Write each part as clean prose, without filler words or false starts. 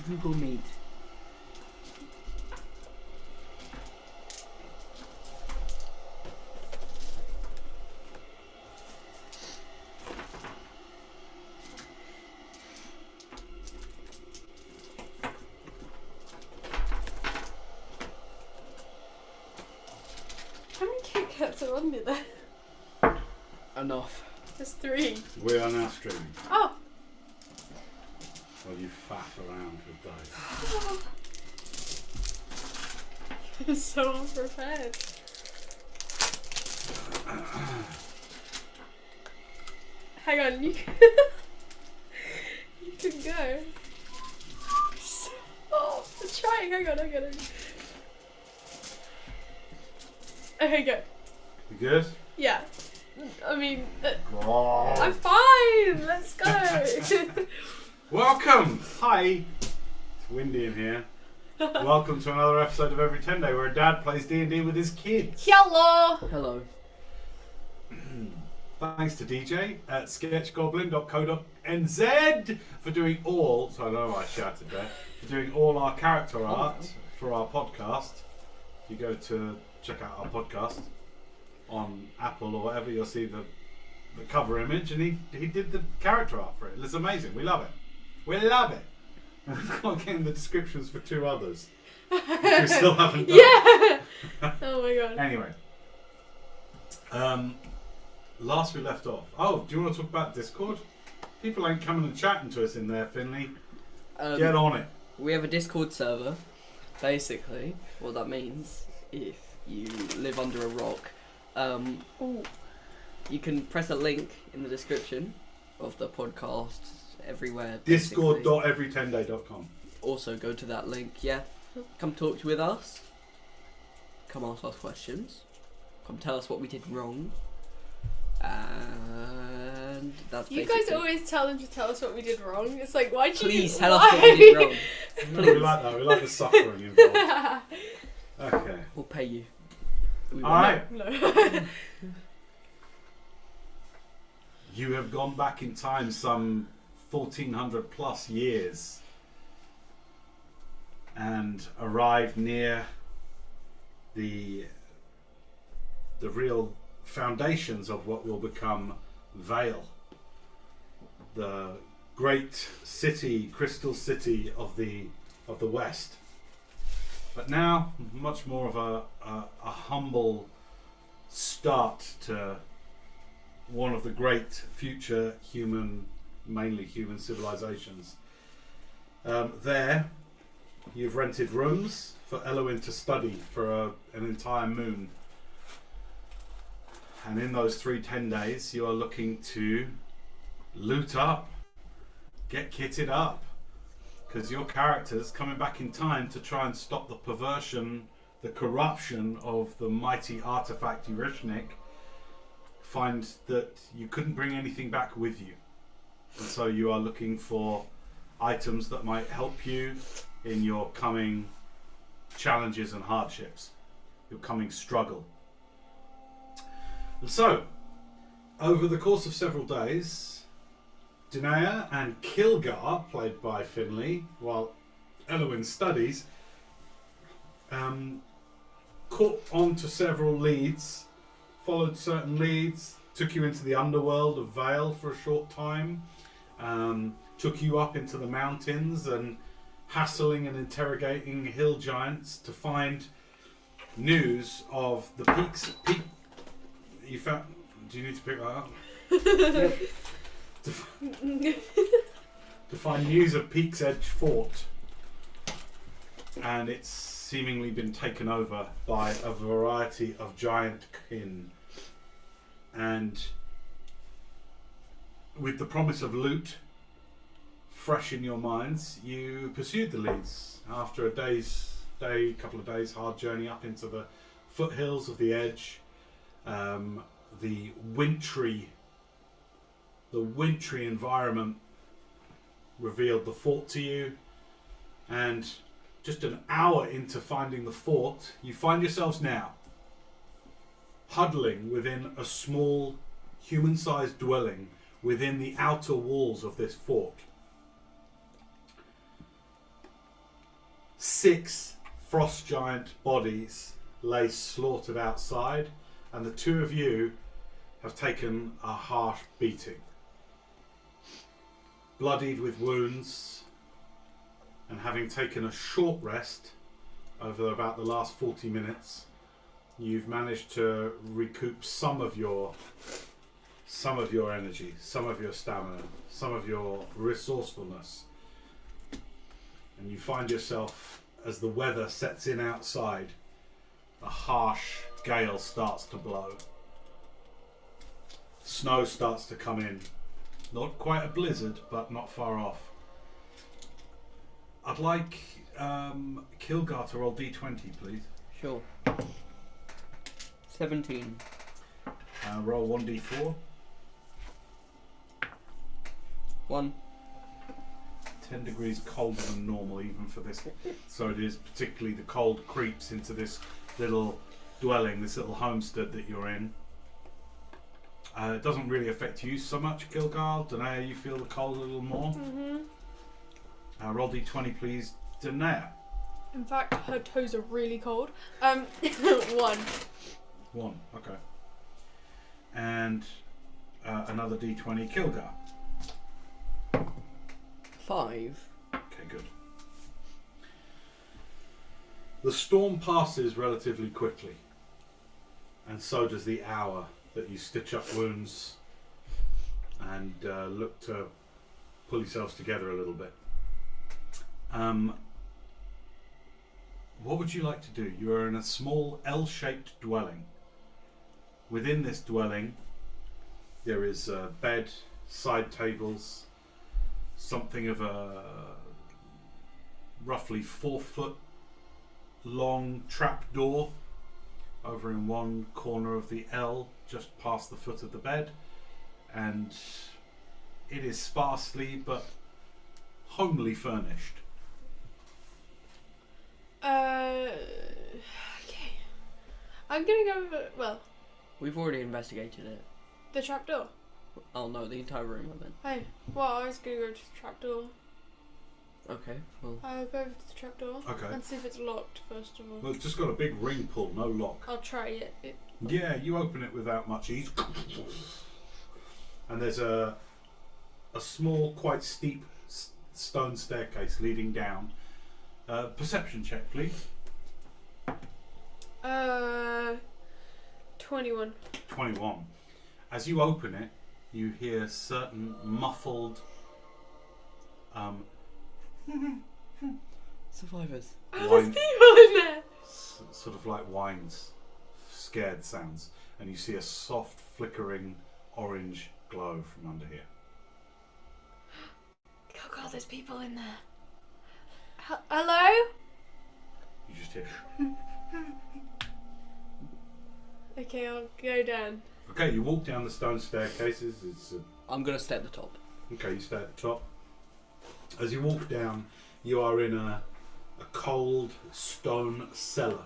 Google Meet. How many Kit Kats are on there? Enough. There's 3. We are now streaming. Oh! While you faff around with dice. I'm so unprepared. Hang on, you can, you can go. Oh, I'm trying. Hang on. Okay, go. You good? Yeah. I mean, I'm fine. Let's go. Welcome! Hi! It's Windy in here. Welcome to another episode of Every Tenday where a dad plays D&D with his kids. Hello. Hello. Thanks to DJ at sketchgoblin.co.nz for doing all, so I know I shouted there, for doing all our character art for our podcast. If you go to check out our podcast on Apple or whatever, you'll see the cover image, and he did the character art for it. It's amazing. We love it. We love it. And we've got to get in the descriptions for 2 others. We still haven't done. Yeah. Oh my god. Anyway. Last we left off. Oh, do you want to talk about Discord? People ain't coming and chatting to us in there, Finley. Get on it. We have a Discord server. Basically, what that means, if you live under a rock, you can press a link in the description of the podcast everywhere. Discord.everytenday.com. Also go to that link, yeah. Come talk with us. Come ask us questions. Come tell us what we did wrong. And that's You basically... guys always tell them to tell us what we did wrong. It's like, why'd you... Please tell us what we did wrong. No, we like that. We like the suffering involved. Okay. We'll pay you. Alright. No. You have gone back in time some 1400 plus years and arrived near the real foundations of what will become Vale, the great city, crystal city of the West. But now, much more of a humble start to one of the great future mainly human civilizations. There, you've rented rooms for Elowin to study for an entire moon. And in those 3 10 days, you are looking to loot up, get kitted up, because your character's coming back in time to try and stop the perversion, the corruption of the mighty artifact Eurishnik. Find that you couldn't bring anything back with you, and so you are looking for items that might help you in your coming challenges and hardships, your coming struggle. And so, over the course of several days, Danae and Kilgar, played by Finley, while Elowin studies, caught on to several leads, followed certain leads, took you into the underworld of Vale for a short time, took you up into the mountains and hassling and interrogating hill giants to find news of the peaks. You found? Do you need to pick that up? to find news of Peak's Edge Fort, and it's seemingly been taken over by a variety of giant kin. And with the promise of loot fresh in your minds, you pursued the leads after a couple of days hard journey up into the foothills of the Edge. The wintry environment revealed the fort to you, and just an hour into finding the fort, you find yourselves now huddling within a small human-sized dwelling within the outer walls of this fort. 6 frost giant bodies lay slaughtered outside, and the two of you have taken a harsh beating. Bloodied with wounds, and having taken a short rest over about the last 40 minutes, you've managed to recoup some of your energy, some of your stamina, some of your resourcefulness. And you find yourself, as the weather sets in outside, a harsh gale starts to blow. Snow starts to come in. Not quite a blizzard, but not far off. I'd like Kilgar to roll D20, please. Sure. 17. Roll 1d4. 1. 10 degrees colder than normal, even for this. So it is particularly the cold creeps into this little dwelling, this little homestead that you're in. It doesn't really affect you so much, Kilgar. Danae, you feel the cold a little more? Mm-hmm. Roll D20, please. Danae. In fact, her toes are really cold. 1. 1, okay. And another D20, Kilgar. 5. Okay, good. The storm passes relatively quickly, and so does the hour that you stitch up wounds and look to pull yourselves together a little bit. What would you like to do? You are in a small L-shaped dwelling. Within this dwelling, there is a bed, side tables, something of a roughly 4-foot long trap door over in one corner of the L, just past the foot of the bed, and it is sparsely but homely furnished. Okay. I'm gonna go over, well, We've already investigated it. the trapdoor. Oh no, the entire room I meant. Hey, well, I was gonna go to the trapdoor. Okay, well. I'll go over to the trapdoor Okay. and see if it's locked first of all. Well, it's just got a big ring pull, no lock. I'll try it. Yeah, you open it without much ease. And there's a small, quite steep stone staircase leading down. Perception check, please. 21. 21. As you open it, you hear certain muffled Survivors. Oh, there's whine, people in there! sort of like whines, scared sounds, and you see a soft flickering orange glow from under here. Oh god, there's people in there. Hello? You just hear. Okay, I'll go down. Okay, you walk down the stone staircases. I'm gonna stay at the top. Okay, you stay at the top. As you walk down, you are in a cold stone cellar.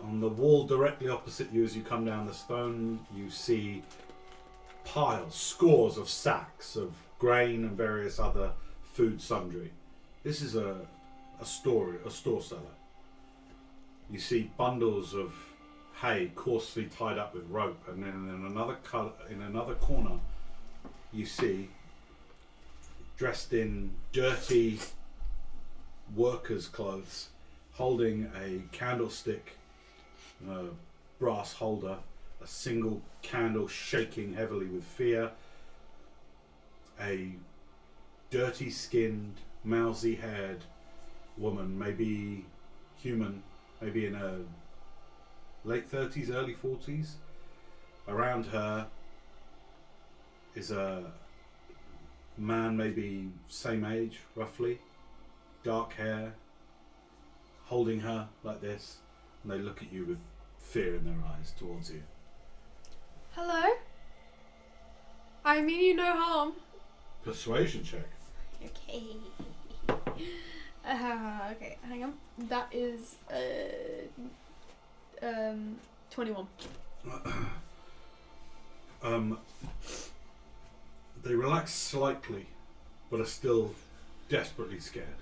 On the wall directly opposite you, as you come down the stone, you see piles, scores of sacks of grain and various other food sundry. This is a store cellar. You see bundles of hay coarsely tied up with rope, and then in another corner, you see, dressed in dirty workers' clothes, holding a candlestick, a brass holder, a single candle shaking heavily with fear, a dirty-skinned, mousy-haired woman, maybe human, maybe in her late 30s, early 40s. Around her is a man, maybe same age, roughly, dark hair, holding her like this, and they look at you with fear in their eyes towards you. Hello? I mean you no harm. Persuasion check. Okay. Okay, hang on. That is 21. They relax slightly, but are still desperately scared.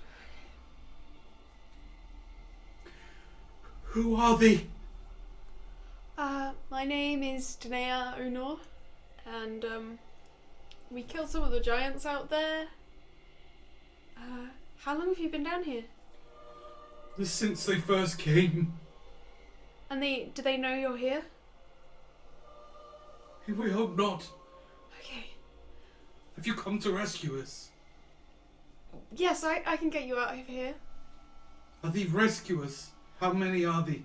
Who are thee? My name is Tenday Unor, and we killed some of the giants out there. How long have you been down here? Since they first came. And do they know you're here? We hope not. Okay. Have you come to rescue us? Yes, I can get you out of here. Are thee rescuers? How many are thee?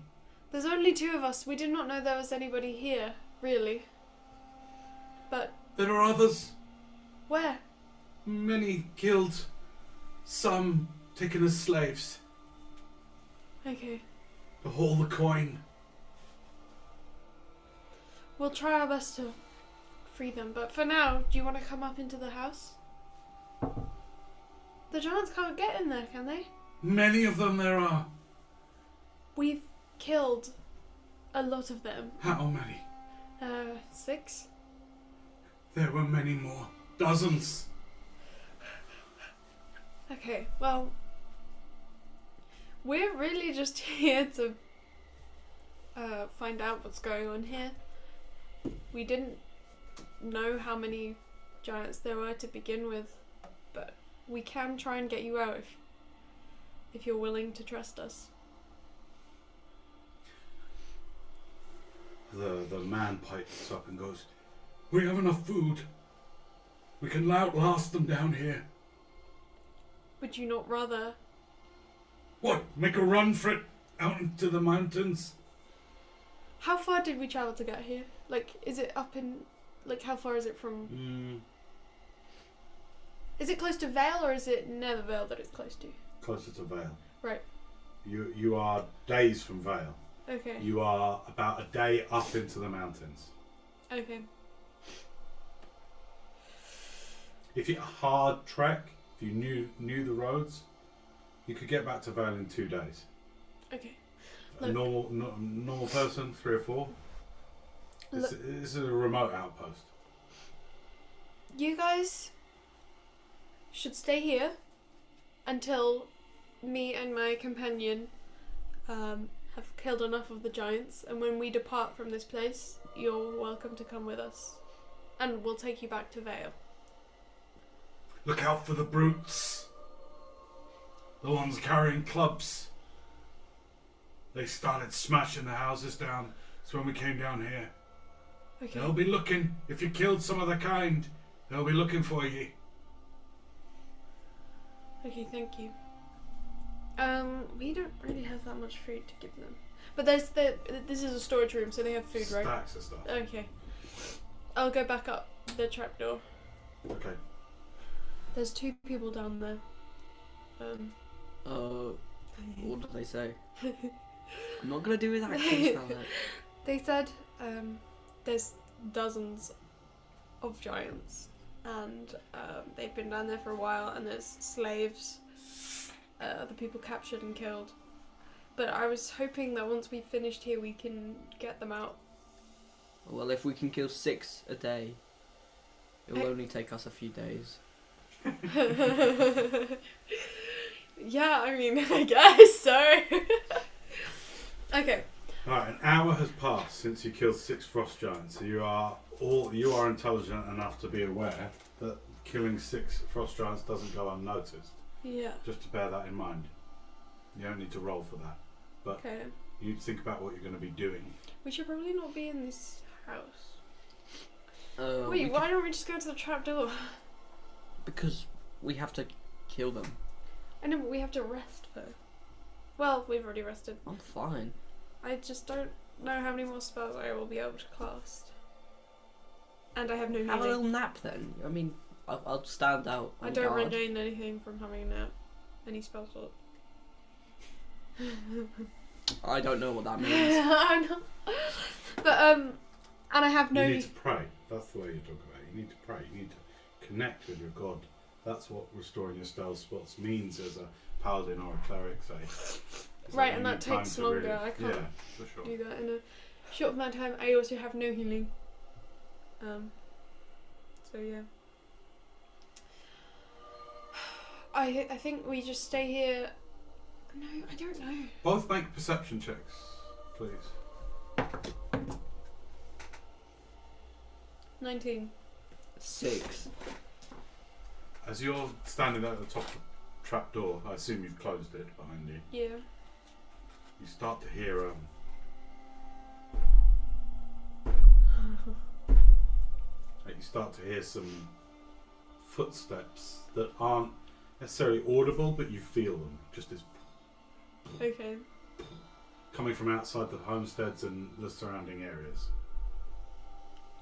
There's only 2 of us. We did not know there was anybody here, really. But There are others. where? Many killed. Some taken as slaves. Okay. To haul the coin. We'll try our best to free them, but for now, do you want to come up into the house? The giants can't get in there, can they? Many of them there are. We've killed a lot of them. How many? 6? There were many more. Dozens. Okay, well, we're really just here to find out what's going on here. We didn't know how many giants there were to begin with, but we can try and get you out if you're willing to trust us. The man pipes up and goes, "We have enough food. We can outlast them down here." Would you not rather... What? Make a run for it out into the mountains? How far did we travel to get here? Like, is it up in... Like, how far is it from... Is it close to Vale, or is it near the Vale that it's close to? Closer to Vale. Right. You are days from Vale. Okay. You are about a day up into the mountains. Okay. If you hard trek, if you knew the roads, you could get back to Vale in 2 days. Okay. A Look. normal person, 3 or 4. This is a remote outpost. You guys should stay here until me and my companion have killed enough of the giants, and when we depart from this place, you're welcome to come with us, and we'll take you back to Vale. Look out for the brutes. The ones carrying clubs. They started smashing the houses down. That's when we came down here. Okay. They'll be looking. If you killed some of the kind, they'll be looking for you. Okay, thank you. We don't really have that much food to give them. But this is a storage room, so they have food, right? Stacks of stuff. Okay. I'll go back up the trapdoor. Okay. There's 2 people down there. What did they say? I'm not gonna do with accents now. They said there's dozens of giants, and they've been down there for a while, and there's slaves, other people captured and killed. But I was hoping that once we finished here, we can get them out. Well, if we can kill 6 a day, it will only take us a few days. Yeah, I mean, I guess so. Okay. Alright, an hour has passed since you killed 6 frost giants. So you are intelligent enough to be aware that killing 6 frost giants doesn't go unnoticed. Yeah. Just to bear that in mind. You don't need to roll for that. But Okay. you need to think about what you're going to be doing. We should probably not be in this house. We Wait, why don't we just go to the trapdoor? Because we have to kill them. I know, but we have to rest first. Well, we've already rested. I'm fine. I just don't know how many more spells I will be able to cast. And I have no Have a healing. little nap then. I mean, I'll stand out. I on don't guard. regain anything from having a nap. Any spell slot. I don't know what that means. I know. But, and I have no... You need to pray. That's the way you talk about it. You need to pray. You need to connect with your God. That's what restoring your spell spots means as a paladin or a cleric, say. It's Right, like and you that need time takes to longer. really- I can't Yeah, for sure. do that in a short amount of time. I also have no healing. So yeah. I think we just stay here. No, I don't know. Both make perception checks. please. 19. 6. As you're standing at the top of the trap door, I assume you've closed it behind you. Yeah. You start to hear some footsteps that aren't necessarily audible, but you feel them just as Okay. coming from outside the homesteads and the surrounding areas.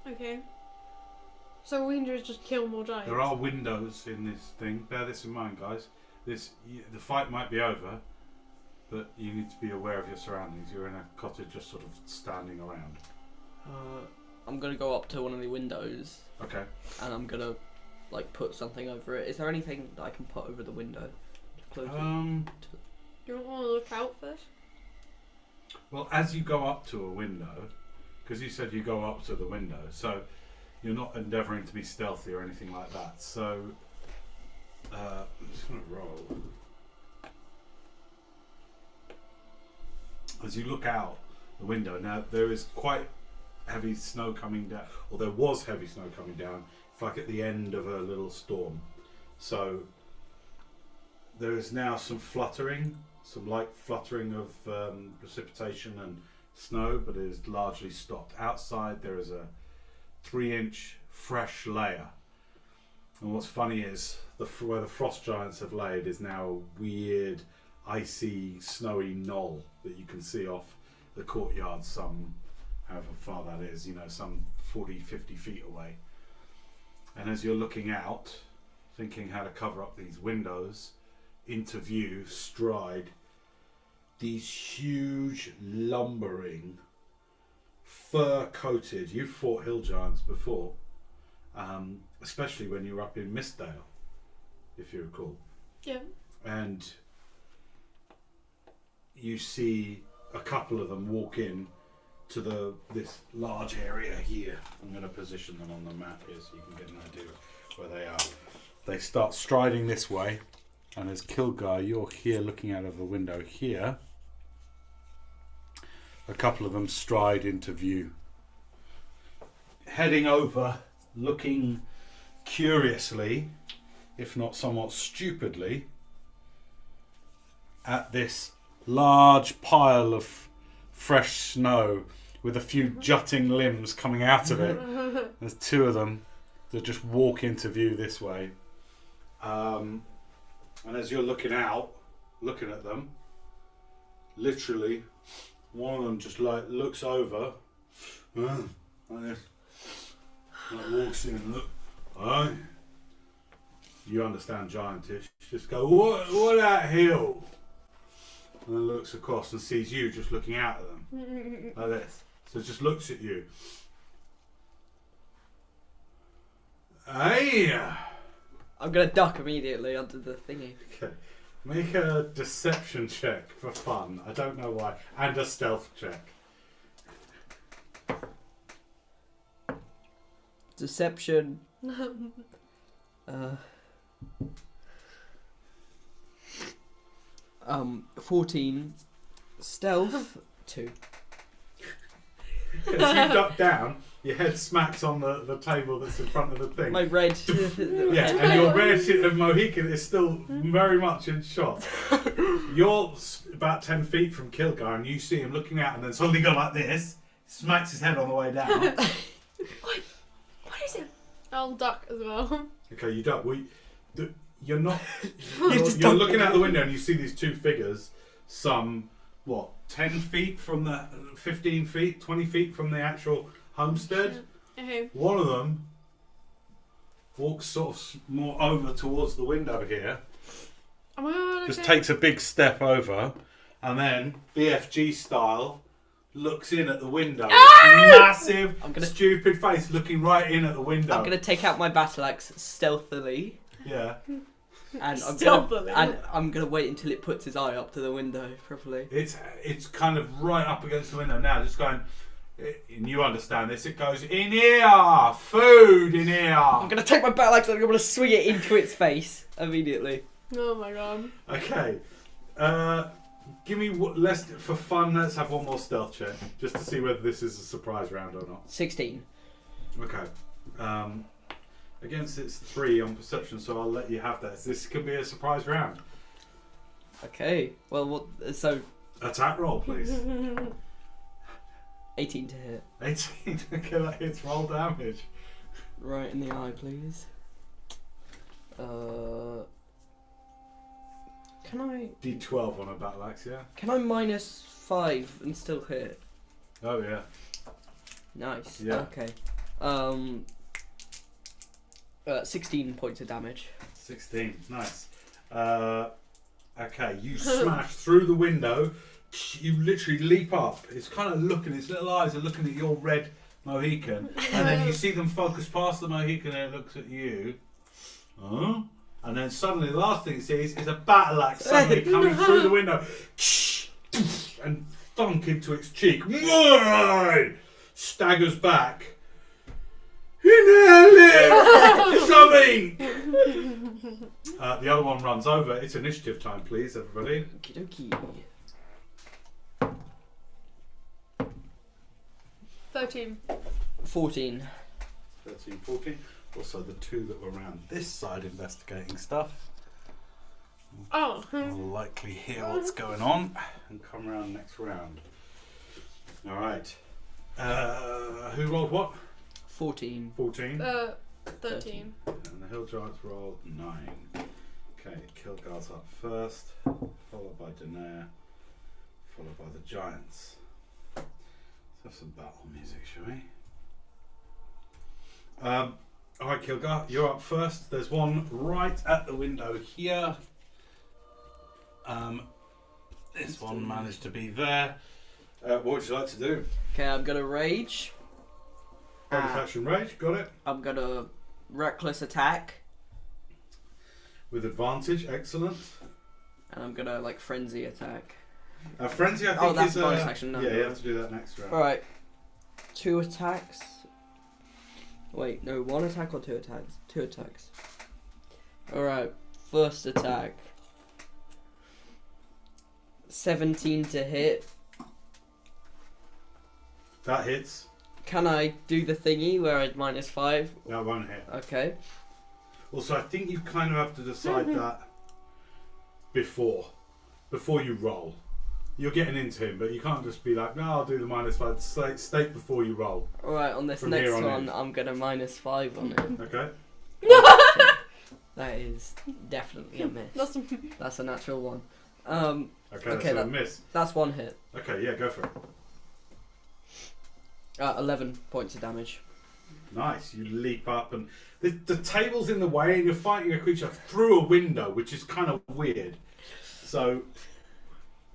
Okay. So we can just kill more giants. There are windows in this thing. Bear this in mind, guys. The fight might be over, but you need to be aware of your surroundings. You're in a cottage just sort of standing around. I'm gonna go up to one of the windows. Okay. And I'm gonna put something over it. Is there anything that I can put over the window? To close You don't want to look out first? Well, as you go up to a window, because you said you go up to the window, so you're not endeavouring to be stealthy or anything like that. So, I'm just going to roll. As you look out the window, now there is quite heavy snow coming down, or there was heavy snow coming down. It's like at the end of a little storm. So there is now some light fluttering of precipitation and snow, but it is largely stopped. Outside there is a 3-inch fresh layer, and what's funny is where the frost giants have laid is now a weird icy snowy knoll that you can see off the courtyard, some however far that is, some 40-50 feet away. And as you're looking out, thinking how to cover up these windows, into view stride these huge, lumbering, fur-coated. You've fought hill giants before, especially when you were up in Mistdale, if you recall. Yeah. And you see a couple of them walk in to this large area here. I'm going to position them on the map here so you can get an idea of where they are. They start striding this way, and as Kilgar, you're here looking out of the window here. A couple of them stride into view, heading over, looking curiously, if not somewhat stupidly, at this large pile of fresh snow with a few jutting limbs coming out of it. There's 2 of them that just walk into view this way. And as you're looking at them, literally, one of them just looks over, like this, walks in and look. Alright, you understand giantish. Just go, what that hill? And then looks across and sees you just looking out at them, like this. So it just looks at you. Hey! I'm gonna duck immediately under the thingy. Okay. Make a deception check for fun. I don't know why. And a stealth check. Deception. 14. Stealth 2. As you duck down, your head smacks on the table that's in front of the thing. My red. Yeah, and your red shit of Mohican is still very much in shot. You're about 10 feet from Kilgar, and you see him looking out, and then suddenly go like this, smacks his head on the way down. What is it? I'll duck as well. Okay, you duck. You're not. You're looking out the window, and you see these 2 figures. Some 10 feet from the 15 feet, 20 feet from the actual homestead. Okay. One of them walks sort of more over towards the window here. Oh my god, Just takes a big step over, and then BFG style looks in at the window. Massive, stupid face looking right in at the window. I'm gonna take out my battle axe stealthily. Yeah. And Stealthily. I'm gonna wait until it puts his eye up to the window properly. It's kind of right up against the window now, just going. And you understand this. It goes in here, food in here. I'm gonna take my battle axe and I'm gonna swing it into its face immediately. Oh my god. Okay. Give me less for fun. Let's have one more stealth check just to see whether this is a surprise round or not. 16. Okay. Against it's 3 on perception, so I'll let you have that. This could be a surprise round. Okay. Well, what? So Attack roll, please. 18 to hit. 18. Okay, that hits. Roll damage. Right in the eye, please. Can I? D12 on a battle axe, yeah. Can I -5 and still hit? Oh yeah. Nice. Yeah. Okay. 16 points of damage. 16. Nice. Okay, you smash through the window. You literally leap up. It's kind of looking. Its little eyes are looking at your red Mohican, and then you see them focus past the Mohican, and it looks at you. Huh? And then suddenly, the last thing it sees is a battle axe suddenly coming through the window, and thunk into its cheek. Staggers back. Something. The other one runs over. It's initiative time, please, everybody. Okie dokie. 13. 14. 13, 14. Also, the 2 that were around this side investigating stuff Oh. will likely hear what's going on and come around next round. All right. Who rolled what? 14. 14. 13. And the hill giants rolled 9. Okay, Kilgar's up first, followed by Daenerys, followed by the giants. Let's have some battle music, shall we? Alright, Kilgar, you're up first. There's one right at the window here. This one managed to be there. What would you like to do? Okay, I'm gonna rage. Bonus action rage, got it. I'm gonna reckless attack. With advantage, excellent. And I'm gonna like frenzy attack. Frenzy, I think that's is a bonus action. No, yeah, no. you have to do that next round. Alright. 2 attacks. Wait, no, 1 attack or 2 attacks? 2 attacks. Alright, first attack. 17 to hit. That hits. Can I do the thingy where I'd -5? That won't hit. Okay. Also, I think you kind of have to decide that before you roll. You're getting into him, but you can't just be like, no, I'll do the -5. State before you roll. Alright, on this From next here on one, in. I'm gonna -5 on it. Okay. That is definitely a miss. That's That's a natural one. Okay, that's a miss. That's 1 hit. Okay, yeah, go for it. 11 points of damage. Nice. You leap up, and the table's in the way, and you're fighting a creature through a window, which is kind of weird. So,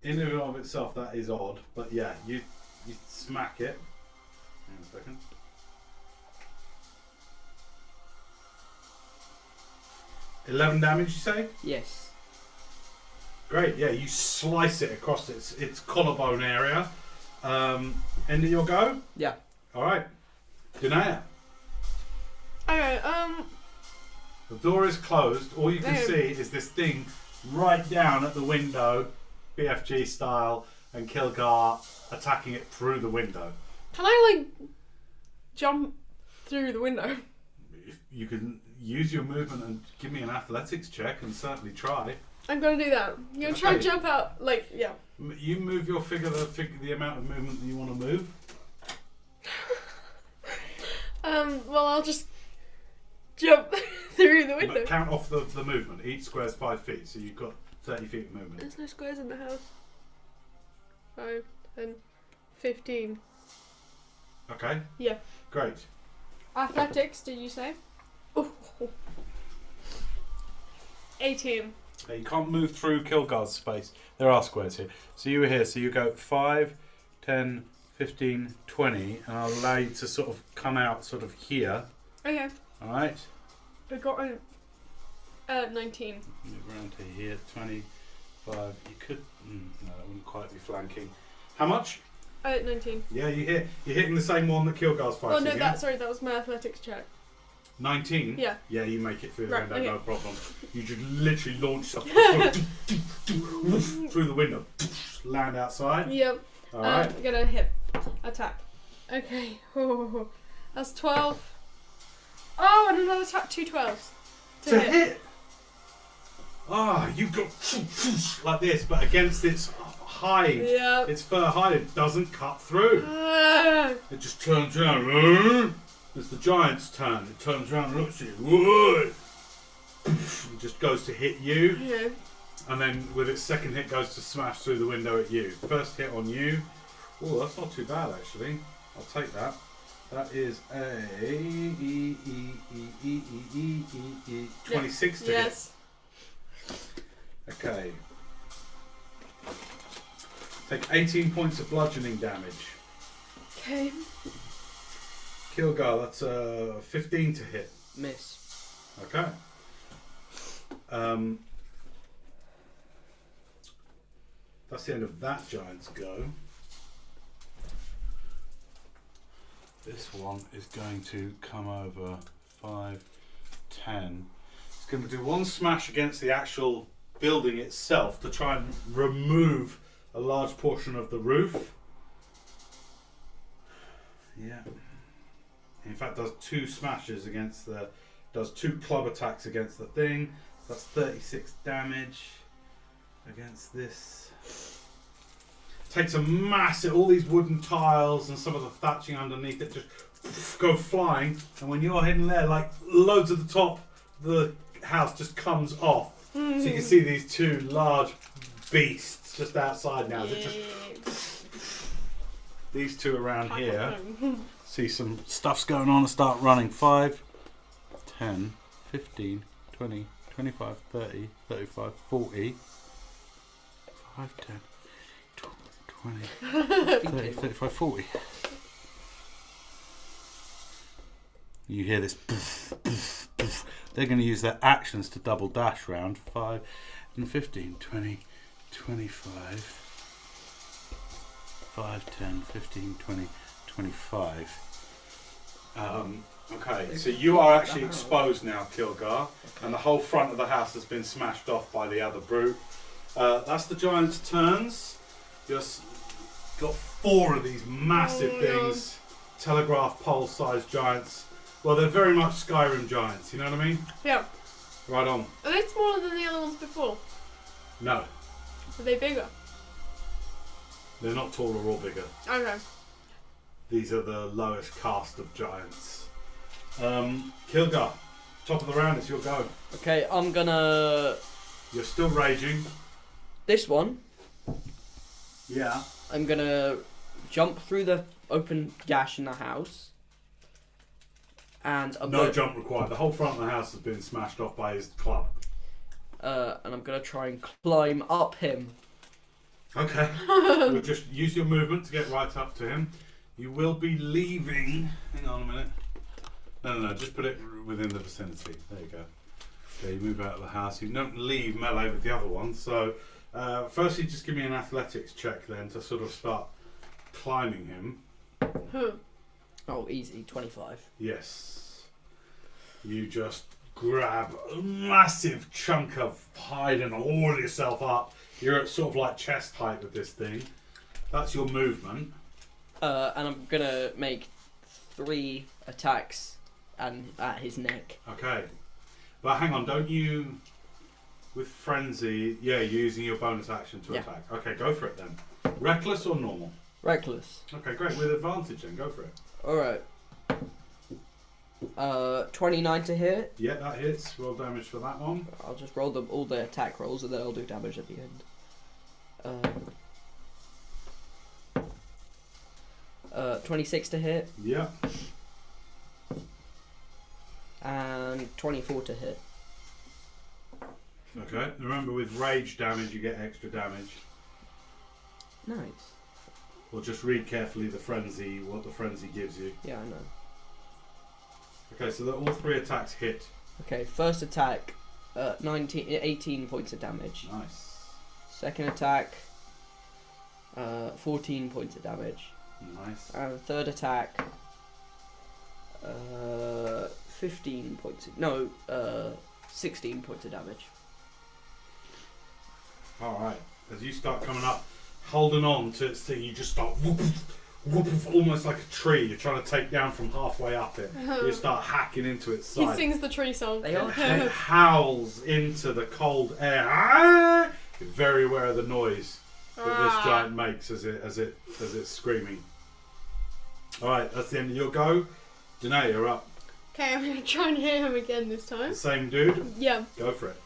in and of itself, that is odd. But yeah, you smack it. Hang on a second. $11 damage, you say? Yes. Great. Yeah, you slice it across its collarbone area. End of your go. Yeah. All right. Daenerys. Okay, The door is closed. All you can Damn. see is this thing right down at the window, BFG style, and Kilgar attacking it through the window. can I, like, jump through the window? You can use your movement and give me an athletics check and certainly try. I'm gonna do that. I'm gonna try and Okay. jump out, like, yeah. You move your figure the amount of movement that you want to move. Well, I'll just jump through the window. But count off the movement. Each square's 5 feet, so you've got 30 feet of movement. There's no squares in the house. 5, 10, 15. Okay. Yeah. Great. Athletics, did you say? Oh. 18. You can't move through Kilgar's space. There are squares here. So you were here. So you go 5, 10, 15, 20, and I'll allow you to sort of come out sort of here. Okay. All right. I got a 19. Move around to here. 25. You could. No, that wouldn't quite be flanking. How much? 19. Yeah, you hit. You're hitting the same one that Kilgar's fighting. Oh no, yeah? that was my athletics check. 19? Yeah. Yeah, you make it through the Right, window, okay. no problem. You just literally launch something through the window, land outside. Yep. Alright. I'm gonna hit. Attack. Okay. That's 12. Oh, and another attack. 2 12s. To hit! Ah, you go like this, but against its hide, Yep. its fur hide, it doesn't cut through. It just turns around. It's the giant's turn. It turns around and looks at you. It just goes to hit you. Yeah. And then with its second hit goes to smash through the window at you. First hit on you. Oh, that's not too bad actually. I'll take that. That is a 26 to hit. Yes. Okay. Take 18 points of bludgeoning damage. Okay. Kilgar, that's 15 to hit. Miss. Okay. That's the end of that giant's go. This one is going to come over 5, 10. It's going to do one smash against the actual building itself to try and remove a large portion of the roof. Yeah. In fact, does 2 smashes against the... does 2 club attacks against the thing. That's 36 damage against this. Takes a massive... all these wooden tiles and some of the thatching underneath it just go flying. And when you're hitting there, like loads of the top of the house just comes off. So you can see these 2 large beasts just outside now. They're just, these 2 around here. See some stuff's going on and start running. 5, 10, 15, 20, 25, 30, 35, 40. 5, 10, 20, 30, 35, 40. You hear this. They're going to use their actions to double dash round. 5 and 15, 20, 25. 5, 10, 15, 20, 25. Okay, so you are actually exposed now, Kilgar, and the whole front of the house has been smashed off by the other brute. That's the giant's turns. Just got 4 of these massive things, telegraph pole sized giants. Well, they're very much Skyrim giants, you know what I mean? Yeah. Right on. Are they smaller than the other ones before? No, Are they bigger? they're not taller or bigger. Okay. These are the lowest caste of giants. Kilgar, top of the round, it's your go. Okay, I'm gonna... You're still raging. This one, Yeah. I'm gonna jump through the open gash in the house. And I'm No gonna, jump required. The whole front of the house has been smashed off by his club. and I'm gonna try and climb up him. Okay. You'll just use your movement to get right up to him. You will be leaving. Hang on a minute. No. Just put it within the vicinity. There you go. Okay, you move out of the house. You don't leave melee with the other one. So, firstly, just give me an athletics check then to sort of start climbing him. Oh, easy, 25. Yes. You just grab a massive chunk of hide and haul yourself up. You're at sort of like chest height with this thing. That's your movement. And I'm gonna make 3 attacks and at his neck. Okay. But hang on, don't you... with frenzy... Yeah, you're using your bonus action to attack. Okay, go for it then. Reckless or normal? Reckless. Okay, great. With advantage then, go for it. Alright. 29 to hit. Yeah, that hits. Roll damage for that one. I'll just roll them all the attack rolls and then I'll do damage at the end. 26 to hit. Yeah. And 24 to hit. Okay. Remember, with rage damage, you get extra damage. Nice. Or just read carefully the frenzy, what the frenzy gives you. Yeah, I know. Okay, so all 3 attacks hit. Okay, first attack, 18 points of damage. Nice. Second attack, 14 points of damage. Nice. And third attack, 15 points. 16 points of damage. Alright. As you start coming up, holding on to its thing. You just start whoop, whoop, almost like a tree. You're trying to take down from halfway up it. You start hacking into its He side. sings the tree song. They are And it howls into the cold air. Ah! You're very aware of the noise that this giant makes as it's screaming. All right, that's the end of your go. Danae, you're up. Okay, I'm gonna try and hit him again this time. The same dude. Yeah. Go for it.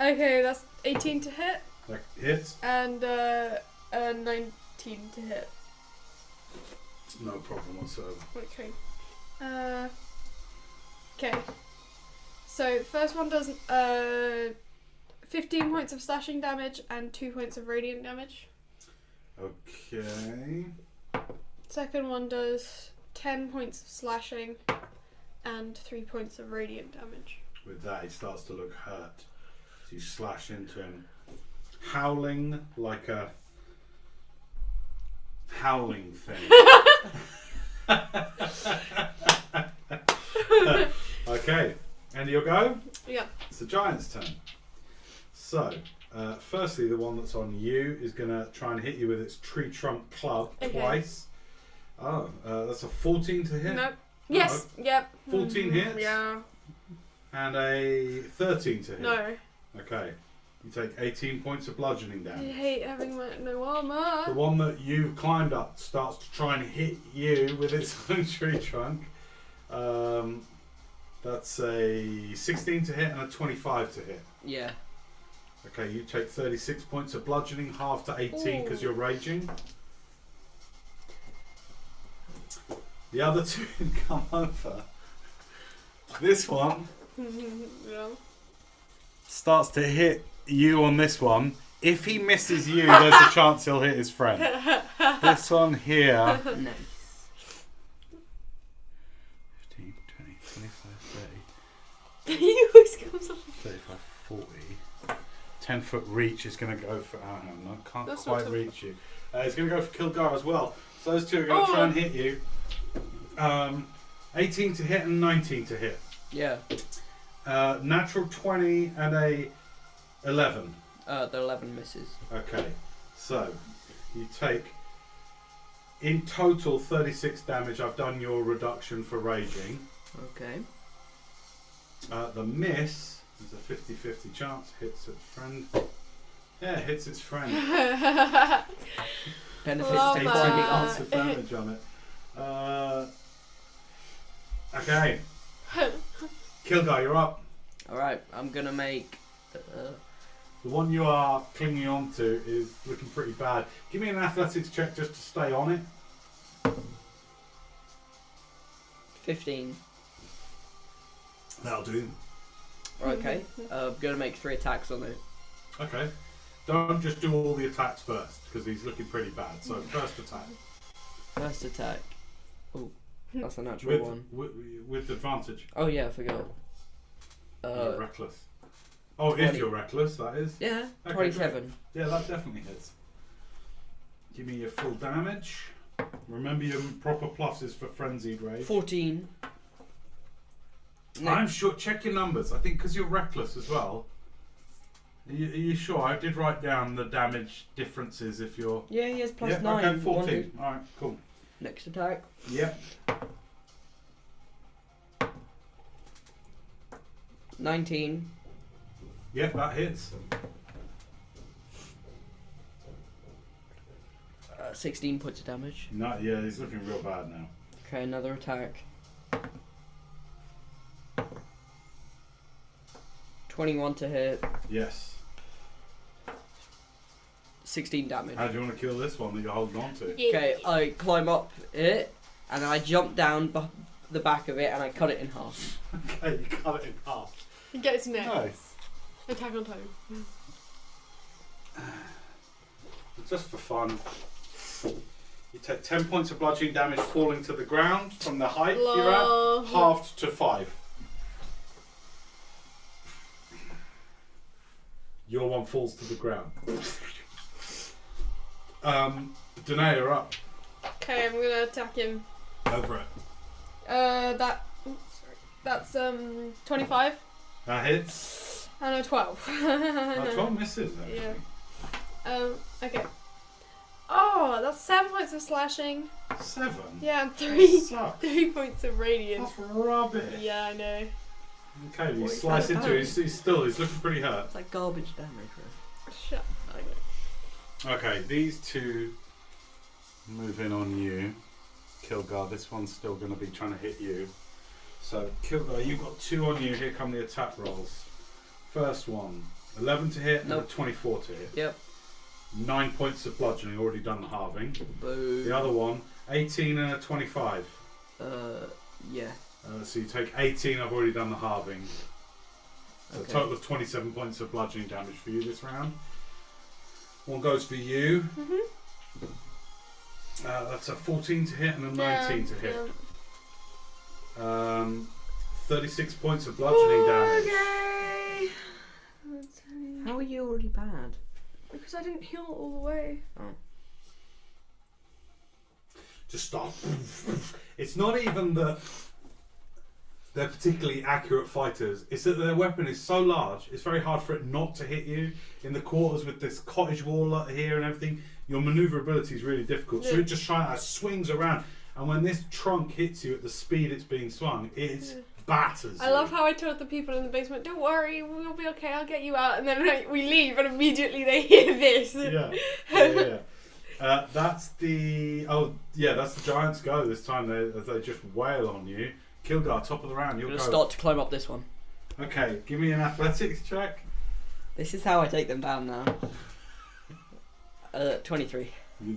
Okay, that's 18 to hit That hits. and 19 to hit. No problem whatsoever. Okay. Okay. So the first one does 15 points of slashing damage and 2 points of radiant damage. Okay. Second one does 10 points of slashing and 3 points of radiant damage. With that, he starts to look hurt. So you slash into him, howling like a howling thing. Okay, end of your go? Yeah. It's the giant's turn. So, firstly, the one that's on you is going to try and hit you with its tree trunk club twice. Oh, that's a 14 to hit. Nope. Yes. Yep. 14 hits? Yeah. And a 13 to hit. No. Okay. You take 18 points of bludgeoning I damage. hate having no armor. The one that you've climbed up starts to try and hit you with its own tree trunk. That's a 16 to hit and a 25 to hit. Yeah. Okay, you take 36 points of bludgeoning, half to 18 because you're raging. The other two come over. This one Yeah. starts to hit you on this one. If he misses you, there's a chance he'll hit his friend. This one here. Nice. 15, 20, 25, 30, He always comes up. 35, 40. 10 foot reach is going to go for. Oh, no, can't That's not quite 10 reach you. It's going to go for Kilgar as well. So those two are going to try and hit you. 18 to hit and 19 to hit. Yeah. Natural 20 and a 11. The 11 misses. Okay, so you take in total 36 damage. I've done your reduction for raging. Okay. The miss is a 50-50 chance. Hits its friend. Yeah, hits its friend. Benefits Love take Takes that. climbing 8 up. points of damage on it. Okay, Kilgar, you're up. Alright, I'm gonna make. The one you are clinging on to is looking pretty bad. Give me an athletics check just to stay on it. 15. That'll do. Okay. I'm gonna make 3 attacks on it. Okay. Don't just do all the attacks first, because he's looking pretty bad. So first attack. First attack. Oh, that's a natural one. With advantage. Oh yeah, I forgot. You're reckless. Oh, 20. if you're reckless, that is. Yeah, Okay, 27. Yeah, that definitely hits. Give me your full damage. Remember your proper pluses for frenzied rage. 14. I'm sure. Check your numbers. I think because you're reckless as well. Are you sure? I did write down the damage differences if you're. Yeah, he has plus Yeah, 9. okay, 14. Alright, cool. Next attack. Yep. 19. Yep, that hits. 16 points of damage. No, yeah, he's looking real bad now. Okay, another attack. 21 to hit. Yes. 16 damage. How do you want to kill this one that you're holding on to? Okay, I climb up it and I jump down the back of it and I cut it in half. Okay, you cut it in half. He gets neck. Nice. Attack on toe. Just for fun. You take 10 points of bludgeoning damage falling to the ground from the height you're at, halved to 5. Your one falls to the ground. Danae, you're up. Okay, I'm gonna attack him. Over it. That's 25 That hits. and a 12. 12 misses, actually. Yeah. Okay. Oh, that's 7 points of slashing. 7? Yeah, and That sucks. 3 points of radiant. That's rubbish. Yeah, I know. Okay, you What is slice that into it. about? He's looking pretty hurt. It's like garbage damage, right? Shut up. Okay, these two move in on you. Kilgar, this one's still going to be trying to hit you. So, Kilgar, you've got 2 on you. Here come the attack rolls. First one, 11 to hit and Nope. a 24 to hit. Yep. 9 points of bludgeoning, already done the halving. Boo. The other one, 18 and a 25. Yeah. So you take 18, I've already done the halving. So Okay. a total of 27 points of bludgeoning damage for you this round. One goes for you. That's a 14 to hit and a 19 to hit. 36 points of bludgeoning damage. Okay. How are you already bad? Because I didn't heal all the way. Just stop. It's not even that they're particularly accurate fighters. It's that their weapon is so large, it's very hard for it not to hit you. In the quarters with this cottage wall here and everything, your manoeuvrability is really difficult. So Yeah. it just swings around. And when this trunk hits you at the speed it's being swung, it batters I you. love how I told the people in the basement, don't worry, we'll be okay, I'll get you out. And then we leave and immediately they hear this. Yeah. That's the Giants' go this time. As they just wail on you. Kilgar, top of the round. I'm You'll gonna go. start to climb up this one. Okay, give me an athletics check. This is how I take them down now. 23. You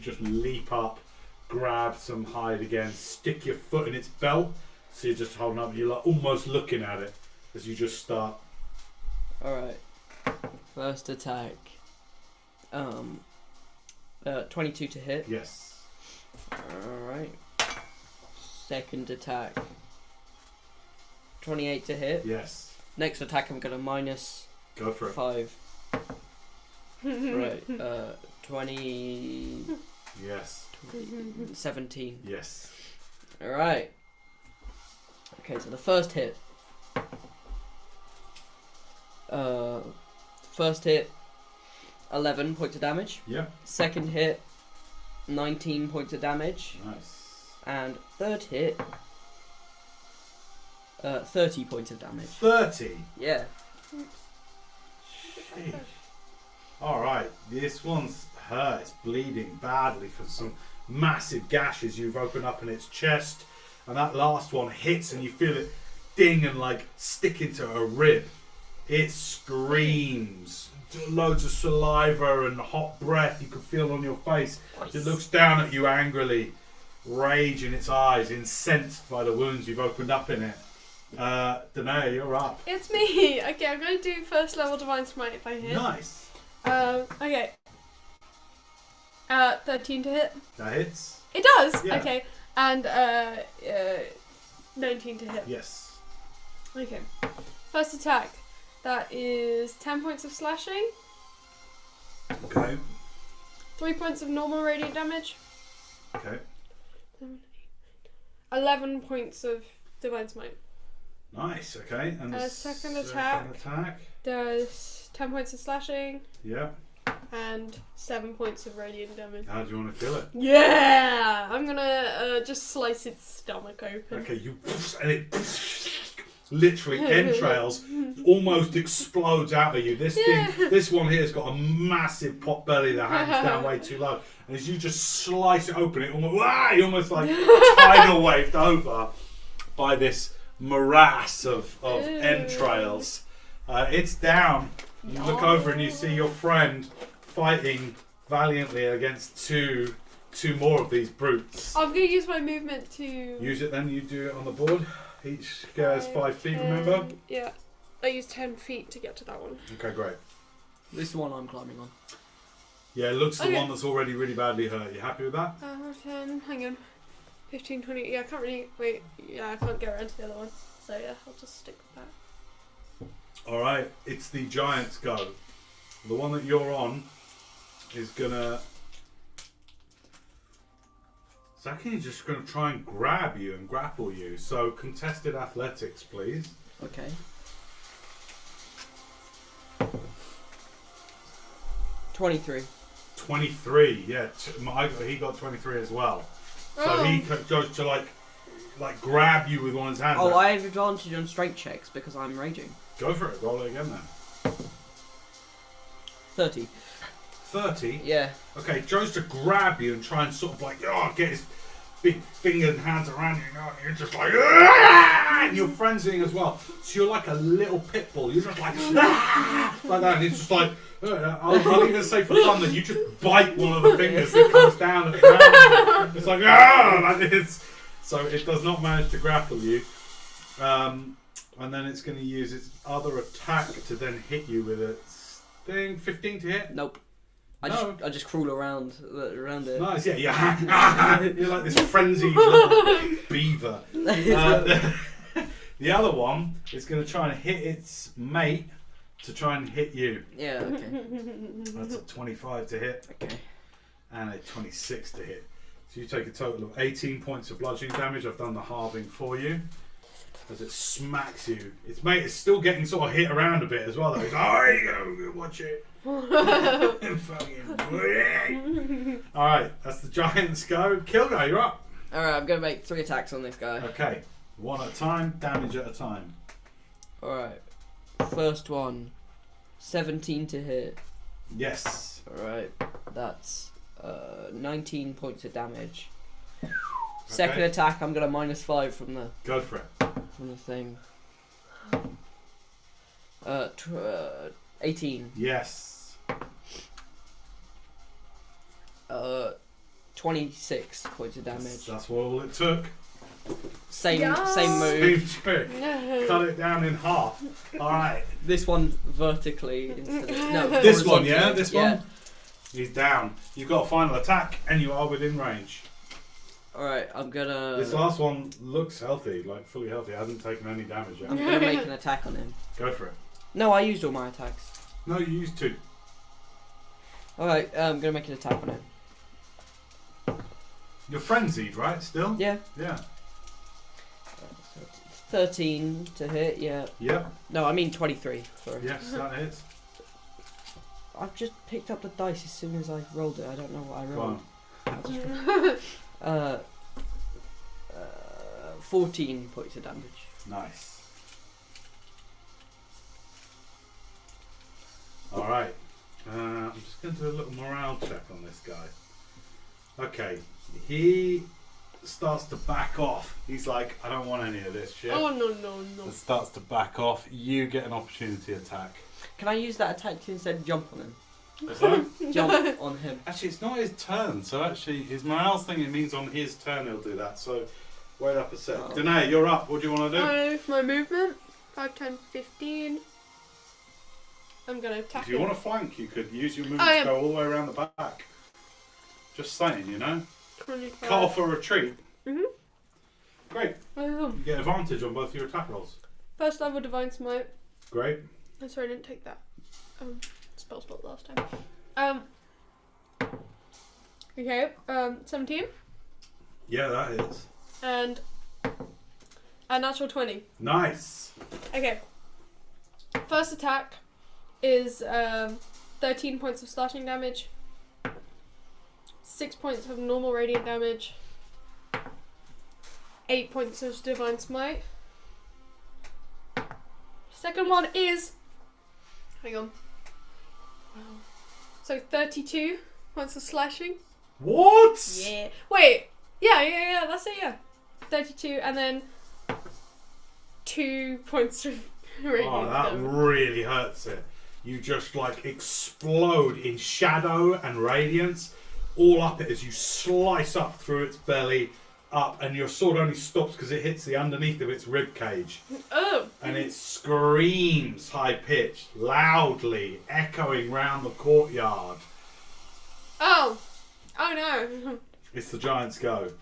just leap up, grab some hide again, stick your foot in its belt. So you're just holding up. You're like almost looking at it as you just start. All right. First attack. 22 to hit. Yes. Alright. Second attack. 28 to hit. Yes. Next attack I'm gonna minus Go for it. 5. Right. 20. Yes. 17. Yes. Alright. Okay, so the first hit. First hit, 11 points of damage. Yep. Second hit, 19 points of damage. Nice. And third hit, 30 points of damage. 30. Yeah. Sheesh. Alright, this one's hurt. It's bleeding badly from some massive gashes you've opened up in its chest. And that last one hits and you feel it ding and like stick into a rib. It screams. Loads of saliva and hot breath you can feel on your face. It looks down at you angrily. Rage in its eyes, incensed by the wounds you've opened up in it. Tenday, you're up. It's me. Okay, I'm going to do first level Divine Smite if I hit. Nice. Okay. 13 to hit. That hits. It does? Yeah. Okay. And 19 to hit. Yes. Okay. First attack. That is 10 points of slashing. Okay. 3 points of normal radiant damage. Okay. 11 points of Divine Smite. Nice. Okay. And the Second attack. Does 10 points of slashing Yeah. and 7 points of radiant damage. How do you want to kill it? Yeah! I'm gonna just slice its stomach open. Okay, and it literally entrails almost explodes out of you. This one here's got a massive pot belly that hangs down way too low, and as you just slice it open, you almost like tidal waved over by this morass of entrails. It's down. You look over and you see your friend fighting valiantly against two more of these brutes. I'm gonna use my movement to Use it then, you do it on the board. Each goes 5 feet, remember? Yeah. I used 10 feet to get to that one. Okay, great. This is the one I'm climbing on. Yeah, it looks the Okay. one that's already really badly hurt. You happy with that? 10, hang on. 15, 20, yeah, I can't really, wait, yeah, I can't get around to the other one. So yeah, I'll just stick with that. Alright, it's the giant's go. The one that you're on is gonna... It's actually just gonna try and grab you and grapple you. So contested athletics, please. Okay. 23. 23. Yeah, he got 23 as well. So he goes to like grab you with one of his hands. Oh, I have advantage on strength checks because I'm raging. Go for it. Roll it again then. 30. 30? Yeah. Okay, Joe's to grab you and try and sort of like, get his big fingered hands around you, and you're just like, and you're frenzying as well. So you're like a little pit bull. You're just like, like that, and it's just like, I'll even say for fun that you just bite one of the fingers that comes down at the ground. It's like, like this. So it does not manage to grapple you. And then it's going to use its other attack to then hit you with its thing. 15 to hit? Nope. I just crawl around it. Nice, yeah. You're like this frenzied little beaver. The other one is going to try and hit its mate to try and hit you. Yeah, okay. That's a 25 to hit. Okay. And a 26 to hit. So you take a total of 18 points of bludgeoning damage. I've done the halving for you. As it smacks you. Its mate is still getting sort of hit around a bit as well though. He's like, there you go, watch it. Alright, that's the giants go. Kilda, you're up. Alright, I'm going to make 3 attacks on this guy. Okay, one at a time, damage at a time. Alright, first one, 17 to hit. Yes. Alright, that's 19 points of damage. Second attack, I'm going to -5 from the... Go for it. From the thing. 18. Yes. 26 points of damage. That's all it took. Same move. Same trick. Cut it down in half. Alright. This one vertically instead of... No, This one, horizontally. yeah? This Yeah. one? He's down. You've got a final attack and you are within range. Alright, I'm gonna... This last one looks healthy, like fully healthy. Hasn't taken any damage yet. I'm gonna make an attack on him. Go for it. No, I used all my attacks. No, you used 2. Alright, I'm gonna make an attack on him. You're frenzied, right? Still? Yeah. Yeah. 13 to hit, yeah. Yep. No, I mean 23, sorry. Yes, that hits. I've just picked up the dice as soon as I rolled it. I don't know what I Go rolled. on. 14 points of damage. Nice. Alright. I'm just going to do a little morale check on this guy. Okay. He starts to back off. He's like, I don't want any of this shit. Oh, no. And starts to back off. You get an opportunity attack. Can I use that attack to instead jump on him? Is that? Jump on him. Actually, it's not his turn. So actually, his morale's thing, it means on his turn he'll do that. So wait up a sec. Oh. Tenday, you're up. What do you want to do? My movement, 5, 10, 15. I'm going to attack If you him. want to flank, you could use your movement to go all the way around the back. Just saying, you know? 25. Cut off a retreat. Mhm. Great. You get advantage on both your attack rolls. First level Divine Smite. Great. I'm sorry, I didn't take that spell slot last time. Okay, 17. Yeah, that is. And a natural 20. Nice. Okay. First attack is 13 points of slashing damage, 6 points of normal radiant damage, 8 points of divine smite. Second one is... Hang on. Wow. So 32 points of slashing. What? Yeah. Wait. Yeah, that's it, yeah. 32 and then 2 points of radiant Oh, that damage. really hurts it. You just like explode in shadow and radiance all up it as you slice up through its belly up, and your sword only stops because it hits the underneath of its rib cage. Oh. And it screams high pitched, loudly, echoing round the courtyard. Oh no. It's the giant's go.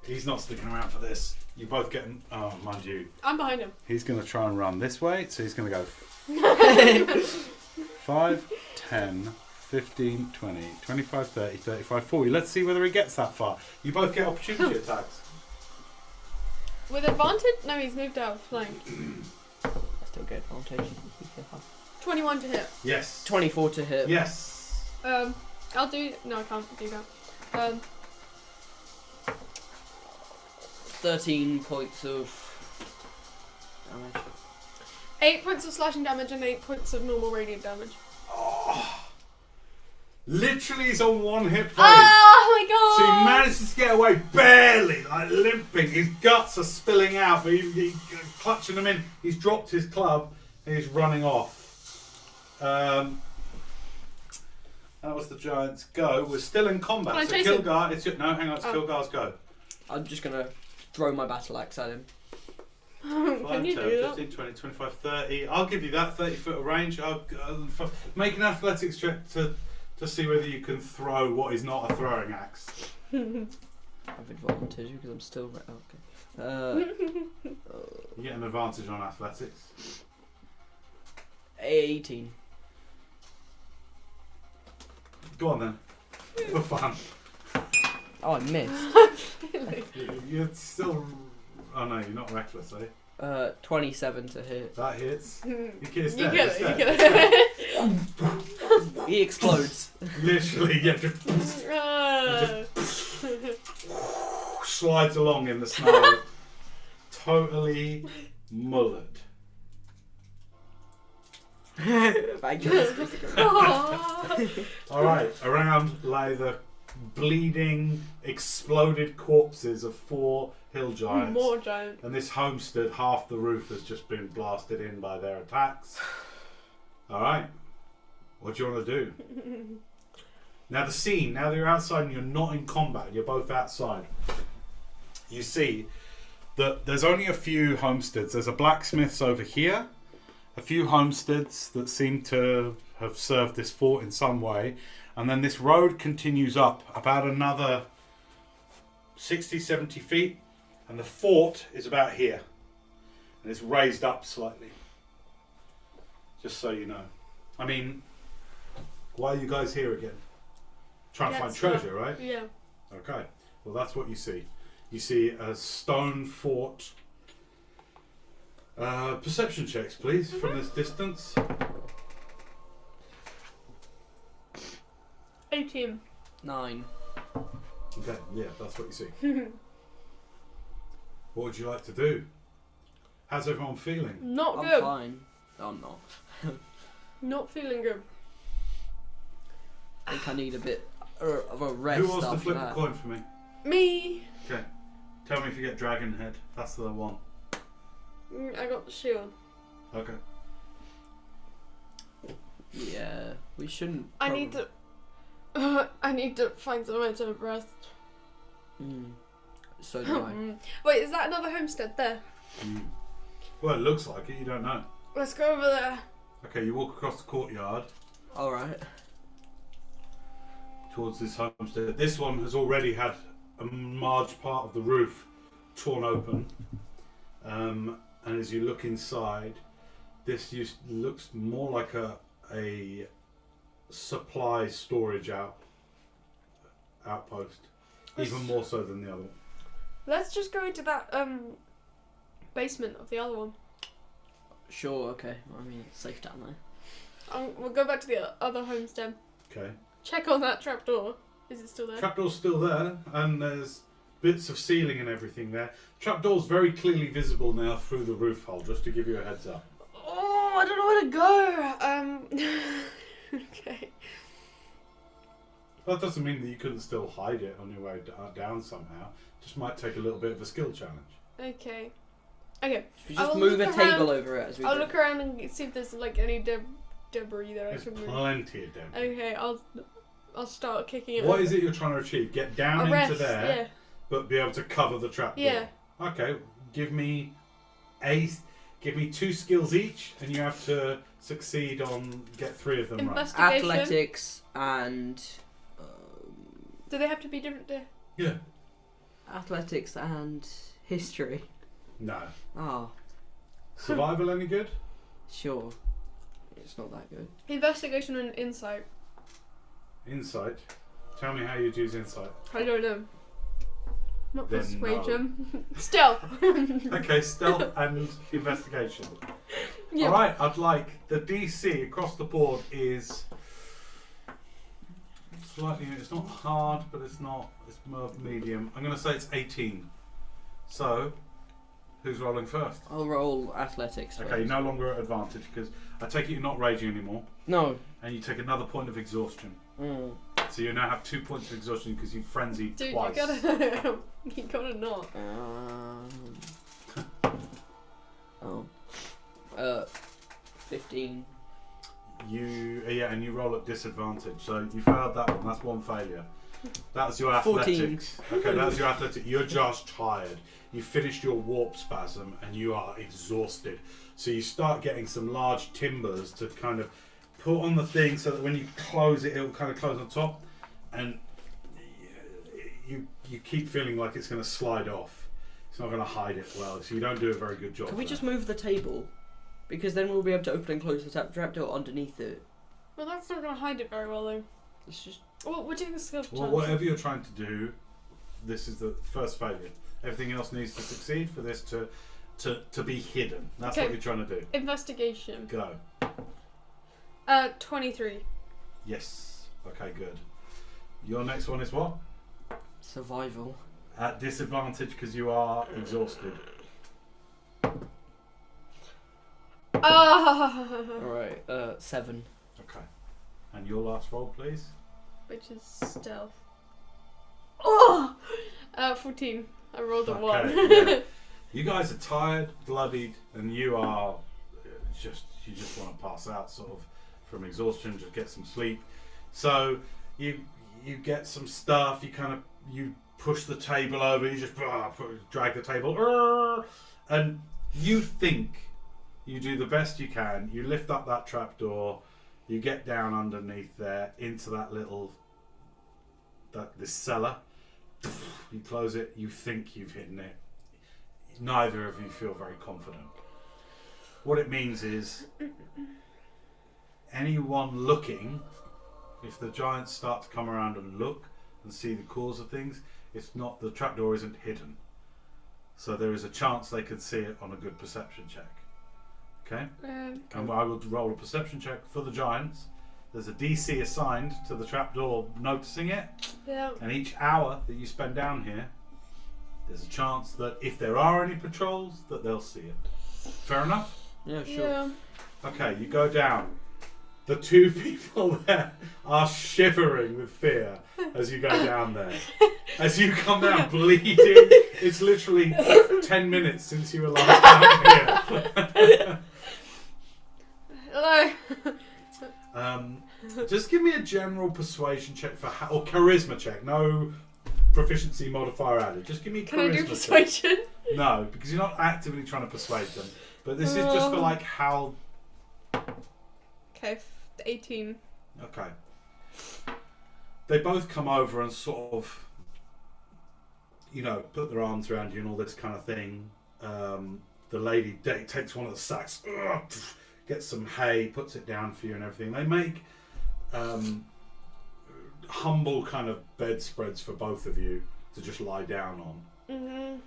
He's not sticking around for this. You both get... Oh, mind you. I'm behind him. He's going to try and run this way, so he's going to go 5, 10, 15, 20, 25, 30, 35, 40. Let's see whether he gets that far. You both get opportunity attacks. With advantage? No, he's moved out of flank. I still get advantage. 21 to hit. Yes. 24 to hit. Yes. I'll do. No, I can't do that. 13 points of damage. 8 points of slashing damage and 8 points of normal radiant damage. Oh, literally, he's on 1 hit point. Oh my god! So he manages to get away barely, like limping. His guts are spilling out, but he's clutching them in. He's dropped his club and he's running off. That was the giant's go. We're still in combat. Can I So chase him? Kilgar, it's no, hang on, it's Kilgar's go. I'm just gonna throw my battle axe at him. Can 5, you 10, do that? 15, 20, 25, 30. I'll give you that 30 foot of range. I'll make an athletics check to see whether you can throw what is not a throwing axe. I've advantage because I'm still okay. You get an advantage on athletics. 18. Go on then. For fun. Oh, I missed. You're still. Oh no, you're not reckless, eh? 27 to hit. That hits. You He's get dead. it. He's You dead. get it. He explodes. Literally, yeah, just slides along in the snow. Totally mullered. Thank you. Alright, around lay the bleeding, exploded corpses of 4 hill giants. More giant. And this homestead, half the roof has just been blasted in by their attacks. Alright, what do you want to do? Now the scene, now that you're outside and you're not in combat, you're both outside, you see that there's only a few homesteads. There's a blacksmith's over here, a few homesteads that seem to have served this fort in some way, and then this road continues up about another 60, 70 feet, and the fort is about here, and it's raised up slightly, just so you know. I mean, why are you guys here again? Trying to find treasure, right? Yeah. Okay, well that's what you see. You see a stone fort. Perception checks, please, from this distance. 18. 9. Okay, yeah, that's what you see. What would you like to do? How's everyone feeling? Not I'm good. fine. I'm not. Not feeling good. I think I need a bit of a rest. Who wants to after flip that. a coin for me? Me. Okay. Tell me if you get dragon head. That's the one. I got the shield. Okay. Yeah, we shouldn't. I need to. I need to find somewhere to rest. So do I. Wait, is that another homestead there? Well, it looks like it. You don't know. Let's go over there. Okay, you walk across the courtyard Alright. towards this homestead. This one has already had a large part of the roof torn open. And as you look inside, this looks more like a supply storage outpost, even more so than the other one. Let's just go into that basement of the other one. Sure, okay. I mean, it's safe down there. We'll go back to the other homestead. Okay. Check on that trapdoor. Is it still there? Trapdoor's still there, and there's bits of ceiling and everything there. Trapdoor's very clearly visible now through the roof hole, just to give you a heads up. Oh, I don't know where to go. Okay. That doesn't mean that you couldn't still hide it on your way down somehow. Just might take a little bit of a skill challenge. Okay. Okay. Should we just I'll move a look table around- over it as we I'll go? look around and see if there's like any debris that I There's can move. plenty of debris. Okay, I'll start kicking it. What over. is it you're trying to achieve? Get down A into rest, there, yeah. but be able to cover the trapdoor. Yeah. Okay, give me 2 skills each, and you have to succeed on get 3 of them right. Investigation. Athletics and. Do they have to be different? Yeah. Athletics and history. No. Oh, Survival any good? sure. It's not that good. Investigation and insight. Insight. Tell me how you'd use insight. I don't know. Not Then persuasion. Stealth. Okay, stealth and investigation. Yeah. Alright, I'd like the DC across the board is slightly. It's not hard, but it's not. It's more medium. I'm going to say it's 18. So, who's rolling first? I'll roll athletics. Okay, first. you're no longer at advantage because I take it you're not raging anymore, No. and you take another point of exhaustion. Mm. So you now have 2 points of exhaustion because you frenzied Dude, twice. you gotta not. Oh. 15. And you roll at disadvantage. So you failed that one. That's one failure. That's your athletics. 14. Okay, that's your athletics. You're just tired. You finished your warp spasm and you are exhausted. So you start getting some large timbers to kind of put on the thing so that when you close it, it will kind of close on top. And you keep feeling like it's going to slide off. It's not going to hide it well. So you don't do a very good job. Can we there. just move the table? Because then we'll be able to open and close the trapdoor underneath it. Well, that's not gonna hide it very well, though. It's just... Well, we're doing the skill challenge. Well, whatever you're trying to do, this is the first failure. Everything else needs to succeed for this to be hidden. That's Okay. what you're trying to do. Investigation. Go. 23. Yes. Okay, good. Your next one is what? Survival. At disadvantage because you are exhausted. Alright, 7. Okay. And your last roll, please. Which is stealth. Oh! 14. I rolled a 1. Yeah. You guys are tired, bloodied, and you are you just want to pass out sort of from exhaustion, just get some sleep. So you get some stuff, you push the table over, you just drag the table, and you think you do the best you can. You lift up that trapdoor, you get down underneath there into that this cellar. You close it, you think you've hidden it. Neither of you feel very confident. What it means is anyone looking, if the giants start to come around and look and see the cause of things, the trapdoor isn't hidden. So there is a chance they could see it on a good perception check. Okay? And I will roll a perception check for the giants. There's a DC assigned to the trapdoor noticing it. Yeah. And each hour that you spend down here, there's a chance that if there are any patrols, that they'll see it. Fair enough? Yeah, sure. Yeah. Okay, you go down. The two people there are shivering with fear as you go down there. As you come down bleeding, it's literally 10 minutes since you were last down here. Hello. Just give me a general persuasion check or charisma check. No proficiency modifier added. Just give me a charisma Can I do check. persuasion? No, because you're not actively trying to persuade them. But this is just for like how... Okay, 18. Okay. They both come over and sort of, put their arms around you and all this kind of thing. The lady takes one of the sacks, gets some hay, puts it down for you and everything. They make humble kind of bedspreads for both of you to just lie down on. Mm-hmm.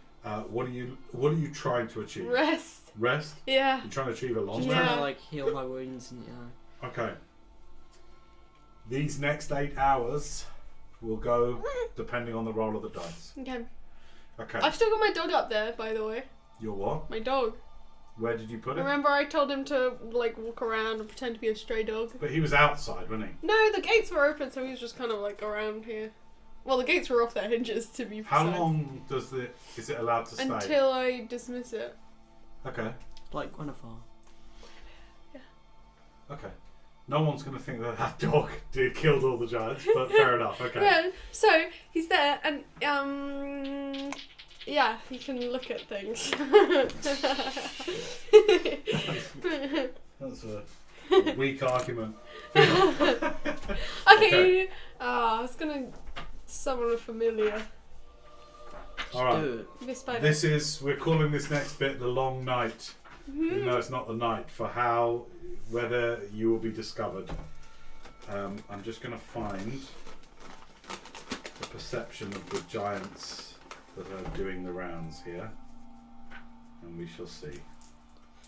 What are you trying to achieve? Rest. Rest? Yeah. You're trying to achieve a long Just rest? trying to heal my wounds and Okay. These next 8 hours will go depending on the roll of the dice. Okay. Okay. I've still got my dog up there, by the way. Your what? My dog. Where did you put it? Remember I told him to walk around and pretend to be a stray dog? But he was outside, wasn't he? No, the gates were open, so he was just kind of around here. Well, the gates were off their hinges, to be precise. How long is it allowed to stay? Until I dismiss it. Okay. like Guinevere. Okay. No one's going to think that dog killed all the giants, but fair enough. Okay. Yeah, so he's there, and yeah, he can look at things. That's a weak argument. Okay. I was gonna summon a familiar. All right. Do it. This spider. We're calling this next bit the long night. Even though it's not the night, for whether you will be discovered. I'm just going to find the perception of the giants that are doing the rounds here, and we shall see.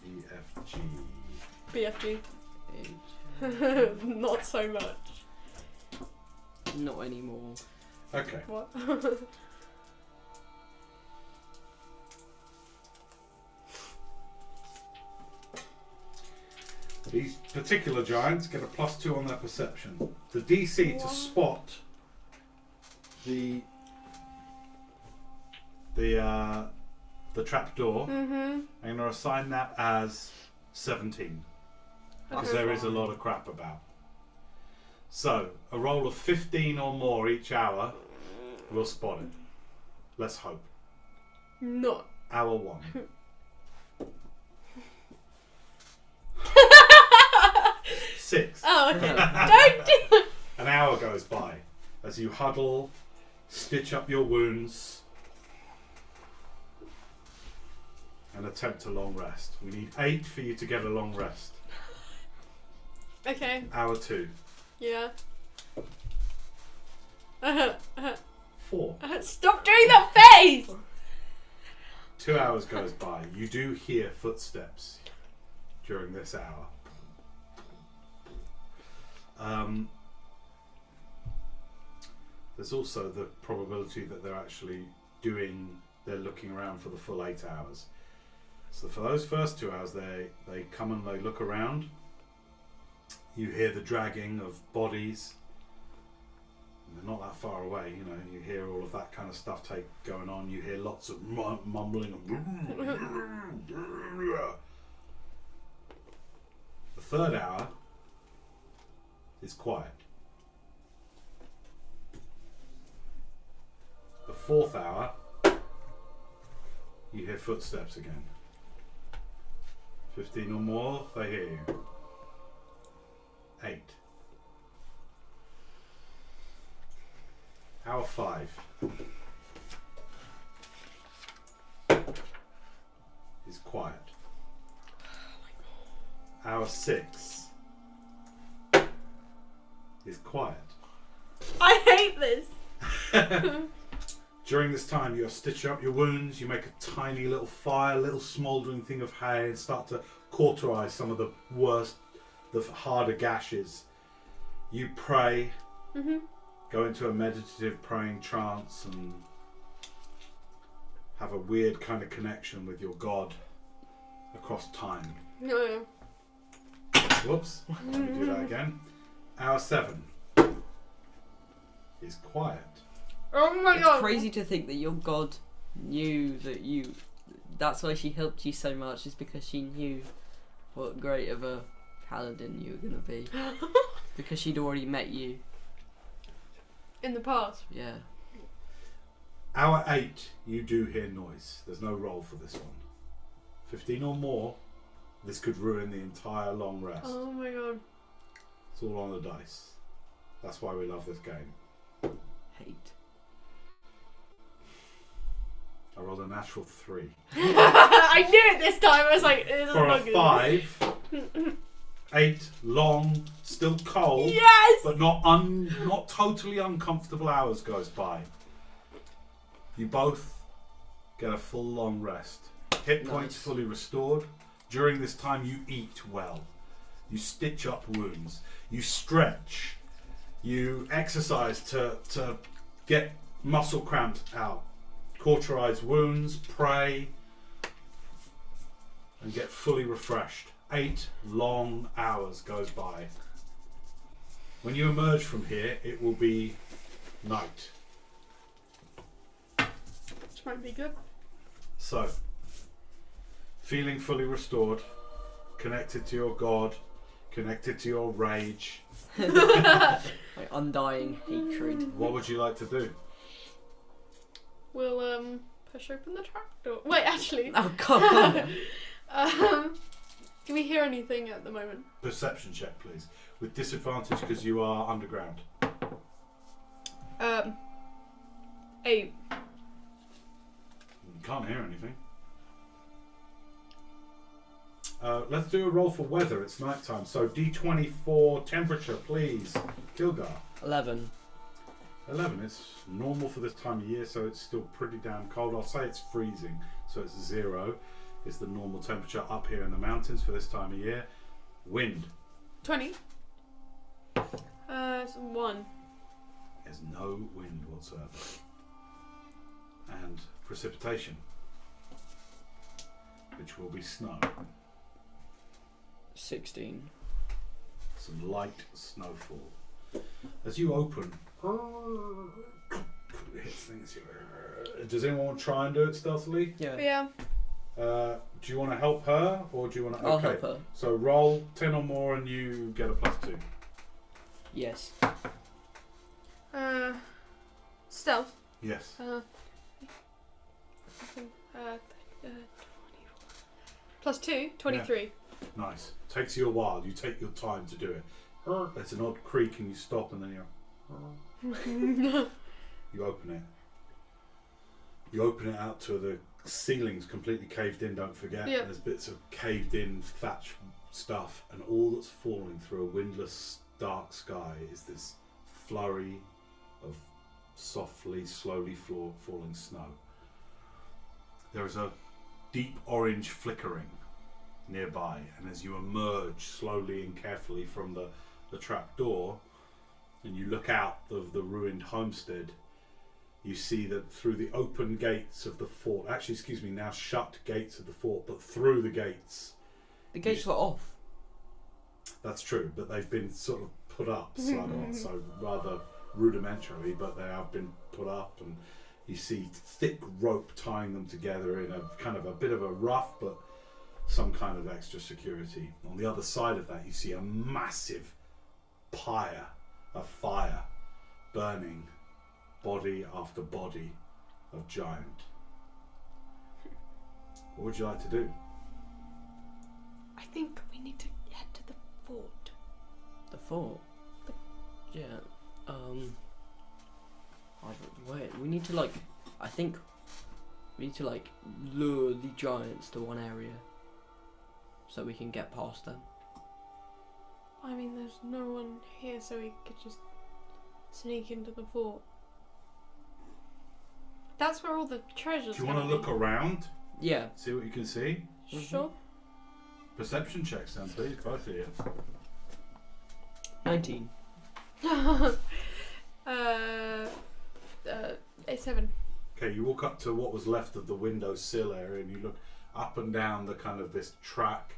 EFG. BFG. H. Not so much. Not anymore. Okay. What? These particular giants get a +2 on their perception. The DC to spot the trapdoor, I'm going to assign that as 17. Because Okay. there is a lot of crap about. So, a roll of 15 or more each hour will spot it. Let's hope. Not. Hour 1. Six. Oh, okay. Don't do it. An hour goes by as you huddle, stitch up your wounds, and attempt a long rest. We need 8 for you to get a long rest. Okay. Hour 2. Yeah. 4. Stop doing that face! 2 hours goes by. You do hear footsteps during this hour. There's also the probability that they're looking around for the full 8 hours. So for those first 2 hours, they come and they look around. You hear the dragging of bodies. They're not that far away, you know. You hear all of that kind of stuff going on. You hear lots of mumbling. The third hour is quiet. The fourth hour, you hear footsteps again. 15 or more, they hear you. 8. Hour 5 is quiet. Hour 6 is quiet. I hate this. During this time, you're stitching up your wounds. You make a tiny little fire, little smouldering thing of hay, and start to cauterize some of the worst, the harder gashes. You pray, go into a meditative praying trance, and have a weird kind of connection with your God across time. No. Whoops, let me do that again. Hour 7 is quiet. Oh my It's god. crazy to think that your god knew that you. That's why she helped you so much, is because she knew what great of a paladin you were going to be. Because she'd already met you. In the past. Yeah. Hour 8, you do hear noise. There's no roll for this one. 15 or more, this could ruin the entire long rest. Oh my god. It's all on the dice. That's why we love this game. Hate. I rolled a natural 3. I knew it this time. I was like, it For a doesn't look 5, 8 long, still cold, Yes! but not totally uncomfortable hours goes by. You both get a full long rest. Hit points Nice. fully restored. During this time, you eat well. You stitch up wounds. You stretch. You exercise to get muscle cramps out. Cauterize wounds, pray, and get fully refreshed. 8 long hours goes by. When you emerge from here, it will be night. Which might be good. So, feeling fully restored, connected to your God, connected to your rage, Like undying hatred. what would you like to do? We'll push open the trapdoor. Wait, actually. Oh god. Do we hear anything at the moment? Perception check, please. With disadvantage because you are underground. 8. You can't hear anything. Let's do a roll for weather. It's nighttime. So D24 temperature, please. Kilgar. 11. 11. It's normal for this time of year, so it's still pretty damn cold. I'll say it's freezing, so it's 0. It's the normal temperature up here in the mountains for this time of year. Wind. 20. It's 1. There's no wind whatsoever. And precipitation, which will be snow. 16. Some light snowfall. As you open, it hits things. Does anyone want to try and do it stealthily? Yeah. Yeah. Do you want to help her, or do you want to? I'll help her. So roll 10 or more, and you get a +2. Yes. Stealth. Yes. 24. +2, 23. Nice. Takes you a while. You take your time to do it. It's an odd creak, and you stop, and then you open it. You open it out to the ceiling's completely caved in. Don't forget. Yep. There's bits of caved in thatch stuff, and all that's falling through a windless, dark sky is this flurry of softly, slowly falling snow. There is a deep orange flickering nearby, and as you emerge slowly and carefully from the trap door and you look out of the ruined homestead, you see that through the open gates of the fort, now shut gates of the fort, but through the gates. The gates were off. That's true, but they've been sort of put up somewhat, so rather rudimentarily, but they have been put up, and you see thick rope tying them together in a kind of a bit of a rough, but some kind of extra security. On the other side of that, you see a massive pyre of fire burning body after body of giant. What would you like to do? I think we need to head to the fort. The fort? Yeah. Wait, we need to I think we need to lure the giants to one area so we can get past them. I mean, there's no one here, so we could just sneak into the fort. That's where all the treasures. Do you want to look around? Yeah. See what you can see? Sure. Perception checks then, please, both of you. 19. A7. Okay, you walk up to what was left of the windowsill area and you look up and down the kind of this track,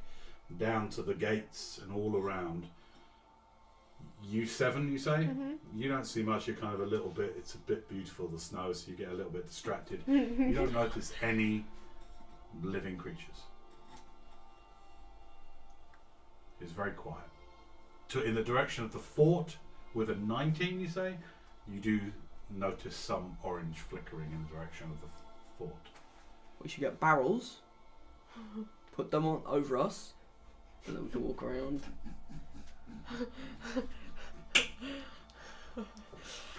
down to the gates and all around. U7, you say? Mm-hmm. You don't see much, you're kind of a little bit, it's a bit beautiful, the snow, so you get a little bit distracted. You don't notice any living creatures. It's very quiet. In the direction of the fort, with a 19, you say, you do notice some orange flickering in the direction of the fort. We should get barrels, put them on over us, and then we can walk around.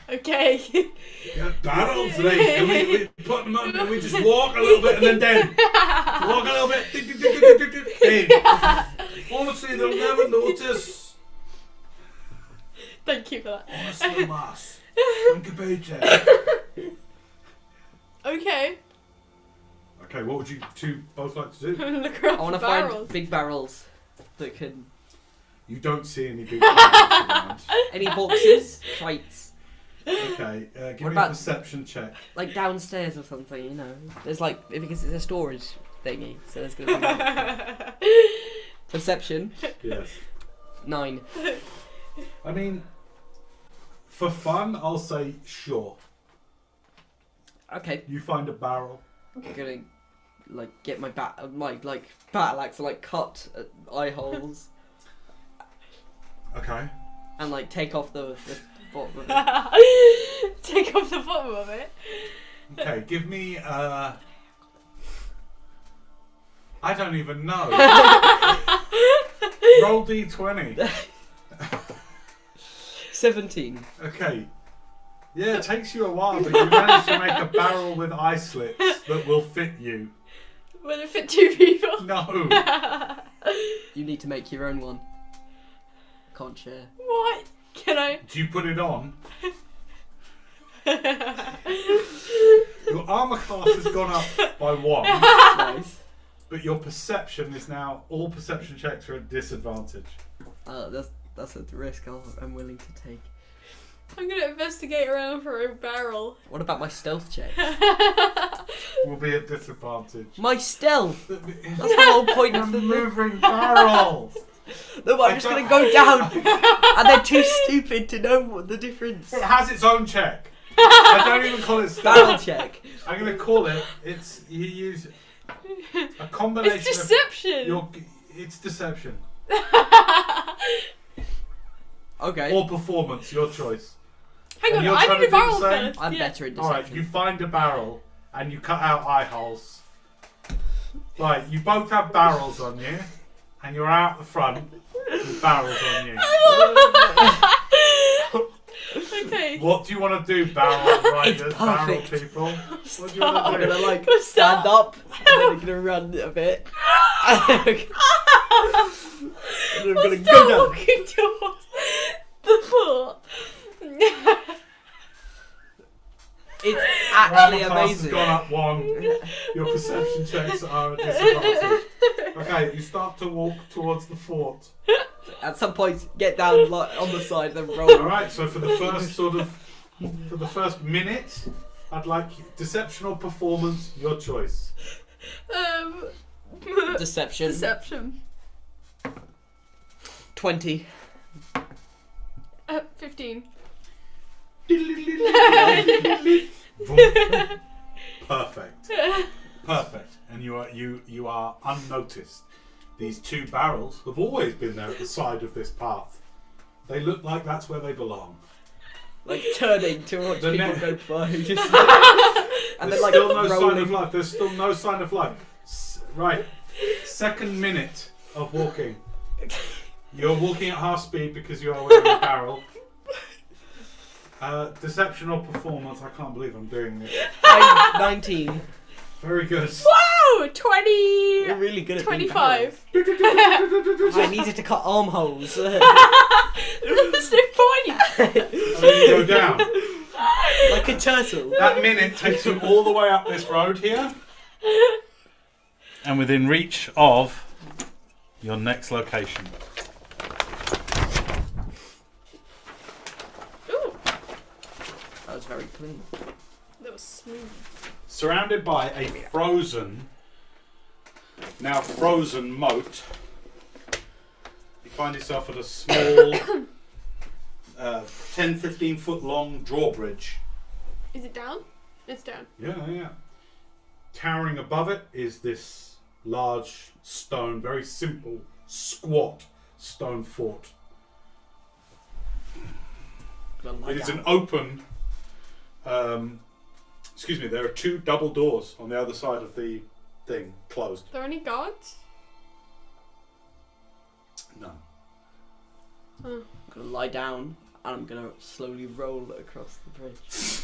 Okay. Get barrels, right? And we put them on and we just walk a little bit and then walk a little bit. Hey, honestly, they'll never notice. Thank you for that. Honestly, lass. Think about it. Okay. Okay, what would you two both like to do? Look around I want to for barrels. find big barrels that can. You don't see any big barrels around. Any boxes, crates, Okay, give What me a about- perception check. like downstairs or something. You know, there's because it's a storage thingy, so there's gonna be perception. Yes. 9. I mean, for fun, I'll say sure. Okay, You find a barrel. I'm gonna get my battle axe and cut eye holes Okay. and take off the bottom of it. Take off the bottom of it. Okay, give me I don't even know. Roll D20. 17. Okay. Yeah, it takes you a while, but you manage to make a barrel with eye slits that will fit you. Will it fit 2 people? No. You need to make your own one. Can't share. What? Can I? Do you put it on? Your armor class has gone up by 1, Nice. but your perception is now, all perception checks are at disadvantage. That's a risk I'm willing to take. I'm gonna investigate around for a barrel. What about my stealth check? Will be a disadvantage. My stealth! That's the whole point of the move. moving barrel. No, I'm just gonna go down. And they're too stupid to know what the difference. It has its own check. I don't even call it Barrel stealth. check. I'm gonna call it. It's you use a combination. It's deception. It's deception Okay. or performance, your choice. Hang And on, you're I trying need to a do the barrel same? first. I'm yeah. better at deception. All right, you find a barrel and you cut out eye holes. Right, you both have barrels on you, and you're out the front with barrels on you. Okay. What do you want to do, barrel riders, barrel perfect. people? What do you want I'm to do? gonna like Stop. stand up and then I'm gonna run a bit. And then I'm gonna Stop go down. walking towards the floor. It's actually Gravitas has amazing. gone up one. Your perception checks are a disadvantage. Okay, you start to walk towards the fort. At some point, get down like, on the side, then roll. Alright, so for the first minute, I'd like deception or performance, your choice. Deception. Deception. 20. 15. Perfect. Perfect. And you are unnoticed. These two barrels have always been there at the side of this path. They look like that's where they belong. Like turning to watch The people net- go by. Just, and There's then like still no sign rolling. of life. There's still no sign of life. Right. Second minute of walking. You're walking at half speed because you are wearing a barrel. Deception or performance? I can't believe I'm doing this. 19. Very good. Wow! 20. You're really good at being 25. barrels. I needed to cut armholes. There's no point. And then you go down. Like a turtle. That minute takes you all the way up this road here. And within reach of your next location. Ooh, That was very clean. that was smooth. Surrounded by a now frozen moat, you find yourself at a small 10-15 foot long drawbridge. Is it down? It's down. Yeah. Towering above it is this large stone, very simple, squat stone fort. It is an open. There are two double doors on the other side of the thing, closed. Are there any guards? No. Oh. I'm gonna lie down and I'm gonna slowly roll across the bridge.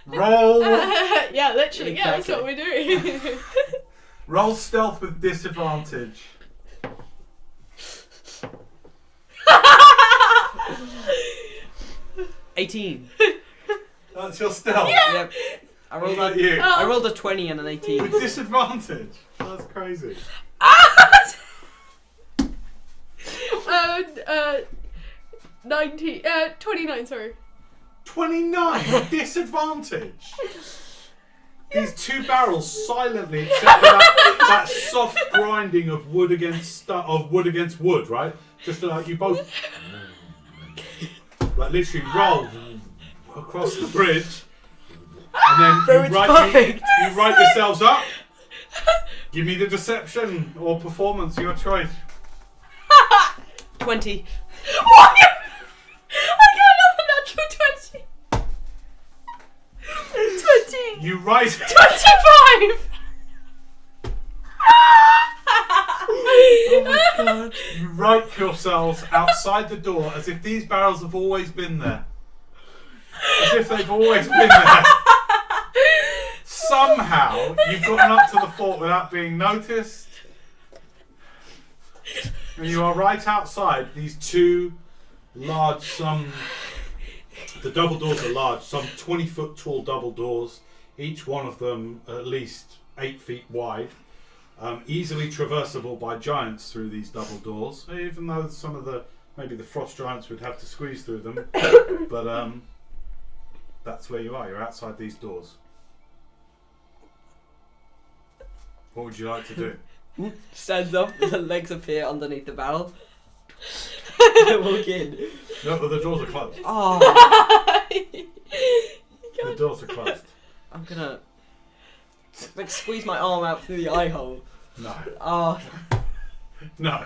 Roll. Yeah, literally. Yeah, that's what we're doing. Roll stealth with disadvantage. 18. That's your stealth. Yep. I What rolled, about a, you? I rolled a 20 and an 18. With disadvantage. That's crazy. 29, sorry. 29 with disadvantage. These two barrels silently, except for that soft grinding of wood against wood, right? Just like you both, like literally roll across the bridge, and then Bro, it's perfect. you write yourselves up. Give me the deception or performance, your choice. 20. What? I got another natural 20. 20. You write. 25. Oh my god. You write yourselves outside the door as if these barrels have always been there. As if they've always been there. Somehow, you've gotten up to the fort without being noticed. And you are right outside these two large, the double doors are large, some 20-foot tall double doors, each one of them at least 8 feet wide. easily traversable by giants through these double doors, even though some of maybe the frost giants would have to squeeze through them. But that's where you are. You're outside these doors. What would you like to do? Stands up, the legs appear underneath the barrel. Walk in. No, but the doors are closed. Oh, The doors are closed. I'm gonna like squeeze my arm out through the eye hole. No. Oh, No.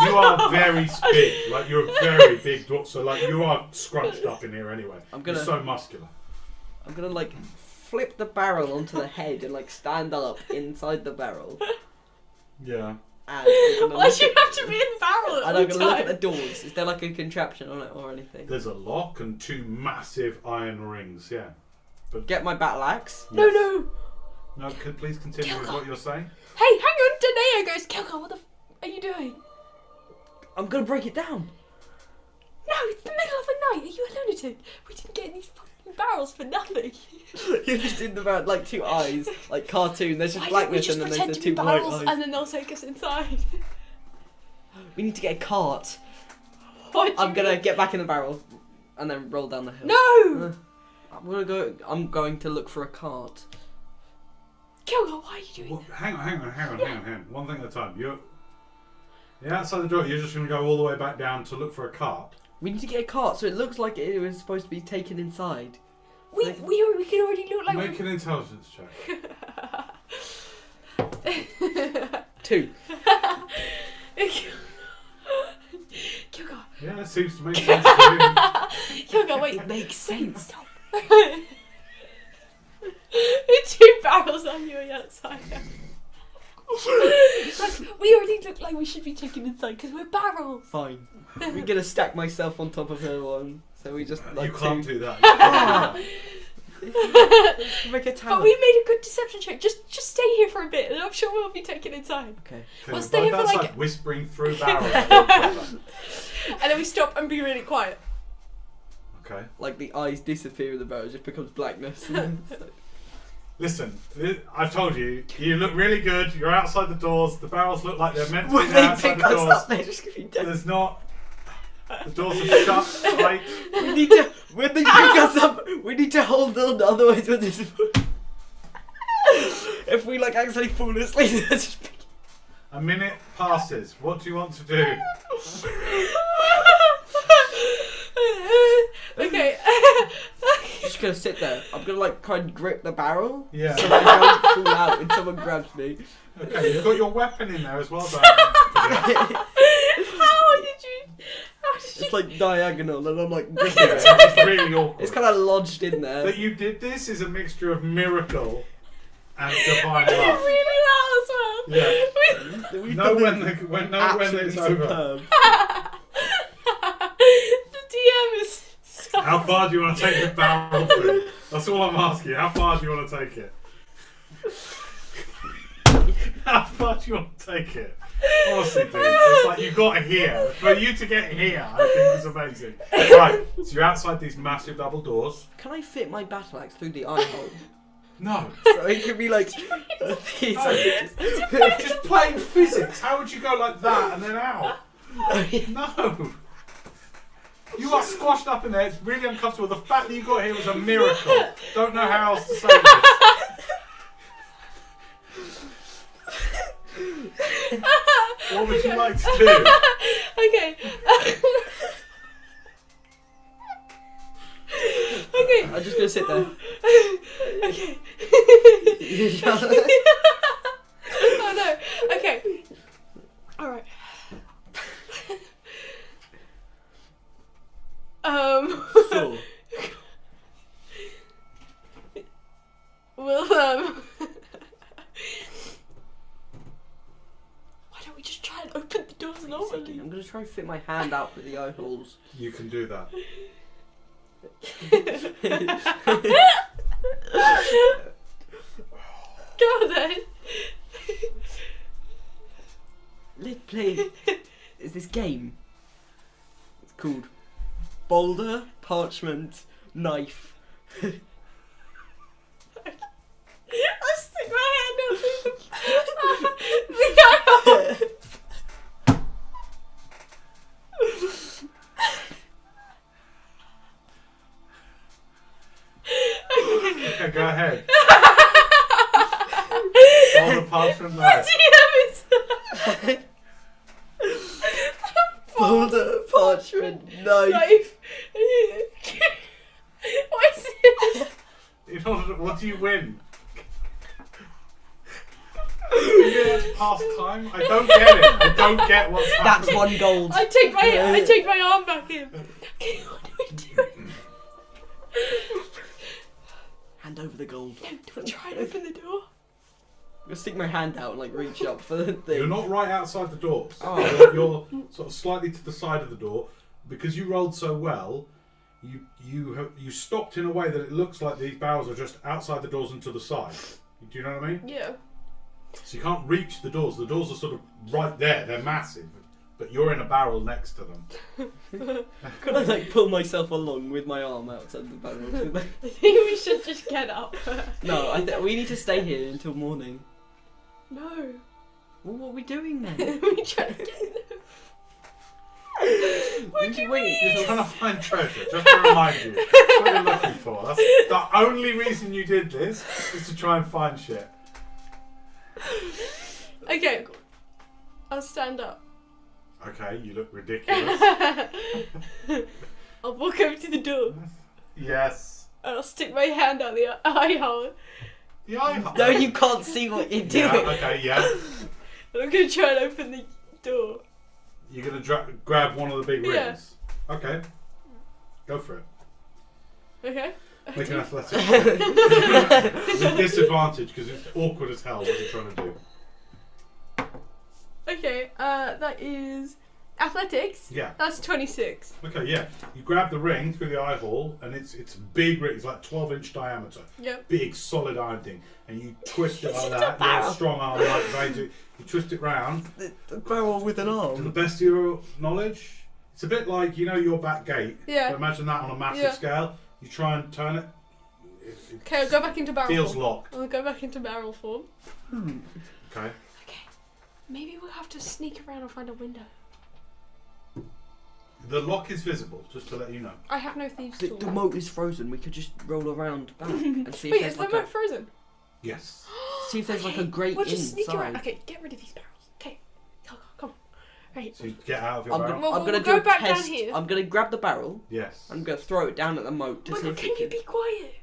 You are very big. Like, you're a very big dwarf. So, like, you are scrunched up in here anyway. You're so muscular. I'm gonna like flip the barrel onto the head and like stand up inside the barrel. Yeah. And why do you have to be in the barrel and all I'm the gonna look time? at the doors. Is there like a contraption on it or anything? There's a lock and 2 massive iron rings, yeah. But Get my battle axe. No, no. No, please continue with what you're saying. Hey, hang on. Tenday goes, Kelka, what the are you doing? I'm gonna break it down. No, it's the middle of the night. Are you a lunatic? We didn't get in these fucking barrels for nothing. You're just in the barrel, like 2 eyes, like cartoon. There's just Why don't we blackness just and then pretend there's to the be 2 bright barrels eyes. and then they'll take us inside? We need to get a cart. What do I'm you gonna mean? get back in the barrel and then roll down the hill. No! I'm going to look for a cart. Kelka, why are you doing Well, that? hang on. One thing at a time. You're outside the door. You're just going to go all the way back down to look for a cart. We need to get a cart so it looks like it was supposed to be taken inside. We can already look like Make an intelligence check. 2. Kelka, Yeah, it seems to make sense to Kelka, wait. It makes sense. Stop. 2 barrels on you outside. Like, we already look like we should be taken inside because we're barrels. Fine. We're gonna stack myself on top of her one. So we just you. like You can't 2. do that. Ah. Make a tower. But we made a good deception check. Just stay here for a bit, and I'm sure we'll be taken inside. Okay. We'll stay here for That's like, whispering through barrels. and then we stop and be really quiet. Okay. Like the eyes disappear in the barrel, it just becomes blackness. Listen, I've told you, you look really good. You're outside the doors. The barrels look like they're meant to When be they outside pick the us doors. up, they're just gonna be dead. There's not. The doors are shut tight. We need to. When they pick us up, we need to hold on. Otherwise, we're just. If we like actually fall asleep, they're just. A minute passes. What do you want to do? Okay. Just gonna sit there. I'm gonna like try and grip the barrel. Yeah. So I don't fall out when someone grabs me. Okay, you've got your weapon in there as well, Dan. How did you? It's like diagonal, and I'm like gripping Yeah, it. it's really awkward. It's kind of lodged in there. That you did this is a mixture of miracle and divine You're love. really loud as well. Yeah. We've Know done when absolutely it's over. superb. The DM is so. How far do you want to take the barrel through? That's all I'm asking you. How far do you want to take it? How far do you want to take it? Honestly, dude, it's like you got here. For you to get here, I think is amazing. Right, so you're outside these massive double doors. Can I fit my battle axe through the eye hole? No. So it could be like these. Just playing physics. How would you go like that and then out? No. You are squashed up in there. It's really uncomfortable. The fact that you got here was a miracle. Don't know how else to say this. What would you like to do? Okay. Okay. I'm just gonna sit there. Okay. Oh Oh no. Okay. All right. So, Well, why don't we just try and open the doors normally? I'm gonna try and fit my hand out through the eye holes. You can do that. Go then. Let's play. Is this game? It's called Boulder, Parchment, Knife. I stick my hand up through the. Yeah, go ahead. Roll the parchment knife. Fold the parchment knife. Knife. What is it? What do you win? It's past time. I don't get it. I don't get what's happening. That's 1 gold. I take my arm back in. Okay, what do we do? Hand over the gold. No, do we try and open the door? I'm gonna stick my hand out and like reach up for the thing. You're not right outside the doors. Oh. You're sort of slightly to the side of the door because you rolled so well. You stopped in a way that it looks like these barrels are just outside the doors and to the side. Do you know what I mean? Yeah. So you can't reach the doors. The doors are sort of right there. They're massive, but you're in a barrel next to them. Could I like pull myself along with my arm outside the barrel? I think we should just get up. No, we need to stay here until morning. No. Well, what are we doing then? We try to get them. What do you mean? You're trying to find treasure, just to remind you. That's what you're looking for. That's the only reason you did this is to try and find shit. Okay. I'll stand up. Okay, you look ridiculous. I'll walk over to the door. Yes. And I'll stick my hand out the eye hole. The eye hole. No, you can't see what you're doing. Yeah, okay, yeah. And I'm going to try and open the door. You're going to grab one of the big Yeah. rings. Okay. Go for it. Okay. Make an athletics check. With disadvantage because it's awkward as hell what you're trying to do. Okay, that is athletics. Yeah. That's 26. Okay, yeah. You grab the ring through the eye hole and it's a big ring. It's like 12-inch diameter. Yep. Big solid iron thing. And you twist it like It's a that. You're barrel. a strong arm like Vader. You twist it round. The barrel with an To the arm. best of your knowledge, it's a bit like, you know, your back gate. Yeah. But imagine that on a massive Yeah. scale. You try and turn it. It Okay, I'll go back into barrel feels form. locked. I'll go back into barrel form. Okay. Okay. Maybe we'll have to sneak around and find a window. The lock is visible, just to let you know. I have no thieves' The, tool. the moat is frozen. We could just roll around back and see if Wait, there's is the like moat frozen? Yes. see if there's like a grate We'll just sneak around. inside. Okay, get rid of these barrels. Okay, come on. Right. So you get out of your I'm barrel? Well, I'm gonna we'll do go a back down test. here. I'm gonna grab the barrel. Yes. I'm gonna throw it down at the moat to see Michael, if can it you be quiet?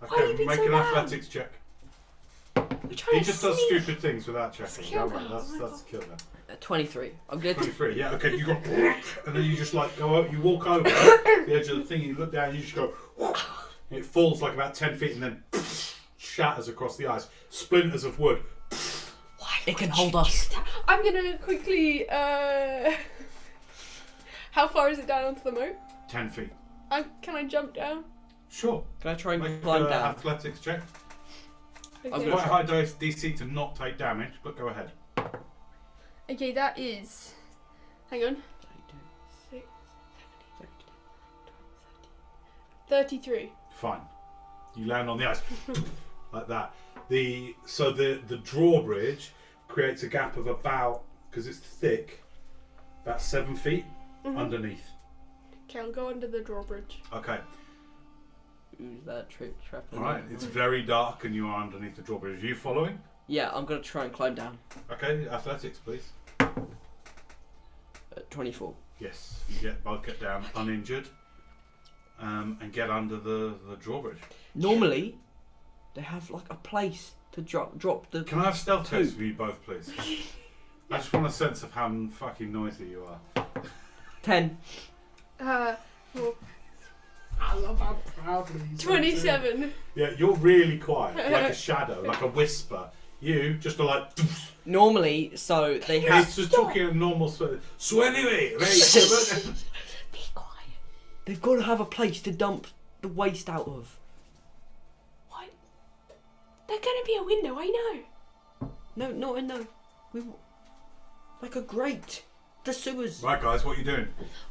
why are you Okay, being make so an loud? athletics check. We're trying He to just does sneak. stupid things without checking. kill Don't worry, them. that's killer. 23. I'm gonna 23, yeah, okay, you go, and then you just like go over, you walk over the edge of the thing, you look down, you just go, and it falls like about 10 feet and then shatters across the ice. Splinters of wood. It can hold us. I'm gonna quickly. How far is it down onto the moat? 10 feet. Can I jump down? Sure. Can I try and Make climb an down? athletics check. I'm Okay. gonna Quite high DC to not take damage, but go ahead. Okay, that is. Hang on. 6, 33. Fine. You land on the ice like that. The drawbridge creates a gap of about, because it's thick, about 7 feet underneath. Okay, I'll go under the drawbridge. Okay. Use that trap. All right. It's very dark and you are underneath the drawbridge. Are you following? Yeah, I'm gonna try and climb down. Okay. Athletics, please. 24. Yes. You get down uninjured, and get under the drawbridge. Normally, they have like a place to drop the. Can I have stealth Two. tests for you both, please? I just want a sense of how fucking noisy you are. 10. Well, I love how proudly you say 27. Yeah, you're really quiet, like a shadow, like a whisper. You just are like. Normally, so they It's have. just talking a normal. So anyway, Be quiet. They've got to have a place to dump the waste out of. What? There's gonna be a window, I know. No, not in the. Like a grate. The sewers. Right, guys, what are you doing?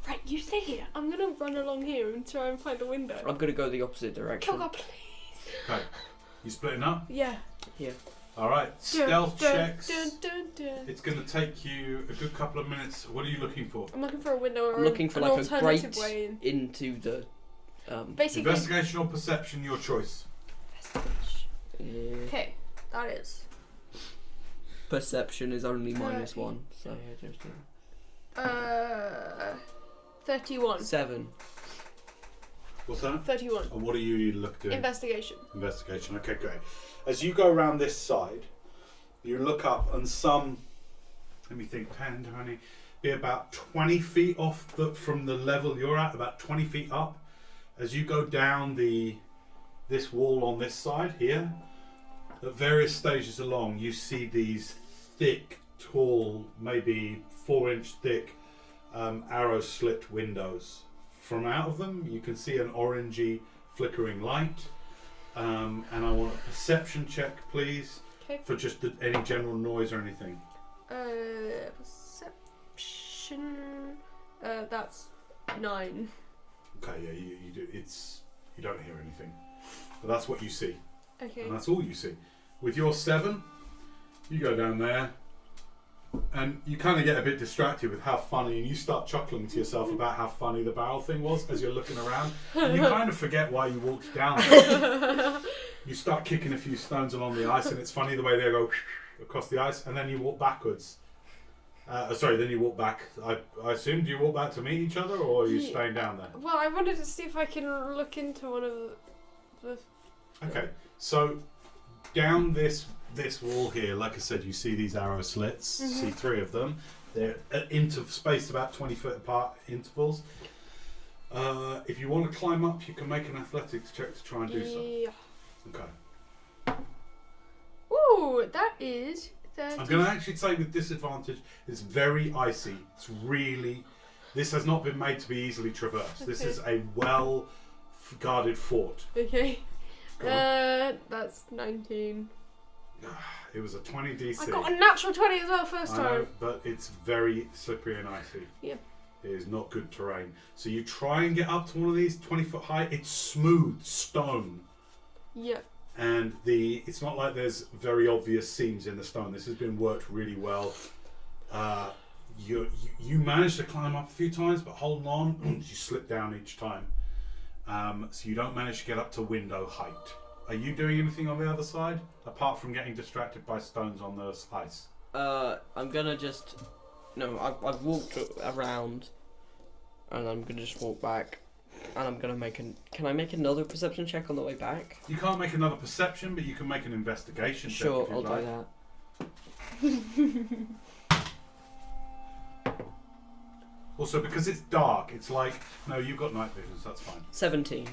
Right, you stay here. I'm gonna run along here and try and find a window. I'm gonna go the opposite direction. Kilgar, please. Okay, you splitting up? Yeah. Here. All right, stealth checks. Dun. It's going to take you a good couple of minutes. What are you looking for? I'm looking for a window or I'm looking for an like a alternative grate way in. into the. Basically, Investigation or perception, your choice. Yeah. Okay, that is. Perception is only minus 30. 1, so yeah, just 31. 7. What's that? 31. And what do you look doing? Investigation. Investigation. Okay, great. As you go around this side, you look up and some, let me think, 10, 20, be about 20 feet off from the level you're at, about 20 feet up. As you go down this wall on this side here, at various stages along, you see these thick, tall, maybe 4-inch thick arrow slit windows. From out of them, you can see an orangey flickering light. And I want a perception check, please, Okay. for just any general noise or anything. Perception. That's 9. Okay, yeah, you do. You don't hear anything, but that's what you see, Okay. and that's all you see. With your 7, you go down there, and you kind of get a bit distracted with how funny, and you start chuckling to yourself about how funny the barrel thing was as you're looking around. And you kind of forget why you walked down there. You start kicking a few stones along the ice, and it's funny the way they go across the ice, and then you walk backwards. Then you walk back. I assume, do you walk back to meet each other, or are you staying down there? Well, I wanted to see if I can look into one of the. Okay, so down this wall here, like I said, you see these arrow slits. Mhm. See 3 of them. They're spaced about 20 foot apart intervals. If you want to climb up, you can make an athletics check to try and do so. Yeah. Okay. Ooh, that is 30. I'm going to actually say with disadvantage, it's very icy. It's really. This has not been made to be easily traversed. This Okay. is a well guarded fort. Okay. Go on. That's 19. It was a 20 DC. I got a natural 20 as well first I know, time. but it's very slippery and icy. Yeah. It is not good terrain. So you try and get up to one of these 20 foot high. It's smooth stone, Yeah. and it's not like there's very obvious seams in the stone. This has been worked really well. You manage to climb up a few times, but holding on, you slip down each time. So you don't manage to get up to window height. Are you doing anything on the other side apart from getting distracted by stones on the ice? I'm gonna just. No, I've walked around, and I'm gonna just walk back, and I'm gonna make an. Can I make another perception check on the way back? You can't make another perception, but you can make an investigation check. Sure, if you'd I'll like. do that. Also, because it's dark, it's like, no, you've got night vision, so that's fine. 17.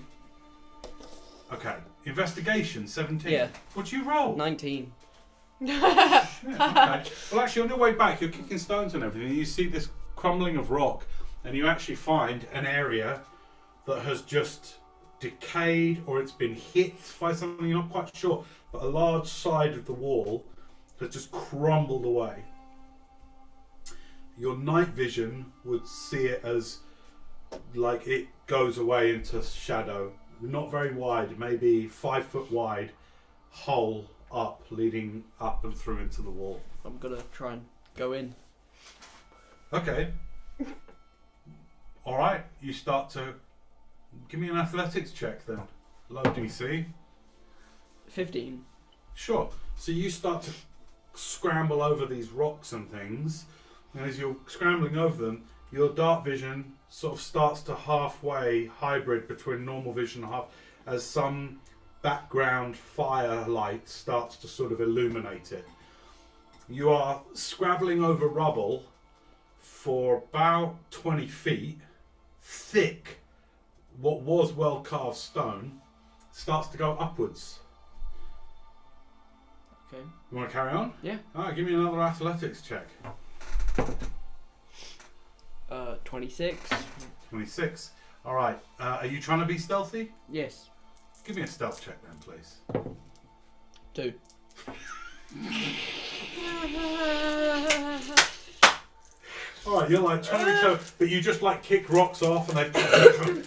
Okay, investigation, 17. Yeah. What'd you roll? 19. Shit, okay. Well, actually, on your way back, you're kicking stones and everything, and you see this crumbling of rock, and you actually find an area that has just decayed, or it's been hit by something, you're not quite sure, but a large side of the wall has just crumbled away. Your night vision would see it as like it goes away into shadow. Not very wide, maybe 5 foot wide, hole up, leading up and through into the wall. I'm gonna try and go in. Okay. Alright, you start to. Give me an athletics check then. Low DC. 15. Sure. So you start to scramble over these rocks and things, and as you're scrambling over them, your dark vision sort of starts to halfway hybrid between normal vision and half, as some background firelight starts to sort of illuminate it. You are scrabbling over rubble for about 20 feet, thick, what was well carved stone starts to go upwards. Okay. You want to carry on? Yeah. Alright, give me another athletics check. 26. 26. Alright, are you trying to be stealthy? Yes. Give me a stealth check then, please. 2. Alright, you're like trying to be close, but you just like kick rocks off and they.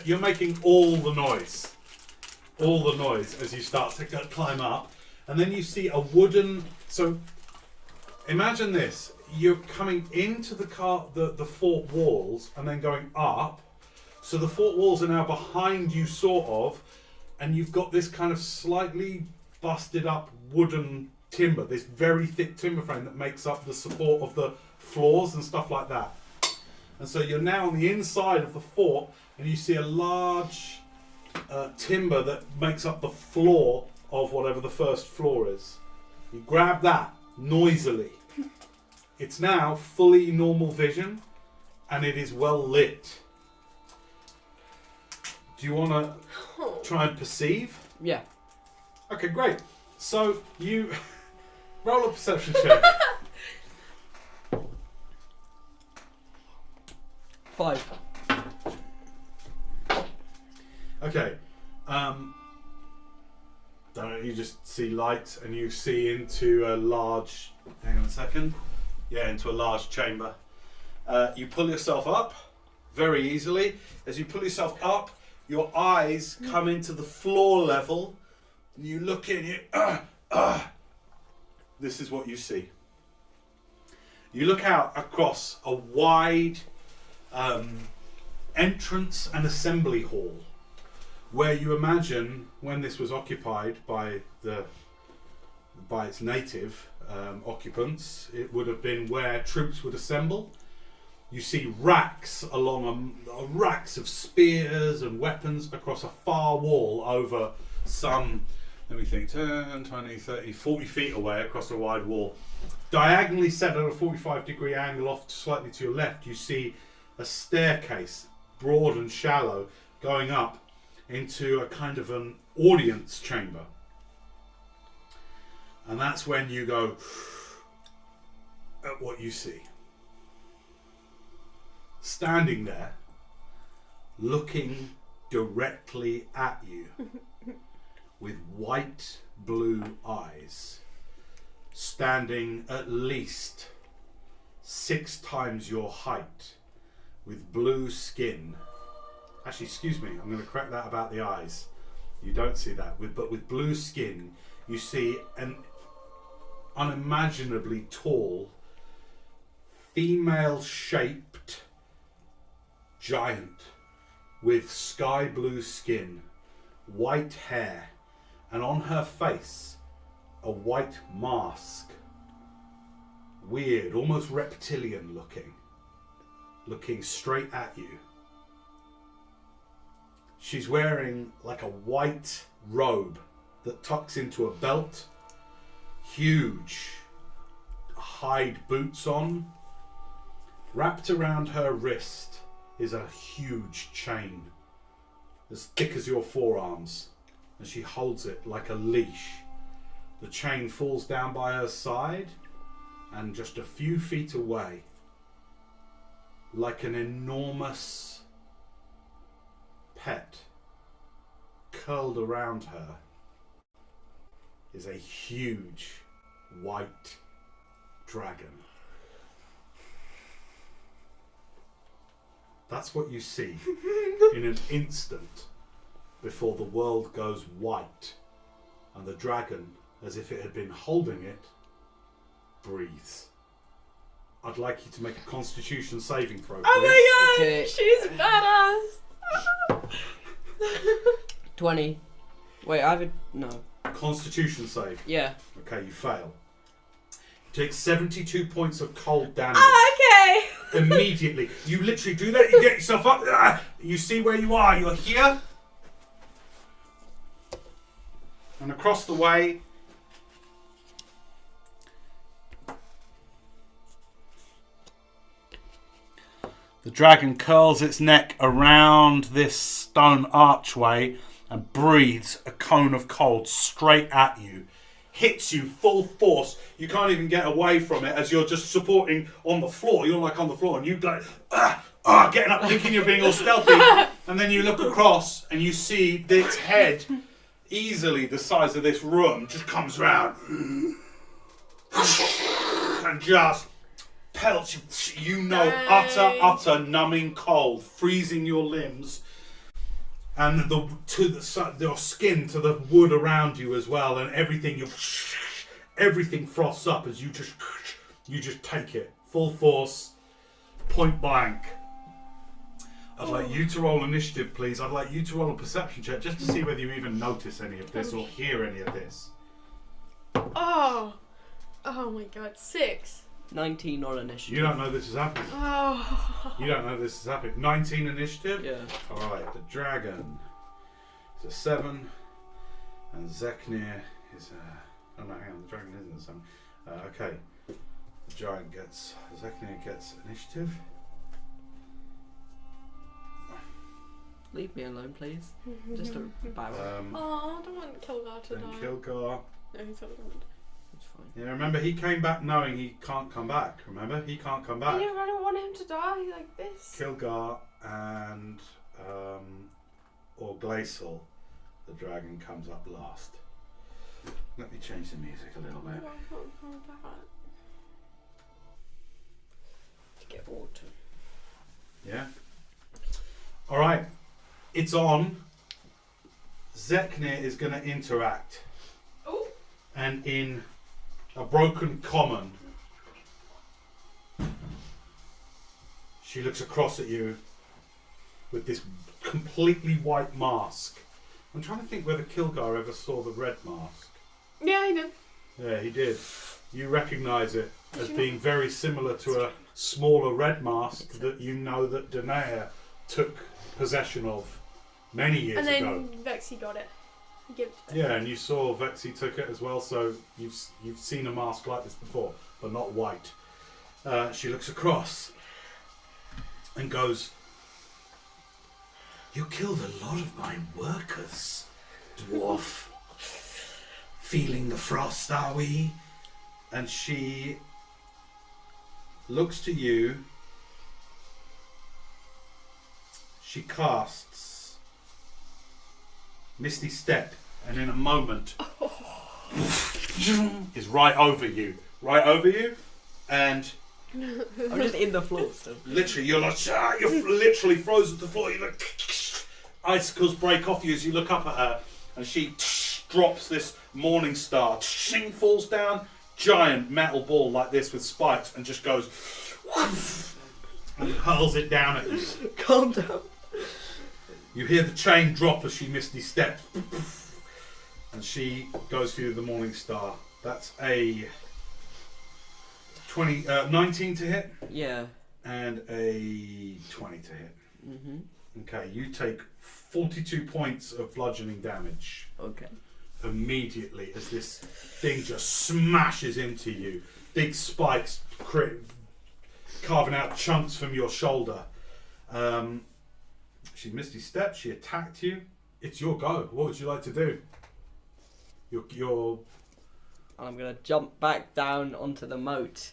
You're making all the noise. All the noise as you start to climb up. And then you see a wooden. So imagine this. You're coming into the fort walls and then going up. So the fort walls are now behind you, sort of. and you've got this kind of slightly busted up wooden timber, this very thick timber frame that makes up the support of the floors and stuff like that. And so you're now on the inside of the fort, and you see a large timber that makes up the floor of whatever the first floor is. You grab that noisily. It's now fully normal vision, and it is well lit. Do you want to try and perceive? Yeah. Okay, great. So you roll a perception check. 5. Okay. You just see light, and you see into a large. Hang on a second. Yeah, into a large chamber. You pull yourself up very easily. As you pull yourself up, your eyes come into the floor level. And you look in. This is what you see. You look out across a wide entrance and assembly hall, where you imagine when this was occupied by its native occupants, it would have been where troops would assemble. You see racks racks of spears and weapons across a far wall over some, let me think, 10, 20, 30, 40 feet away across a wide wall. Diagonally set at a 45-degree angle off slightly to your left, you see a staircase, broad and shallow, going up into a kind of an audience chamber. And that's when you go at what you see. Standing there, looking directly at you with white blue eyes, standing at least 6 times your height, with blue skin. Actually, excuse me, I'm going to correct that about the eyes. You don't see that. But with blue skin, you see an unimaginably tall, female-shaped giant with sky blue skin, white hair, and on her face a white mask. Weird, almost reptilian looking straight at you. She's wearing like a white robe that tucks into a belt, huge hide boots on. Wrapped around her wrist is a huge chain, as thick as your forearms, and she holds it like a leash. The chain falls down by her side, and just a few feet away, like an enormous pet curled around her, is a huge white dragon. That's what you see in an instant before the world goes white and the dragon, as if it had been holding it, breathes. I'd like you to make a Constitution saving throw, please. Oh my god, Okay. she's badass. 20. Wait, I have a... No. Constitution save. Yeah. Okay, you fail. You take 72 points of cold damage. Oh, okay. Immediately. You literally do that, you get yourself up, you see where you are, you're here. And across the way, the dragon curls its neck around this stone archway and breathes a cone of cold straight at you. Hits you full force. You can't even get away from it as you're just supporting on the floor. You're like on the floor and you like, getting up thinking you're being all stealthy. And then you look across and you see its head, easily the size of this room, just comes round and just pelts you. You know, utter numbing cold, freezing your limbs. And your skin to the wood around you as well, and everything froths up as you just take it full force, point blank. I'd like you to roll initiative, please. I'd like you to roll a perception check just to see whether you even notice any of this or hear any of this. Oh my god, 6. 19 on initiative. You don't know this is happening. Oh. You don't know this is happening. 19 initiative? Yeah. Alright, the dragon is a 7. And Zeknir is a... Oh no, hang on, the dragon isn't a 7. Okay. The giant gets... Zeknir gets initiative. Leave me alone, please. Just a barrel. Oh, I don't want Kilgar to Then die. Kilgar. No, he's not going to die. It's fine. Yeah, remember, he came back knowing he can't come back. Remember? He can't come back. I don't want him to die like this. Kilgar and or Glacial, the dragon comes up last. Let me change the music a little bit. I can't come back. To get water. Yeah? Alright. It's on. Zeknir is going to interact. Oh. And in a broken common, she looks across at you with this completely white mask. I'm trying to think whether Kilgar ever saw the red mask. Yeah, I know. Yeah, he did. You recognise it as being very similar to a smaller red mask that you know that Danae took possession of many years and then ago. Vexy got it. Give it to her. Yeah, and you saw Vexy took it as well, so you've seen a mask like this before, but not white. She looks across and goes, "You killed a lot of my workers, dwarf. Feeling the frost, are we?" And she looks to you. She casts Misty Step, and in a moment is right over you, and I'm just in the floor still. literally you're like you're literally frozen to the floor. You look, icicles break off you as you look up at her, and she drops this morning star, falls down, giant metal ball like this with spikes, and just goes and hurls it down at you. Calm down. You hear the chain drop as she Misty Steps, and she goes through the morning star. That's a 19 to hit, Yeah. and a 20 to hit. Mhm. Okay, you take 42 points of bludgeoning damage Okay. immediately as this thing just smashes into you. Big spikes carving out chunks from your shoulder. She Misty Step, she attacked you. It's your go. What would you like to do? You're I'm gonna jump back down onto the moat.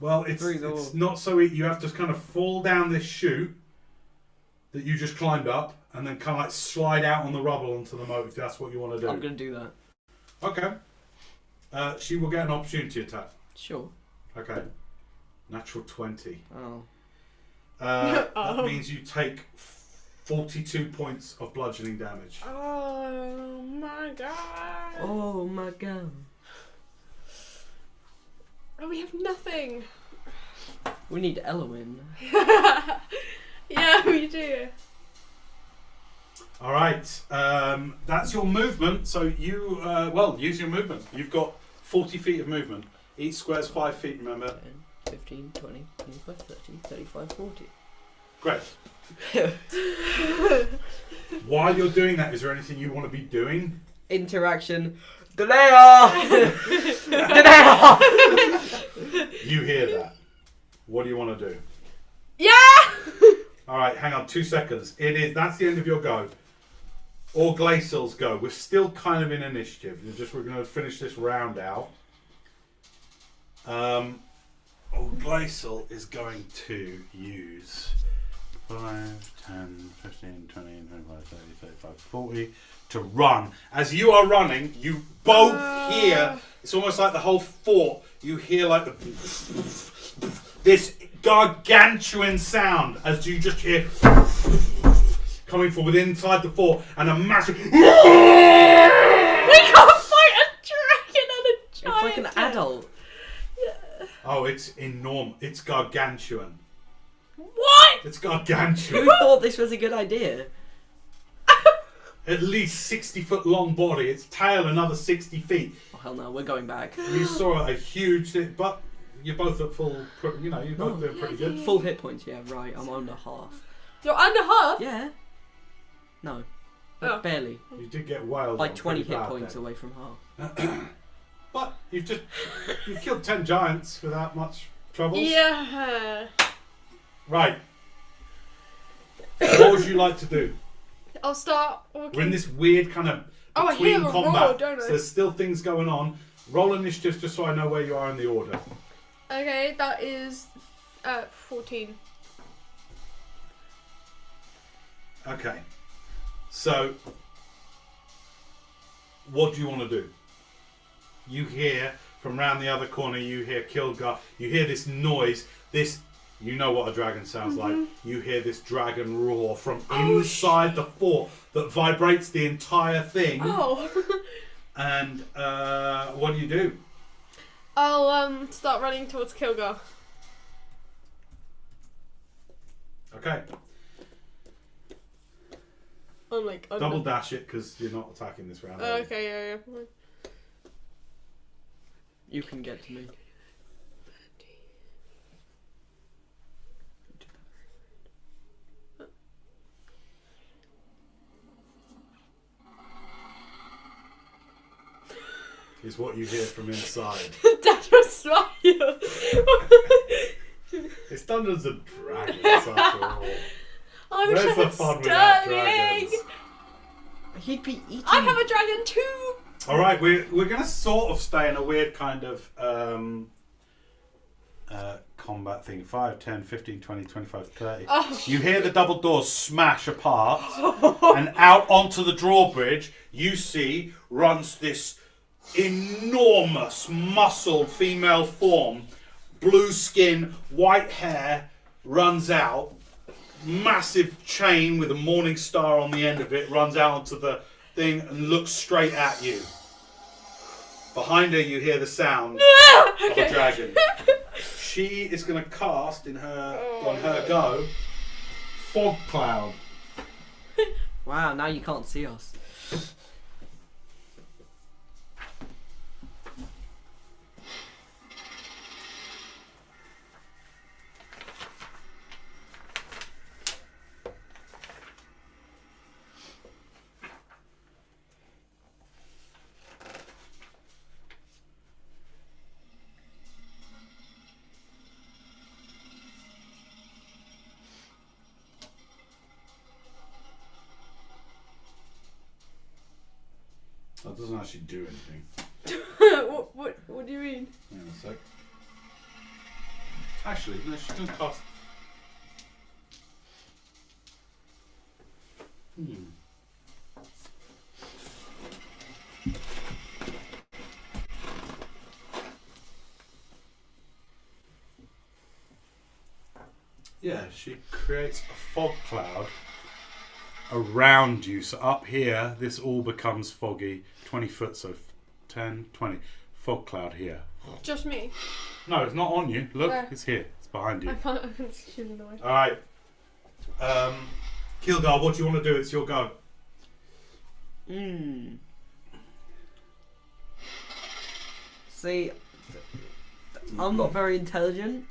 well, it's not so easy. You have to kind of fall down this chute that you just climbed up and then kind of like slide out on the rubble onto the moat if that's what you want to do. I'm gonna do that. Okay. She will get an opportunity attack. Sure. Okay. Natural 20. Oh. That means you take 42 points of bludgeoning damage. Oh my god. Oh my god. Oh, we have nothing. We need Elwyn. Yeah, we do. Alright, that's your movement. So you, use your movement. You've got 40 feet of movement. Each square's 5 feet, remember? 10, 15, 20, 25, 30, 35, 40. Great. While you're doing that, is there anything you want to be doing? Interaction. Danae! Danae! You hear that. What do you want to do? Yeah! Alright, hang on 2 seconds. That's the end of your go. Or Glacial's go. We're still kind of in initiative. We're going to finish this round out. Glacial is going to use 5, 10, 15, 20, 25, 30, 35, 40 to run. As you are running, you both hear, it's almost like the whole fort, you hear like this gargantuan sound as you just hear coming from within inside the fort and a massive We can't fight a dragon and a giant. It's like an adult. Yeah. Oh, it's enormous. It's gargantuan. What? It's gargantuan. Who thought this was a good idea? At least 60-foot long body. Its tail another 60 feet. Oh, hell no, we're going back. You saw a huge thing, but you're both at full. You know, you're both doing pretty good. Full hit points, yeah, right. I'm under half. You're under half? Yeah. No. Oh. Barely. You did get wild. Like 20 hit points away from half. But you've killed 10 giants without much trouble. Yeah. Right. What would you like to do? I'll start walking. We're in this weird kind of Oh, I between hear a combat. roar, don't I? So there's still things going on. Roll initiative just so I know where you are in the order. Okay, that is 14. Okay. So, what do you want to do? You hear from round the other corner, you hear Kilgar, you hear this noise, you know what a dragon sounds like. You hear this dragon roar from inside the fort that vibrates the entire thing. Oh. And what do? I'll start running towards Kilgar. Okay. I'm like under. Double dash it because you're not attacking this round. Okay, yeah. You can get to me. Is what you hear from inside. Dad was smile. It's Dungeons and Dragons after all. I wish Where's I the had fun without Sterling. dragons? He'd be eating. I have a dragon too. Alright, we're going to sort of stay in a weird kind of combat thing. 5, 10, 15, 20, 25, 30. Oh. You hear the double doors smash apart and out onto the drawbridge you see runs this enormous muscled female form. Blue skin, white hair, runs out. Massive chain with a morning star on the end of it runs out onto the thing and looks straight at you. Behind her you hear the sound of a dragon. She is going to cast on her go Fog Cloud. Wow, now you can't see us. That doesn't actually do anything. What do you mean? Hang on a sec. Actually, no, she's going to cast. Yeah, she creates a fog cloud around you. So up here, this all becomes foggy. 20 foot, so 10, 20. Fog cloud here. Just me. No, it's not on you. Look, Where? it's here. It's behind you. I can't see the way. Alright. Kilgar, what do you want to do? It's your go. See, I'm not very intelligent,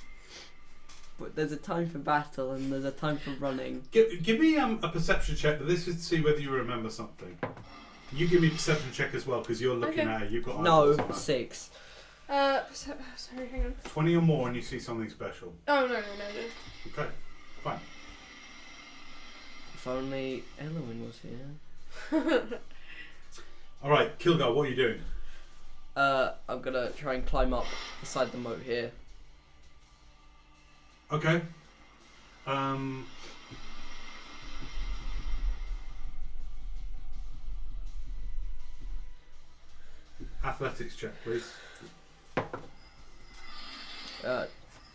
but there's a time for battle and there's a time for running. Give me a perception check, but this is to see whether you remember something. You give me a perception check as well, because you're looking Okay. at it. You've got No, eyeballs on that. 6. Sorry, hang on. 20 or more and you see something special. Oh, no. Okay, fine. If only Elwyn was here. Alright, Kilgar, what are you doing? I'm gonna try and climb up beside the moat here. Okay. Athletics check, please.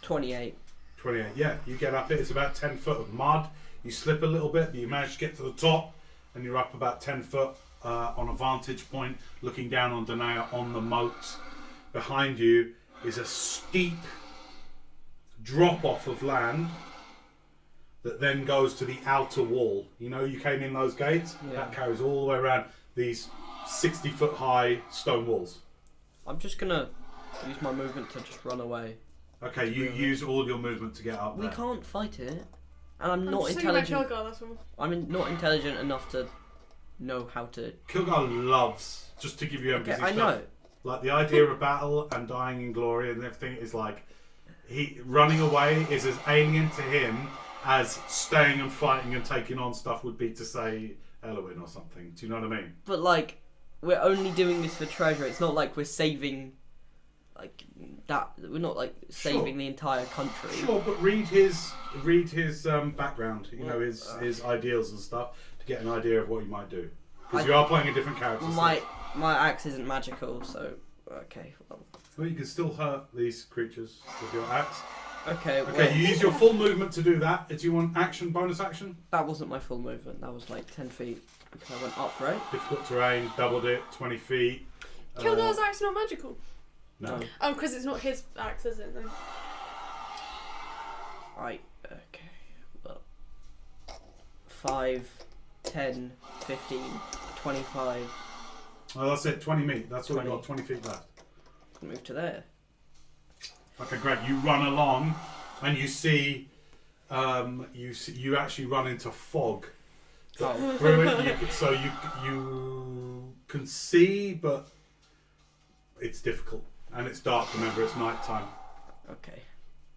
28. 28. Yeah, you get up it. It's about 10 foot of mud. You slip a little bit, but you manage to get to the top, and you're up about 10 foot on a vantage point, looking down on Danae on the moat. Behind you is a steep drop off of land that then goes to the outer wall. You know, you came in those gates. Yeah. That carries all the way around these 60-foot high stone walls. I'm just gonna use my movement to just run away. Okay, you use all your movement to get up We there. can't fight it, and I'm I'm not just thinking about intelligent. Kilgar, that's all. Not intelligent enough to know how to. Kilgar loves, just to give you Okay, emphasis, I know. like the idea of battle and dying in glory and everything is like, he running away is as alien to him as staying and fighting and taking on stuff would be to say Elwyn or something. Do you know what I mean? But like, we're only doing this for treasure. It's not like we're saving, like that. We're not like saving the entire country. Sure, but read his background. You know, his ideals and stuff to get an idea of what you might do. Because you are playing a different character. My axe isn't magical, so okay. Well, you can still hurt these creatures with your axe. Okay. Okay, you use your full movement to do that. Do you want action, bonus action? That wasn't my full movement. That was like 10 feet because I went up, right? Difficult terrain, doubled it, 20 feet. Kilgar's axe not magical. No. Oh, because it's not his axe, is it? Then. Right. Okay. Well. 5, 10, 15, 25. Well, that's it. 20 feet. That's all you 20. got. 20 feet left. Move to there. Okay, great. You run along, and you see, you actually run into fog. Oh. Through it, you can see, but it's difficult, and it's dark. Remember, it's night time. Okay.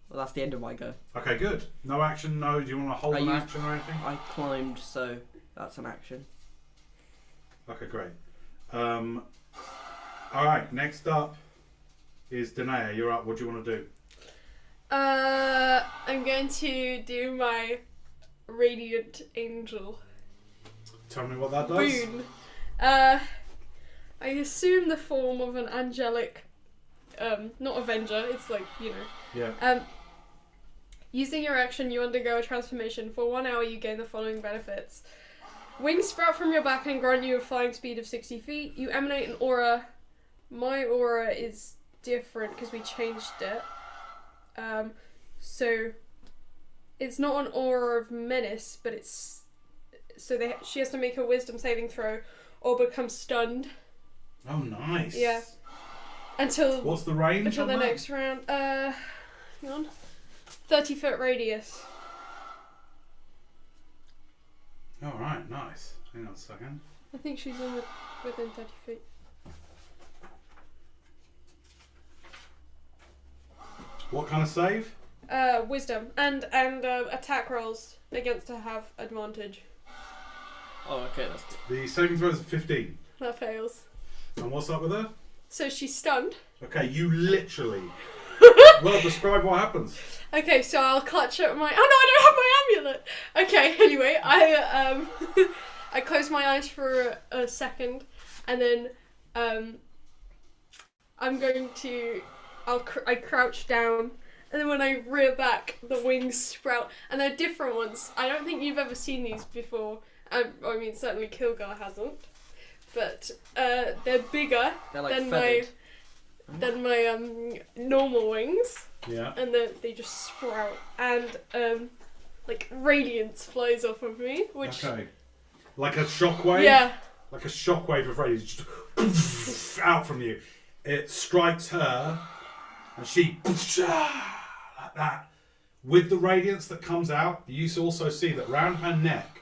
Well, that's the end of my go. Okay, good. No action. No. Do you want to hold I an used- action or anything? I climbed, so that's an action. Okay, great. All right. Next up is Tenday. You're up. What do you want to do? I'm going to do my Radiant Angel Tell me what that does. boon. I assume the form of an angelic, not Avenger. It's like, you know. Yeah. Using your action, you undergo a transformation. For 1 hour, you gain the following benefits. Wings sprout from your back and grant you a flying speed of 60 feet. You emanate an aura. My aura is different because we changed it. So it's not an aura of menace, but it's she has to make a wisdom saving throw or become stunned. Oh, nice. Yeah. Until What's the range until on the that? next round. Hang on. 30-foot radius. All right, nice. Hang on a second. I think she's within 30 feet. What kind of save? Wisdom and attack rolls against her have advantage. Oh, okay, that's good. The saving throw is 15. That fails. And what's up with her? So she's stunned. Okay, you literally. Well, describe what happens. Okay, so I'll clutch at my. Oh no, I don't have my amulet. Okay, anyway, I close my eyes for a second, and then I'm going to. I crouch down, and then when I rear back, the wings sprout, and they're different ones. I don't think you've ever seen these before. I mean, certainly Kilgar hasn't, but they're bigger They're like than feathered. my normal wings. Yeah. And they just sprout, and like radiance flies off of me, which Okay. Like a shockwave? yeah, Like a shockwave of radiance just out from you. It strikes her, and she like that. With the radiance that comes out, you also see that round her neck,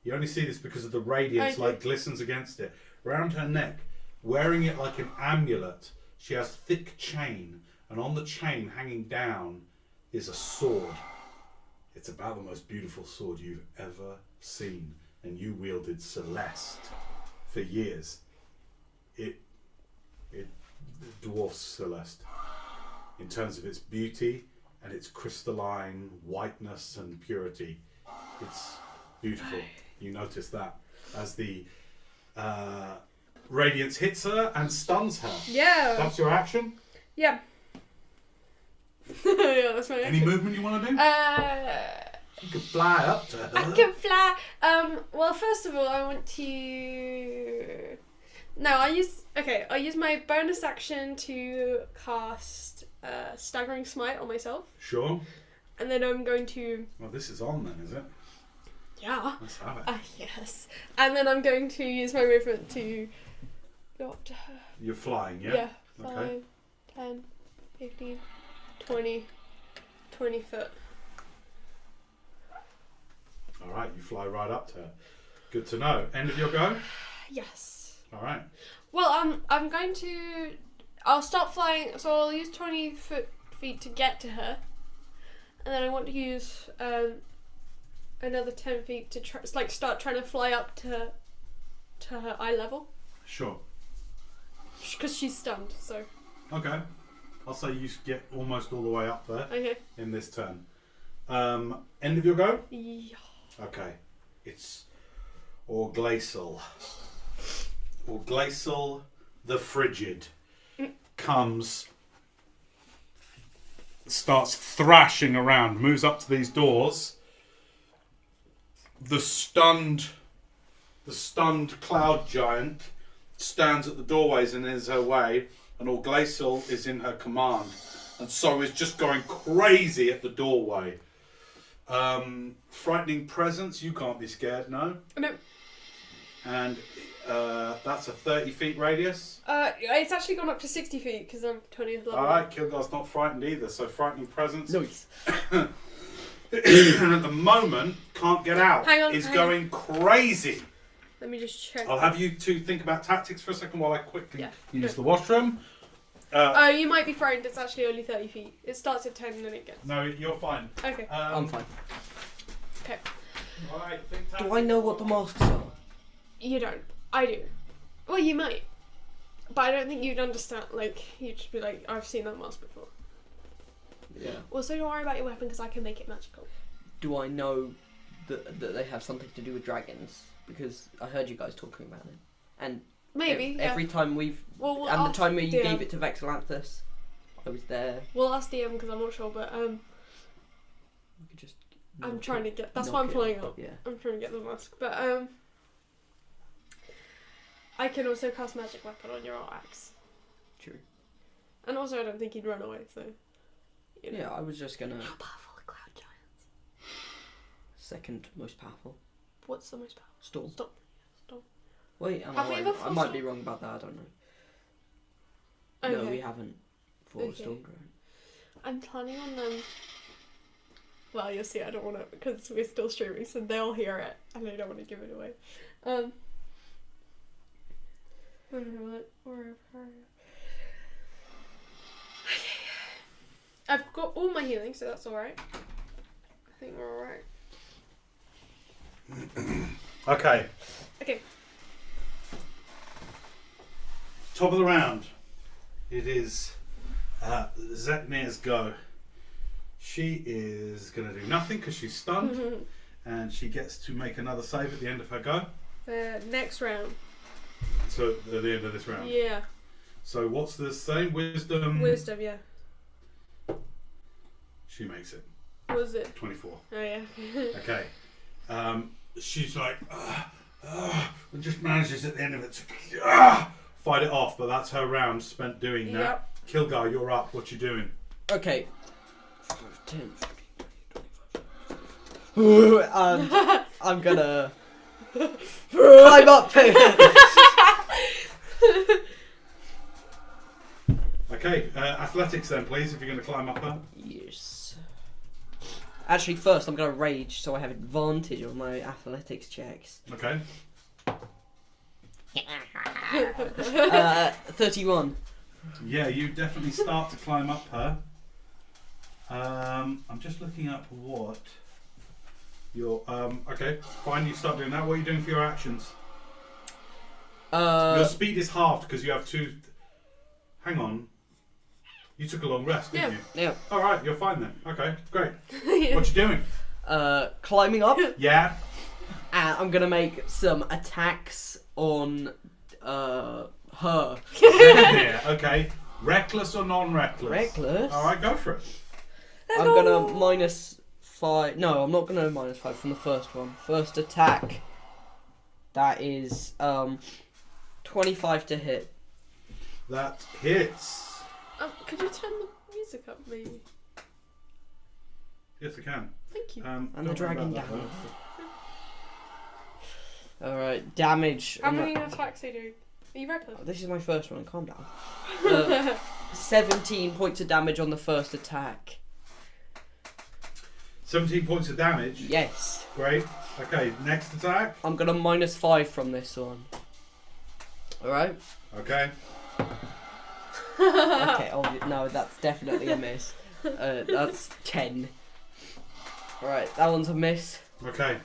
you only see this because of the radiance I like glistens against it. Round her neck, wearing it like an amulet, she has thick chain, and on the chain hanging down is a sword. It's about the most beautiful sword you've ever seen, and you wielded Celeste for years. It dwarfs Celeste in terms of its beauty and its crystalline whiteness and purity. It's beautiful. You notice that as the radiance hits her and stuns her. yeah, That's your action? yeah. Yeah, that's my Any action. movement you want to do? You can fly up to her. I can fly. Well, first of all, I want to. No, I'll use my bonus action to cast Staggering Smite on myself. Sure. And then I'm going to... Well, this is on then, is it? Yeah. Let's have it. Yes. And then I'm going to use my movement to go up to her. You're flying, yeah? Yeah. Okay. 5, 10, 15, 20, 20 foot. Alright, you fly right up to her. Good to know. End of your go? Yes. Alright. Well, I'm going to... I'll stop flying, so I'll use 20 feet to get to her. And then I want to use another 10 feet to start trying to fly up to her eye level. Sure. Because she's stunned, so... Okay. I'll say you get almost all the way up there Okay. in this turn. End of your go? Yeah. Okay. It's Orglacial. Orglacial the Frigid comes, starts thrashing around, moves up to these doors. The stunned cloud giant stands at the doorways and is her way, and Orglacial is in her command, and so is just going crazy at the doorway. Frightening presence, you can't be scared, no? No. And that's a 30 feet radius. It's actually gone up to 60 feet because I'm 20th level. Alright, Kilgar's not frightened either, so frightening presence. Nice. And at the moment, can't get out. Hang on, Is hang going crazy. Let me just check. I'll have you two think about tactics for a second while I quickly use Yeah. the washroom. You might be frightened. It's actually only 30 feet. It starts at 10 and then it gets... No, you're fine. Okay. I'm fine. Okay. Alright, think Do I tactics. know what the masks are? You don't. I do. Well, you might. But I don't think you'd understand. You'd just be like, I've seen that mask before. Yeah. Also, don't worry about your weapon because I can make it magical. Do I know that they have something to do with dragons? Because I heard you guys talking about it. And Maybe, yeah. every time we've... Well, and the ask time where you DM. gave it to Vexalanthus, I was there. We'll ask DM because I'm not sure, but We could just... I'm knock trying it- to get... That's knock why I'm it pulling off, up. Yeah. I'm trying to get the mask. But, I can also cast Magic Weapon on your axe. True. And also, I don't think he'd run away, so... You know. Yeah, I was just gonna... How powerful are cloud giants? Second most powerful. What's the most powerful? Storm. Storm. Wait, Have we ever I fought might Storm? be wrong about that, I don't know. Okay. No, we haven't fought a Okay. Storm Dragon. I'm planning on them... Well, you'll see, I don't want to... Because we're still streaming, so they'll hear it. And I don't want to give it away. I've got all my healing, so that's alright. I think we're alright. Okay. Okay. Top of the round. It is Zetmir's go. She is going to do nothing because she's stunned. And she gets to make another save at the end of her go. Next round. So at the end of this round. Yeah. So what's the same? Wisdom. Wisdom, yeah. She makes it. What was it? 24. Oh, yeah. Okay. She's like, and just manages at the end of it to fight it off, but that's her round spent doing that. Yep. Kilgar, you're up. What you doing? Okay. 5, 10, 15, I'm gonna climb up here. Okay, athletics then, please, if you're going to climb up her. Yes. Actually, first I'm gonna rage, so I have advantage on my athletics checks. Okay. 31. Yeah, you definitely start to climb up her. I'm just looking up what your okay, fine, you start doing that. What are you doing for your actions? Your speed is halved because you have two. Hang on. You took a long rest, didn't you? Yeah. Alright, you're fine then. Okay, great. What you doing? Climbing up. Yeah. And I'm gonna make some attacks on her. Yeah, okay. Reckless or non-reckless? Reckless. Alright, go for it. I'm gonna -5. No, I'm not gonna -5 from the first one. First attack. That is 25 to hit. That hits. Could you turn the music up, maybe? Yes, I can. Thank you. And the don't worry dragon about that, down. Alright, damage. How on many that- attacks are you doing? Are you reckless? Oh, this is my first one, calm down. 17 points of damage on the first attack. 17 points of damage. Yes. Great. Okay, next attack. I'm gonna -5 from this one. Alright? Okay. Okay, no, that's definitely a miss. That's 10. Alright, that one's a miss. Okay.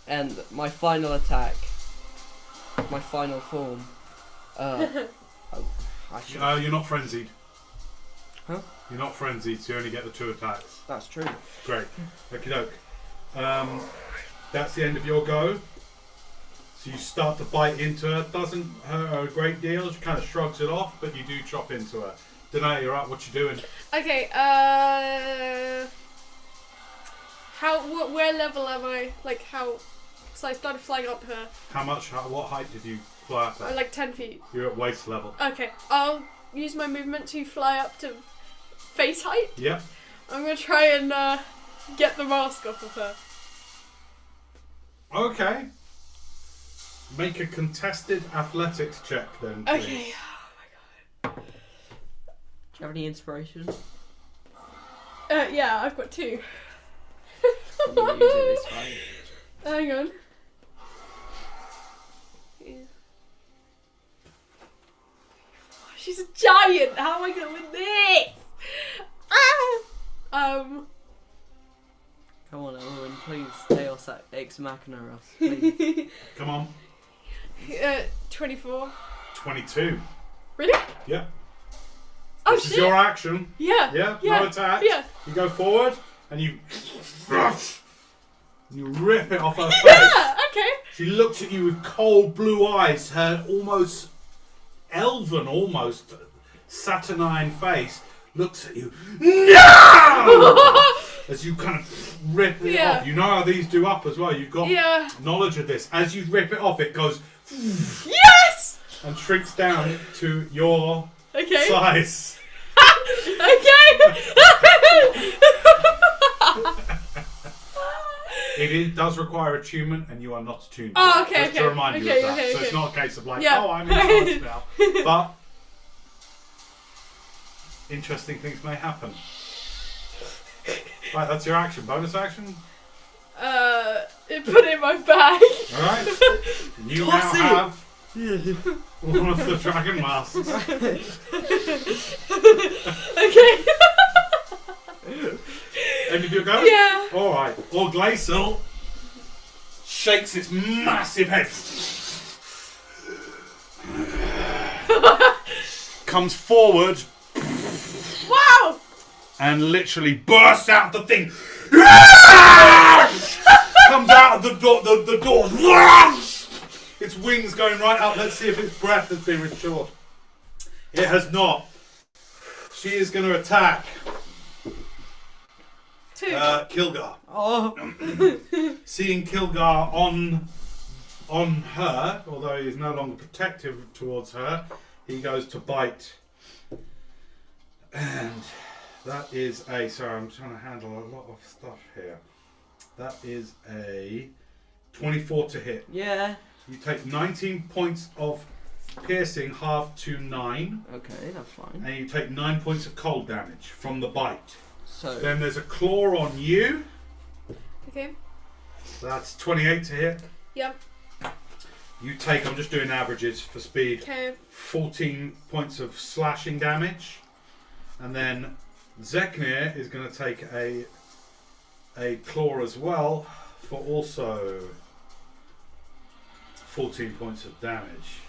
And my final attack, my final form. I should. You're not frenzied. Huh? You're not frenzied, so you only get the 2 attacks. That's true. Great. Okie doke. That's the end of your go. So you start to bite into her. Doesn't hurt her a great deal. She kind of shrugs it off, but you do chop into her. Danae, you're up. What you doing? Okay, where level am I? Like, how? So I started flying up to her. What height did you fly up at? Like 10 feet. You're at waist level. Okay, I'll use my movement to fly up to face height. Yep. I'm gonna try and get the mask off of her. Okay. Make a contested athletics check then, please. Okay. Do you have any inspiration? Yeah, I've got 2. I'm gonna use it this fight. Hang on. Yeah. She's a giant! How am I gonna win this? Ah! Come on, Owen, please. Deus Ex Machina us, please. Come on. 24. 22. Really? Yep. Oh This shit! is your action. Yeah. Yeah? Yeah. No attack. Yeah. You go forward and you rip it off her face. Yeah. Okay. She looks at you with cold blue eyes, her almost elven, almost saturnine face looks at you. No! As you kind of rip it Yeah. off. You know how these do up as well. You've got Yeah. knowledge of this. As you rip it off, it goes Yes. and shrinks down to your Okay. size. It does require attunement, and you are not attuned. to Oh, it. okay, Just to okay, remind you okay, of that. okay, So it's okay. not a case of like, Yeah. oh, I'm in charge now. But interesting things may happen. Right, that's your action. Bonus action. Put it in my bag. All right. You now Toss it. have one of the dragon masks. Okay. End of your go? Yeah. All right. Or Glacial shakes its massive head. Comes forward Wow. and literally bursts out the thing. Comes out of the door. The door. Its wings going right up. Let's see if its breath has been restored. It has not. She is going to attack 2. Kilgar. Oh, Seeing Kilgar on her, although he is no longer protective towards her, he goes to bite. And that is a... Sorry, I'm trying to handle a lot of stuff here. That is a 24 to hit. yeah. You take 19 points of piercing, half to 9, Okay, that's fine. and you take 9 points of cold damage from the bite. So, Then there's a claw on you. Okay. That's 28 to hit. Yep. You take, I'm just doing averages for speed, Okay. 14 points of slashing damage. And then Zeknir is going to take a claw as well for also 14 points of damage.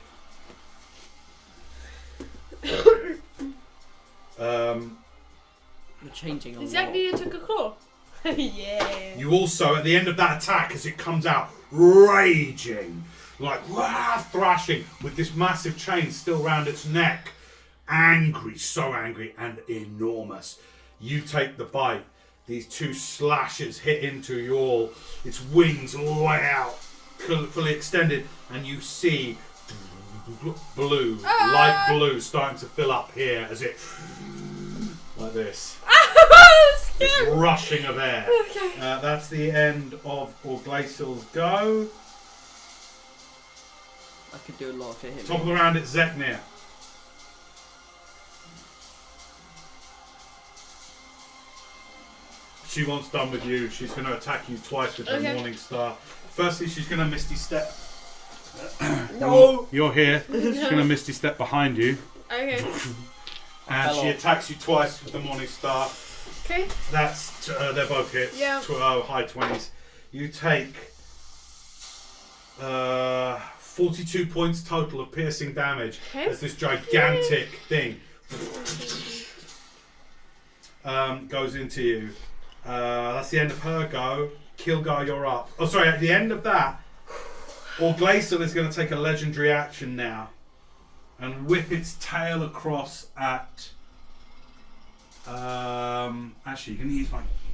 you're changing a lot. Exactly, you took a claw. Yeah. You also, at the end of that attack, as it comes out, raging, like thrashing, with this massive chain still round its neck, angry, so angry and enormous. You take the bite. These 2 slashes hit into its wings all the way out, fully extended, and you see blue, light blue, starting to fill up here as it, like this. this rushing of air. Okay. That's the end of Orglacel's go. I could do a lot if it hit Top of me. the round, it's Zeknir. She wants done with you. She's going to attack you twice with her Okay. Morning Star. Firstly, she's going to Misty Step. No! You're here. She's going to Misty Step behind you. Okay. And Fell she off. attacks you twice with the Morning Star. Okay. That's they're both hits. Yeah. High 20s. You take 42 points total of piercing damage Okay. as this gigantic thing goes into you. That's the end of her go. Kilgar, you're up. Oh, sorry. At the end of that, Orglacel is going to take a legendary action now and whip its tail across at. Actually, you can use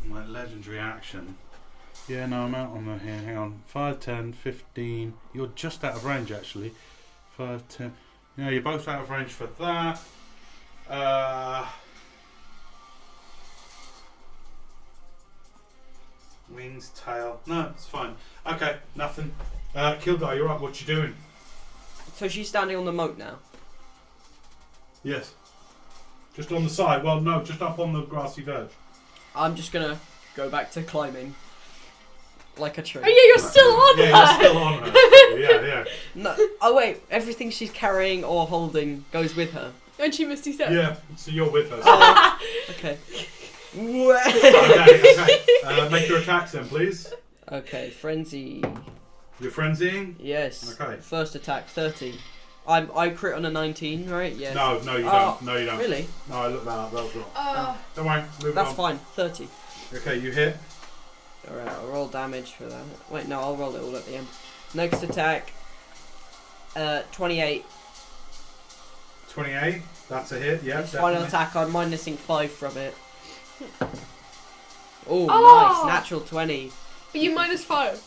my legendary action. Yeah, no, I'm out on the here. Hang on. 5, 10, 15. You're just out of range, actually. 5, 10. Yeah, you're both out of range for that. Wings, tail. No, it's fine. Okay, nothing. Kildar, you're up. What you doing? So she's standing on the moat now. Yes. Just on the side. Well, no, just up on the grassy verge. I'm just gonna go back to climbing. Like a tree. Oh yeah, you're still on Yeah, her. you're still on her. Yeah. No. Oh wait, everything she's carrying or holding goes with her. And she Misty Step. Yeah, so you're with her. Oh, okay. Okay. Make your attacks then, please. Okay, frenzy. You're frenzying? Yes. Okay. First attack, 30. I crit on a 19, right? Yes. No, you Oh, don't. No, you don't. Really? No, I looked that up. That was wrong. Oh. Don't worry. Move That's on. fine. 30. Okay, you hit. Alright, I'll roll damage for that. Wait, no, I'll roll it all at the end. Next attack, 28. 28. That's a hit. Yeah, Next final definitely. attack, I'm minusing 5 from it. Oh, Oh! nice. Natural 20. But you -5.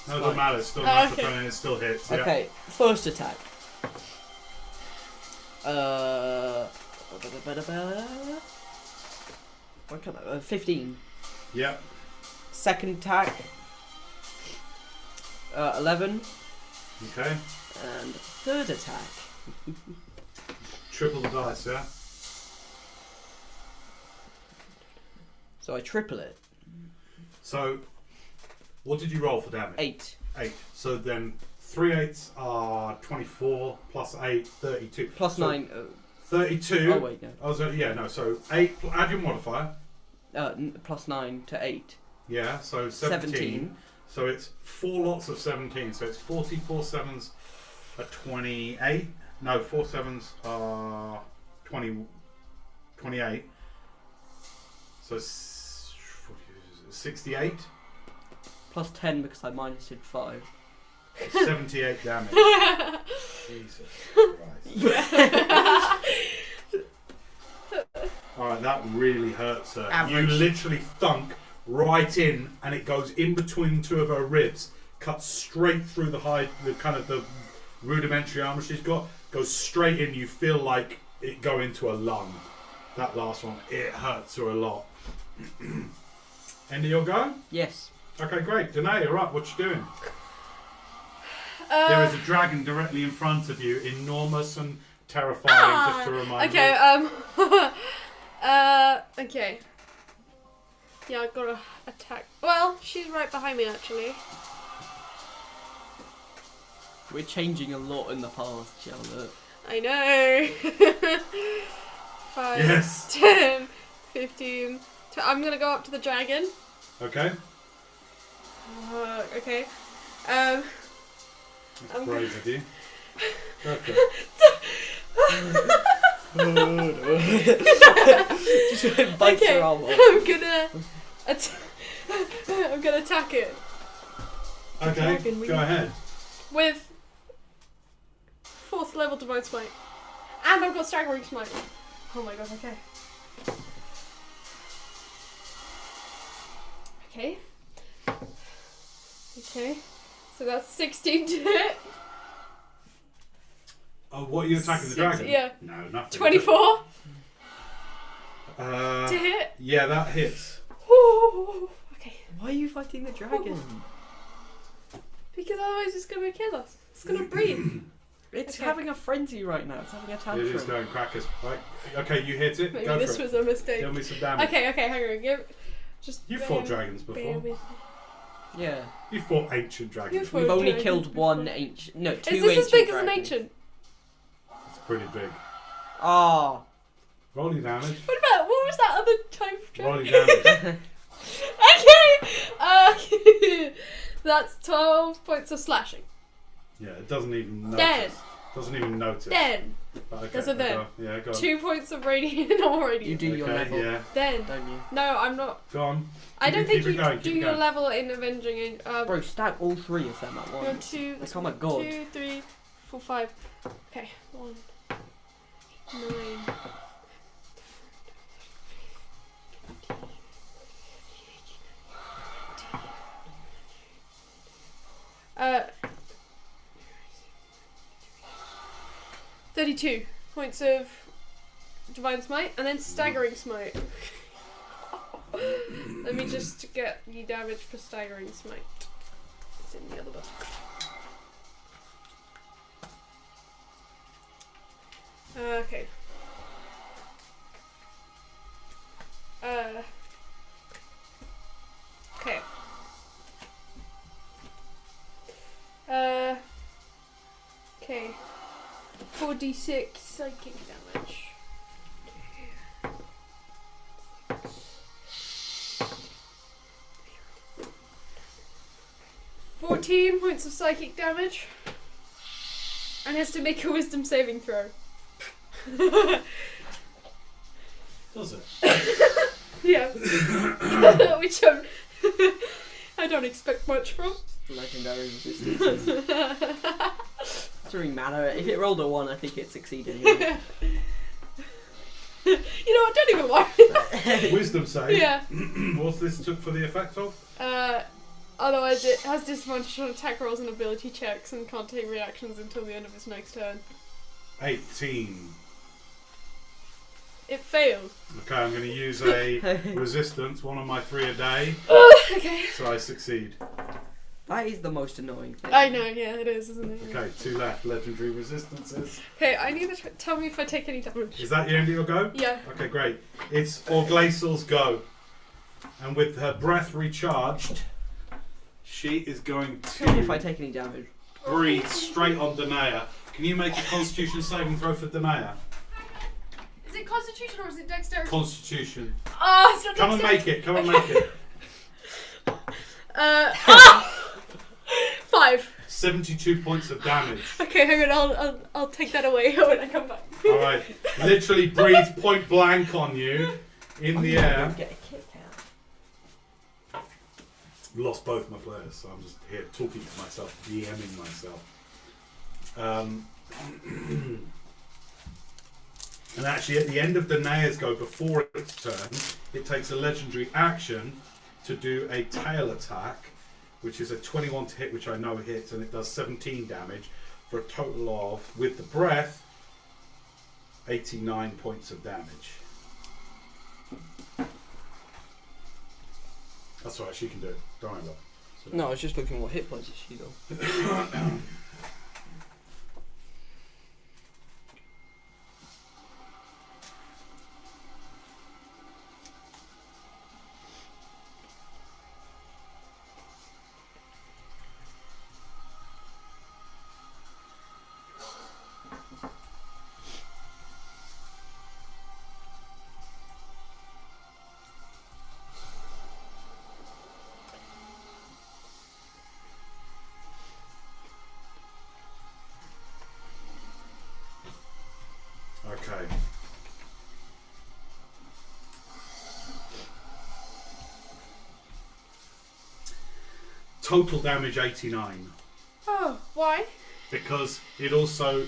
No, it doesn't matter. It's still Oh, not okay. and it still hits. Yeah. Okay, first attack. What can I, 15. Yep. Second attack, 11. Okay. And third attack, Triple the dice, yeah? so I triple it. So, what did you roll for damage? 8. 8. So then 3 8s are 24 plus 8, 32. Plus So 9. 32. Oh, wait, no. Oh, so, yeah, no. So 8, add your modifier. Plus 9 to 8. Yeah, so 17. So it's 4 lots of 17. So it's 44 sevens are 28. No, 4 sevens are 28. So 68. Plus 10 because I minused 5. 78 damage. Jesus Christ. Alright, that really hurts her. Average. You literally thunk right in and it goes in between 2 of her ribs, cuts straight through the rudimentary armor she's got, goes straight in. You feel like it go into a lung. That last one, it hurts her a lot. End of your go? Yes. Okay, great. Danae, you're up. What you doing? There is a dragon directly in front of you, enormous and terrifying, just to remind you. Okay, okay. Yeah, I gotta attack. Well, she's right behind me actually. We're changing a lot in the past, Charlotte. I know. 5, Yes. 10, 15. I'm gonna go up to the dragon. Okay. Okay. That's I'm brave of you. Go for it. Just bites Okay. her arm off. I'm gonna attack it Okay, Dragon, we- go ahead. with 4th level divine smite, and I've got staggering smite. Oh my god. Okay. Okay. Okay. So that's 16 to hit. Oh, what are you attacking the Six, dragon? yeah. No, nothing. 24. To hit? Yeah, that hits. Ooh, okay. Why are you fighting the dragon? Because otherwise it's going to kill us. It's going to breathe. It's Okay. having a frenzy right now. It's having a It tantrum. is going crackers. Right. Okay, you hit it. Maybe Go this for was it. a mistake. Deal me some damage. Okay, hang on. Just You bear fought with- dragons bear before. with me. Yeah. You fought ancient dragons. You fought- We've only dragons killed before. one ancient. No, two Is this as big as an dragons. ancient? It's pretty big. Ah. Roll your damage. What was that other type of Roll dragon? your damage. Okay! That's 12 points of slashing. Yeah, it doesn't even notice. Then. Doesn't even notice. Then. But okay, There's a then. Yeah, go on. 2 points of radiant or radiant. You do your Okay, level, yeah. Then. don't you? No, I'm not. Go on. I don't think Keep it you going, do keep it your going. level in avenging. Bro, stack all three of them at One, once. two, Like, oh my god. 2, 3, 4, 5. Okay, 1, 9. Uh, 32 points of divine smite and then staggering smite. Let me just get the damage for staggering smite. It's in the other book. Okay. Okay. Okay. 4d6 psychic damage. 14 points of psychic damage. And has to make a wisdom saving throw. Does it? Yeah. Which I don't expect much from. Legendary resistances. Doesn't really matter. If it rolled a 1, I think it succeeded. Anyway. You know what, don't even worry. Wisdom save. Yeah. What's this took for the effect of? Otherwise it has disadvantage on attack rolls and ability checks and can't take reactions until the end of its next turn. 18. It failed. Okay, I'm going to use a resistance, one of my 3 a day, Okay. so I succeed. That is the most annoying thing. I know, yeah, it is, isn't it? Okay, 2 left, legendary resistances. Okay, I need to tell me if I take any damage. Is that the end of your go? Yeah. Okay, great. It's Orglacel's go. And with her breath recharged, she is going Tell me if I to take any damage. breathe straight on Danae. Can you make a constitution saving throw for Danae? Is it constitution or is it dexterity? Constitution. Oh, it's not Come and dexterity. make it, come and make it. 5. 72 points of damage. Okay, hang on, I'll take that away when I come back. Alright, literally breathe point blank on you in the air. Get a kick out. Lost both my players, so I'm just here talking to myself, DMing myself. And actually, at the end of Danae's go, before its turn, it takes a legendary action to do a tail attack, which is a 21 to hit, which I know hits, and it does 17 damage for a total of, with the breath, 89 points of damage. That's all right, she can do it. Don't worry about it. So- No, I was just looking what hit points she's on. Okay. Total damage 89. Oh, why? Because it also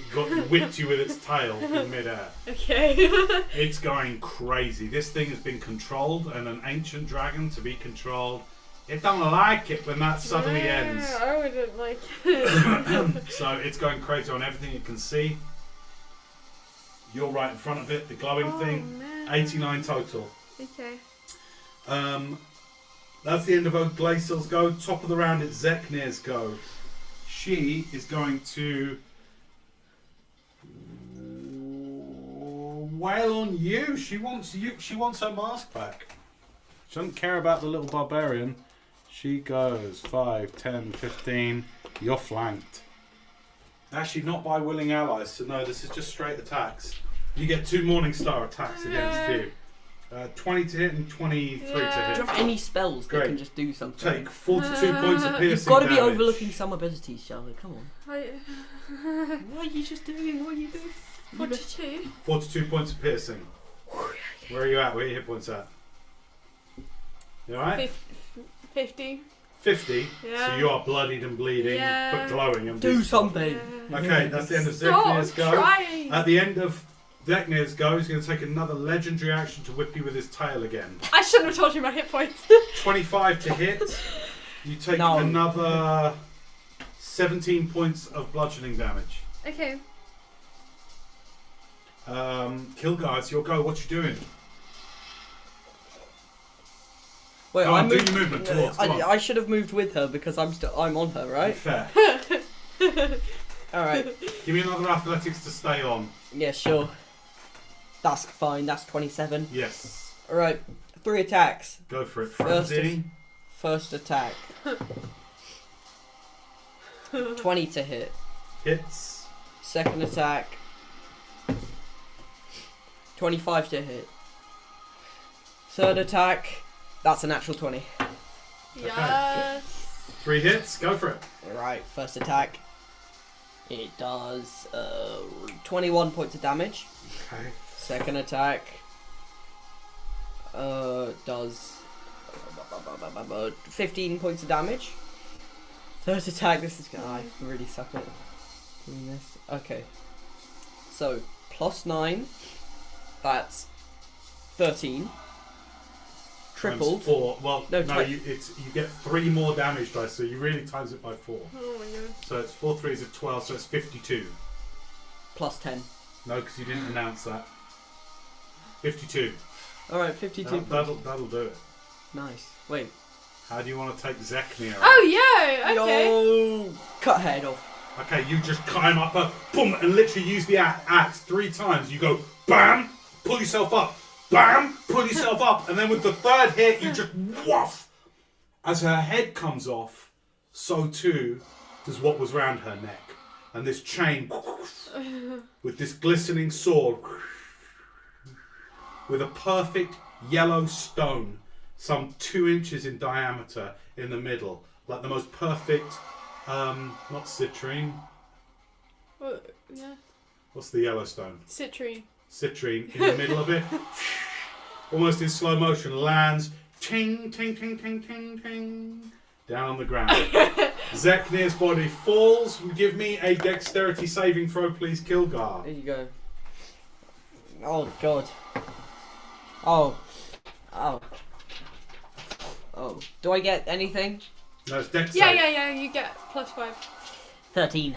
whipped you with its tail in midair. Okay. It's going crazy. This thing has been controlled, and an ancient dragon to be controlled, it don't like it when that suddenly ends. I wouldn't like it. So it's going crazy on everything it can see. You're right in front of it, the glowing thing. Man. 89 total. Okay. That's the end of Oglacel's go. Top of the round, it's Zeknir's go. She is going to wail on you. She wants you. She wants her mask back. She doesn't care about the little barbarian. She goes 5, 10, 15. You're flanked. Actually, not by willing allies. So no, this is just straight attacks. You get 2 Morningstar attacks against you. 20 to hit and 23 to Do hit. you have any spells that Great. can just do something? Take 42 points of piercing You've got to be damage. overlooking some abilities, Charlotte. Come on. I, What are you just doing? What are you doing? 42. 42 points of piercing. Where are you at? Where are your hit points at? You alright? 50. 50. Yeah. So you are bloodied and bleeding, Yeah. but glowing and Do beautiful. something. Okay, that's the end of Stop Zeknir's go. trying. At the end of Zeknir's go, he's going to take another legendary action to whip you with his tail again. I shouldn't have told you my hit points. 25 to hit. You take No. another 17 points of bludgeoning damage. Okay. Kilgar, it's your go. What you doing? Wait, Go I on, do moved. your movement towards, go on. I should have moved with her because I'm on her, right? Fair. All right. Give me another athletics to stay on. Yeah, sure. That's fine. That's 27. Yes. All right. 3 attacks. Go for it. First Frenzy. First attack. 20 to hit. Hits. Second attack. 25 to hit. Third attack. That's a natural 20. Yes. 3 hits. Go for it. Right, first attack. It does 21 points of damage. Okay. Second attack does 15 points of damage. Third attack, this is I really suck at doing this. Okay. So, plus 9, that's 13. Tripled. Times 4. Well, No, no, you get 3 more damage dice, so you really times it by 4. Oh my god. So it's 4 3s of 12, so it's 52. Plus 10. No, because you didn't announce that. 52. Alright, 52. That'll do it. Nice. Wait. How do you want to take Zeknir? Oh yeah. Okay. Yo! Cut head off. Okay, you just climb up her, boom, and literally use the axe 3 times. You go, bam, pull yourself up, bam, pull yourself up, and then with the 3rd hit, you just woof. As her head comes off, so too does what was round her neck. And this chain, with this glistening sword, with a perfect yellow stone, some 2 inches in diameter in the middle, like the most perfect, not citrine. Well, yeah. What's the yellow stone? Citrine. Citrine in the middle of it, almost in slow motion, lands, ting, ting, ting, ting, ting, ting, down on the ground. Zeknir's body falls. Give me a dexterity saving throw, please, Kilgar. There you go. Oh god. Oh. Oh. Oh. Do I get anything? No, it's dex Yeah, save. yeah. You get plus 5. 13.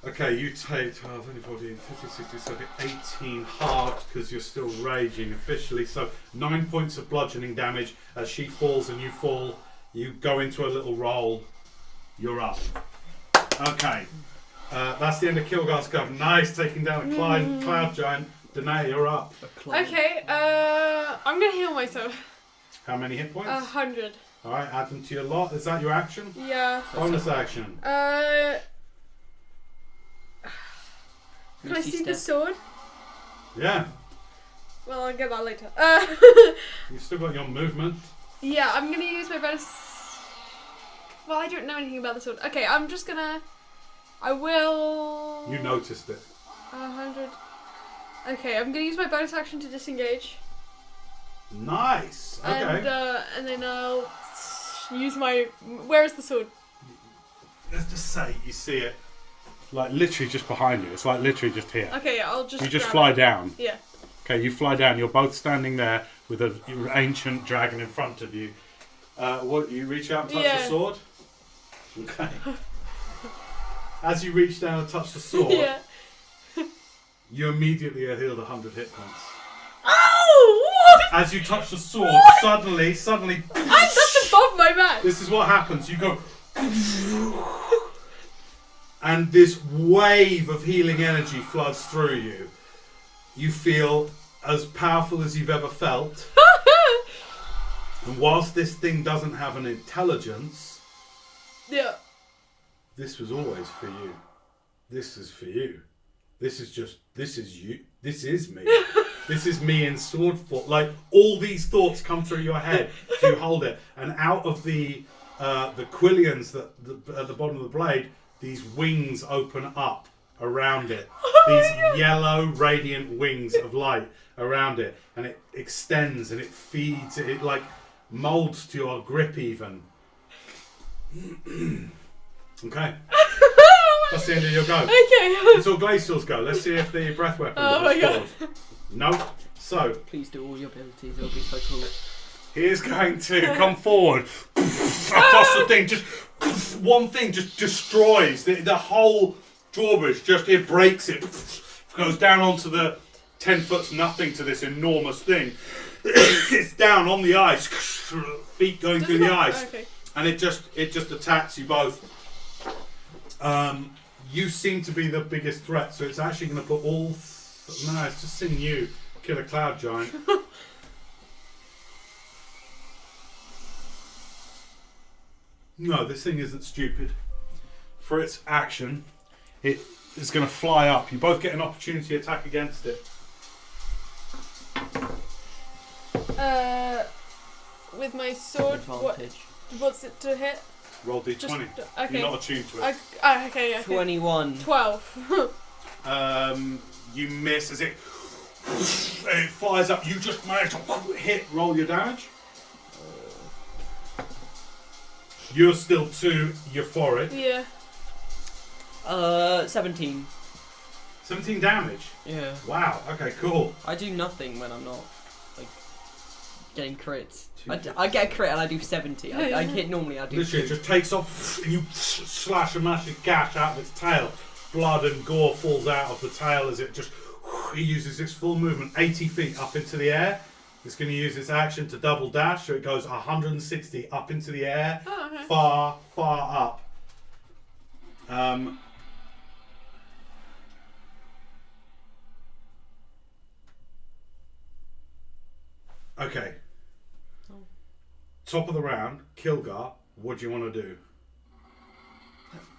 Okay, you take 12, 20, 14, 15, 16, 17, 18 halved because you're still raging officially. So 9 points of bludgeoning damage as she falls and you fall. You go into a little roll. You're up. Okay. That's the end of Kilgar's go. Nice, taking down a cloud giant. Danae, you're up. Okay. I'm gonna heal myself. How many hit points? 100. Alright, add them to your lot. Is that your action? Yeah. Bonus action. Can I see the sword? Yeah. Well, I'll get that later. You've still got your movement. Yeah, I'm gonna use my bonus. Well, I don't know anything about the sword. Okay, I'm just gonna. I will. You noticed it. 100. Okay, I'm gonna use my bonus action to disengage. Nice. Okay. And then I'll use my. Where is the sword? Let's just say you see it, like literally just behind you. It's like literally just here. Okay, I'll just. You just grab fly it. down. Yeah. Okay, you fly down. You're both standing there with an ancient dragon in front of you. What? You reach out and touch the sword. Okay. As you reach down and touch the sword, Yeah. You immediately are healed 100 hit points. Oh! What? As you touch the sword, suddenly, That's above my match. this is what happens. You go, and this wave of healing energy floods through you. You feel as powerful as you've ever felt. And whilst this thing doesn't have an intelligence, Yeah. this was always for you. This is for you. This is you. This is me. This is me in sword form. Like, all these thoughts come through your head. So you hold it. And out of the quillions at the bottom of the blade, these wings open up around it. These yellow, radiant wings of light around it. And it extends and it feeds. It like molds to your grip even. Okay. That's the end of your go. Okay. It's all Glacial's go. Let's see if the breath weapons Oh are my God. scored. Nope. So, Please do all your abilities. It'll be so cool. he is going to come forward across the thing. Just one thing just destroys the whole drawbridge. Just it breaks it. Goes down onto the 10 foot's nothing to this enormous thing. It's down on the ice. Feet going through the ice. Okay. And it just attacks you both. You seem to be the biggest threat, so it's actually going to put all... No, it's just seeing you kill a cloud giant. No, this thing isn't stupid. For its action, it is going to fly up. You both get an opportunity attack against it. With my sword, Advantage. what's it to hit? Roll d20. Just, okay. You're not attuned to it. Okay. 21. 12. You miss as it flies up. You just manage to hit. Roll your damage. You're still 2 euphoric. Yeah. 17. 17 damage. Yeah. Wow. Okay. Cool. I do nothing when I'm not like getting crits. I get a crit and I do 70. I hit normally. I do. Literally, it 2. just takes off, and you slash a massive gash out of its tail. Blood and gore falls out of the tail as it just. He uses its full movement, 80 feet up into the air. It's going to use its action to double dash, so it goes 160 up into the air, Oh, okay. far up. Okay. Top of the round, Kilgar. What do you want to do?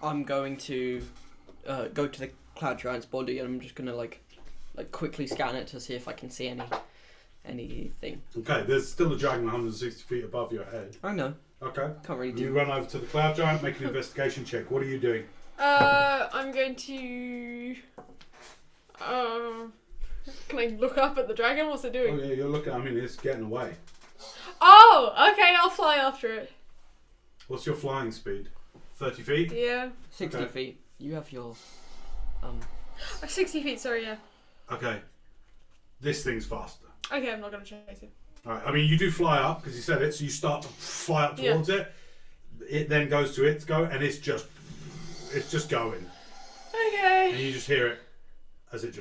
I'm going to go to the cloud giant's body and I'm just gonna like quickly scan it to see if I can see anything. Okay, there's still a dragon 160 feet above your head. I know. Okay. Can't really You do. run over to the cloud giant, make an investigation check. What are you doing? I'm going to. Can I look up at the dragon? What's it Oh doing? yeah, you're looking. I mean, it's getting away. Oh, okay. I'll fly after it. What's your flying speed? 30 feet? Yeah. 60 Okay. feet. You have your 60 feet. Sorry. Yeah. Okay. This thing's faster. Okay. I'm not gonna chase it. Alright, I mean, you do fly up because you said it, so you start to fly up towards it. It then goes to its go, and it's just going. And Okay. you just hear it as it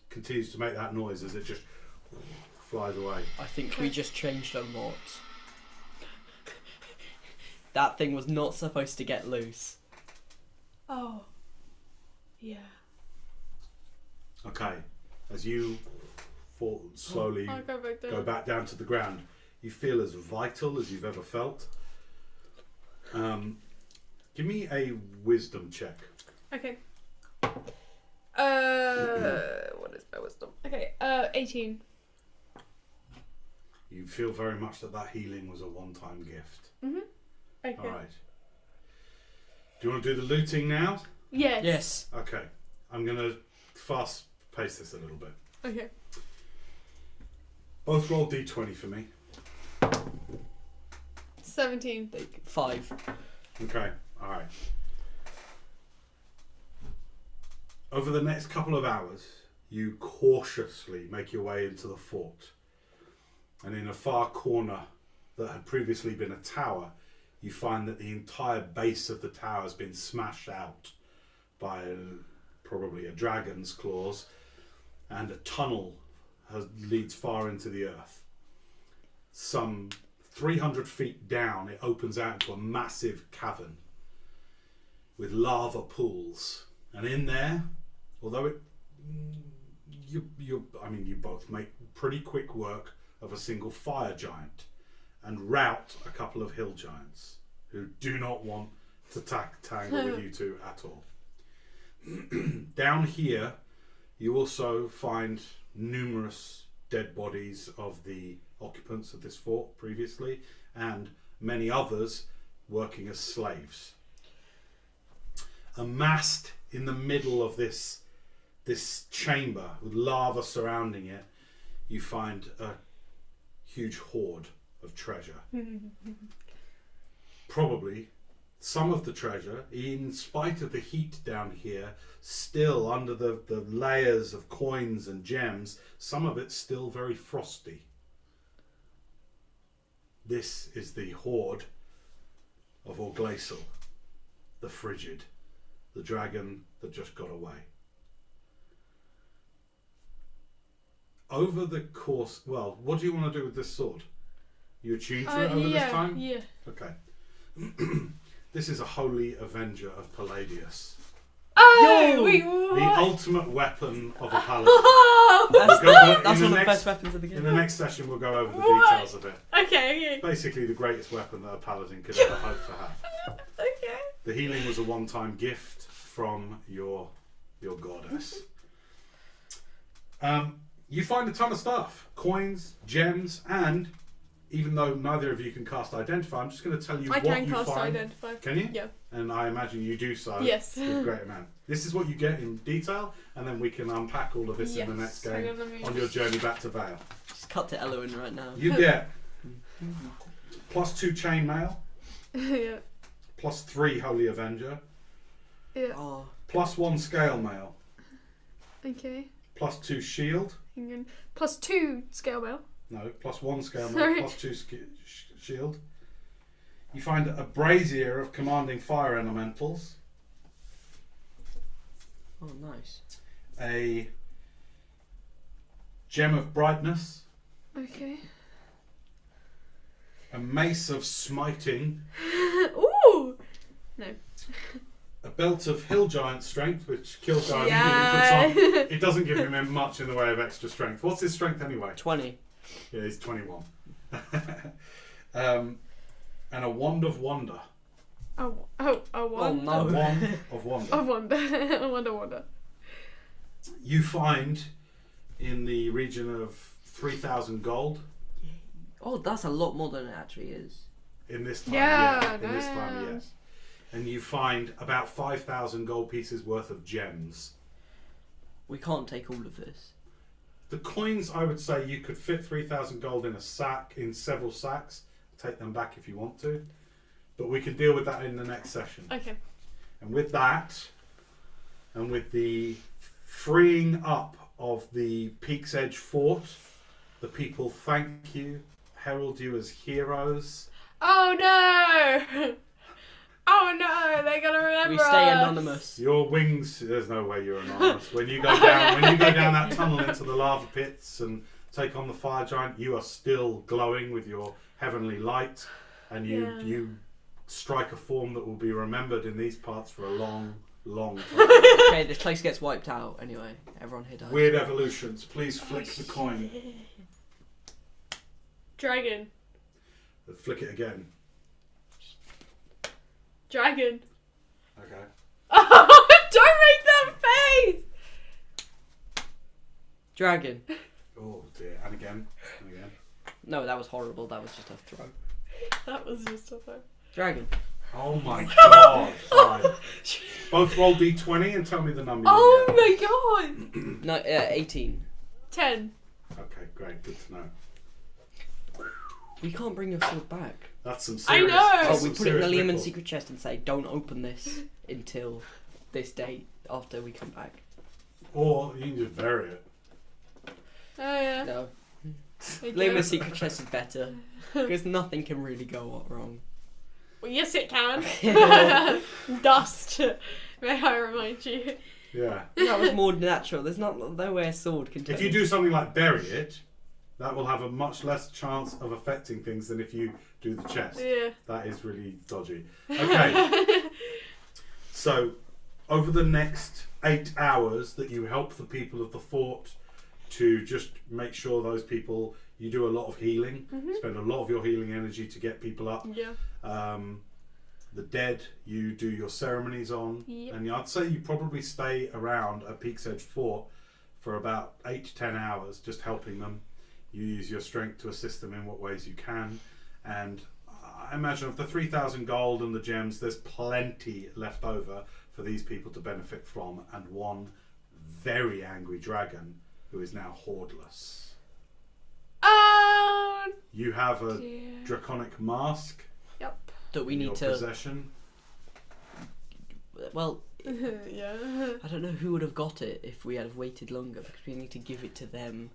continues to make that noise as it just flies away. I think we just changed a lot. That thing was not supposed to get loose. Oh. Yeah. Okay, as you fall slowly I'll go back down. go back down to the ground, you feel as vital as you've ever felt. Give me a wisdom check. Okay. What is my wisdom? Okay. 18. You feel very much that healing was a one-time gift. Okay. Alright. Do you want to do the looting now? Yes. Yes. Okay. I'm going to fast pace this a little bit. Okay. Both roll d20 for me. 17. 5. Okay. Alright. Over the next couple of hours, you cautiously make your way into the fort. And in a far corner that had previously been a tower, you find that the entire base of the tower has been smashed out by probably a dragon's claws, and a tunnel leads far into the earth. Some 300 feet down, it opens out into a massive cavern with lava pools. And in there, although you both make pretty quick work of a single fire giant and rout a couple of hill giants who do not want to tangle with you two at all. Down here, you also find numerous dead bodies of the occupants of this fort previously, and many others working as slaves. Amassed in the middle of this chamber with lava surrounding it, you find a huge hoard of treasure. Probably some of the treasure, in spite of the heat down here, still under the layers of coins and gems, some of it's still very frosty. This is the hoard of Orglacial, the Frigid, the dragon that just got away. Over the course, well, what do you want to do with this sword? You attuned to it over this time? Yeah. Okay. This is a holy avenger of Palladius. Oh, Yo! wait, The what? ultimate weapon of a paladin. That's one of the next- best weapons of the In game. the next session, we'll go over the What? details of it. Okay. Basically, the greatest weapon that a paladin could ever hope to have. Okay. The healing was a one-time gift from your goddess. You find a ton of stuff. Coins, gems, and even though neither of you can cast Identify, I'm just going to tell you I what can you cast find. Identify. Can you? Yeah. And I imagine you do so Yes. with great amount. This is what you get in detail, and then we can unpack all of this in the next Hang game on, let me on your journey back to Vale. Just cut to Elowin right now. You get +2 chainmail, Yeah. +3 Holy Avenger, Yeah. Oh, +1 scale mail, Okay. +2 shield. Hang on. +2 scale mail. No, +1 scale Sorry. mail, +2 shield. You find a brazier of commanding fire elementals, oh, nice. a gem of brightness, Okay. a mace of smiting, Ooh. No. a belt of hill giant strength, which kills giant Yeah. puts on. It doesn't give him much in the way of extra strength. What's his strength anyway? 20. Yeah, he's 21. And a wand of wonder. A wand. Oh, no. A wand of wonder. A wonder. A wonder. You find in the region of 3,000 gold Oh, that's a lot more than it actually is. in this time. Yeah, in this time, damn. yes. And you find about 5,000 gold pieces worth of gems. We can't take all of this. The coins, I would say, you could fit 3,000 gold in a sack, in several sacks. Take them back if you want to, but we can deal with that in the next session. Okay. And with that, and with the freeing up of the Peak's Edge Fort, the people thank you, herald you as heroes. Oh no! Oh no! They're gonna remember We stay us. anonymous. Your wings, there's no way you're anonymous. When you go down that tunnel into the lava pits and take on the fire giant, you are still glowing with your heavenly light, and you strike a form that will be remembered in these parts for a long, long time. Okay, this place gets wiped out anyway. Everyone here dies. Weird evolutions. Please flick the coin. Dragon. Flick it again. Dragon. Okay. Oh, don't make that face! Dragon. Oh dear. And again. And again. No, that was horrible. That was just a throw. That was just a thing. Dragon. Oh my god. Right. Both roll d20 and tell me the number you Oh get. my god! No, 18. 10. Okay, great. Good to know. You can't bring your sword back. That's some I serious. know! that's Oh, some we put it in the serious Lehman nickel. secret chest and say, don't open this until this date after we come back. Or you can just bury it. Oh yeah. No. Okay. Lehman secret chest is better. Because nothing can really go wrong. Well, yes, it can. Dust. May I remind you? Yeah. That was more natural. There's no way a sword can. If you do something like bury it, that will have a much less chance of affecting things than if you do the chest. Yeah. That is really dodgy. Okay. So, over the next 8 hours that you help the people of the fort to just make sure those people, you do a lot of healing, spend a lot of your healing energy to get people up. Yeah. The dead, you do your ceremonies on. Yep. And I'd say you probably stay around a Peak's Edge fort for about 8 to 10 hours, just helping them. You use your strength to assist them in what ways you can. And I imagine of the 3,000 gold and the gems, there's plenty left over for these people to benefit from, and one very angry dragon who is now hoardeless. Oh, You have a dear. draconic mask Yep. that we in need your to. possession. Well, Yeah. I don't know who would have got it if we had waited longer, because we need to give it to them,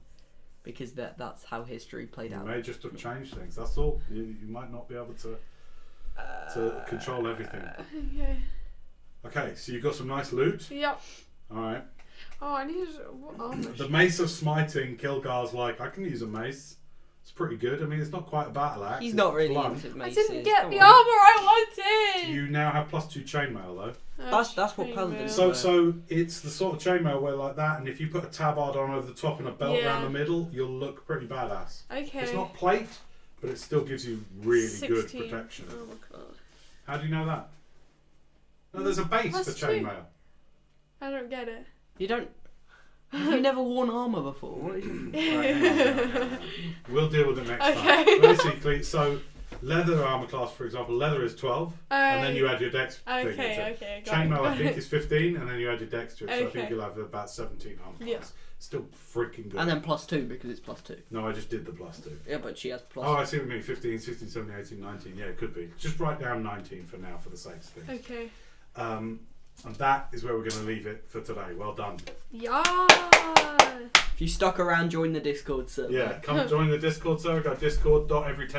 because that's how history played You out. may just have changed things. That's all. You might not be able to control everything. Okay. Okay, so you've got some nice loot. Yep. All right. Oh, I need what armor? The Mace of Smiting, Kilgar's like, I can use a mace. It's pretty good. I mean, it's not quite a battle axe. He's it's not really blunt. into I maces. didn't get come the on. armor I wanted. You now have +2 chainmail though. That's what paladins So Well. so it's the sort of chainmail where like that, and if you put a tabard on over the top and a belt Yeah. around the middle, you'll look pretty badass. Okay. It's not plate, but it still gives you really 16. good protection. Oh my god. How do you know that? No, there's a base for +2. chainmail. I don't get it. You don't. Have you never worn armour before? What is your... Right, hang on. We'll deal with it next Okay. time. Basically, so leather armor class, for example, leather is 12, and then you add your dex thing. into Okay, it. okay. Got Chainmail, I it. think, is 15, and then you add your dex to it, so I Okay. think you'll have about 17 armor class. Yeah. Still freaking good. And then +2 because it's +2. No, I just did the +2. Yeah, but she has plus. Oh, I see what you mean. 15, 16, 17, 18, 19. Yeah, it could be. Just write down 19 for now, for the sake of things. Okay. And that is where we're going to leave it for today. Well done. Yeah. If you stuck around, join the Discord server. Yeah, come join the Discord server. Go discord.every10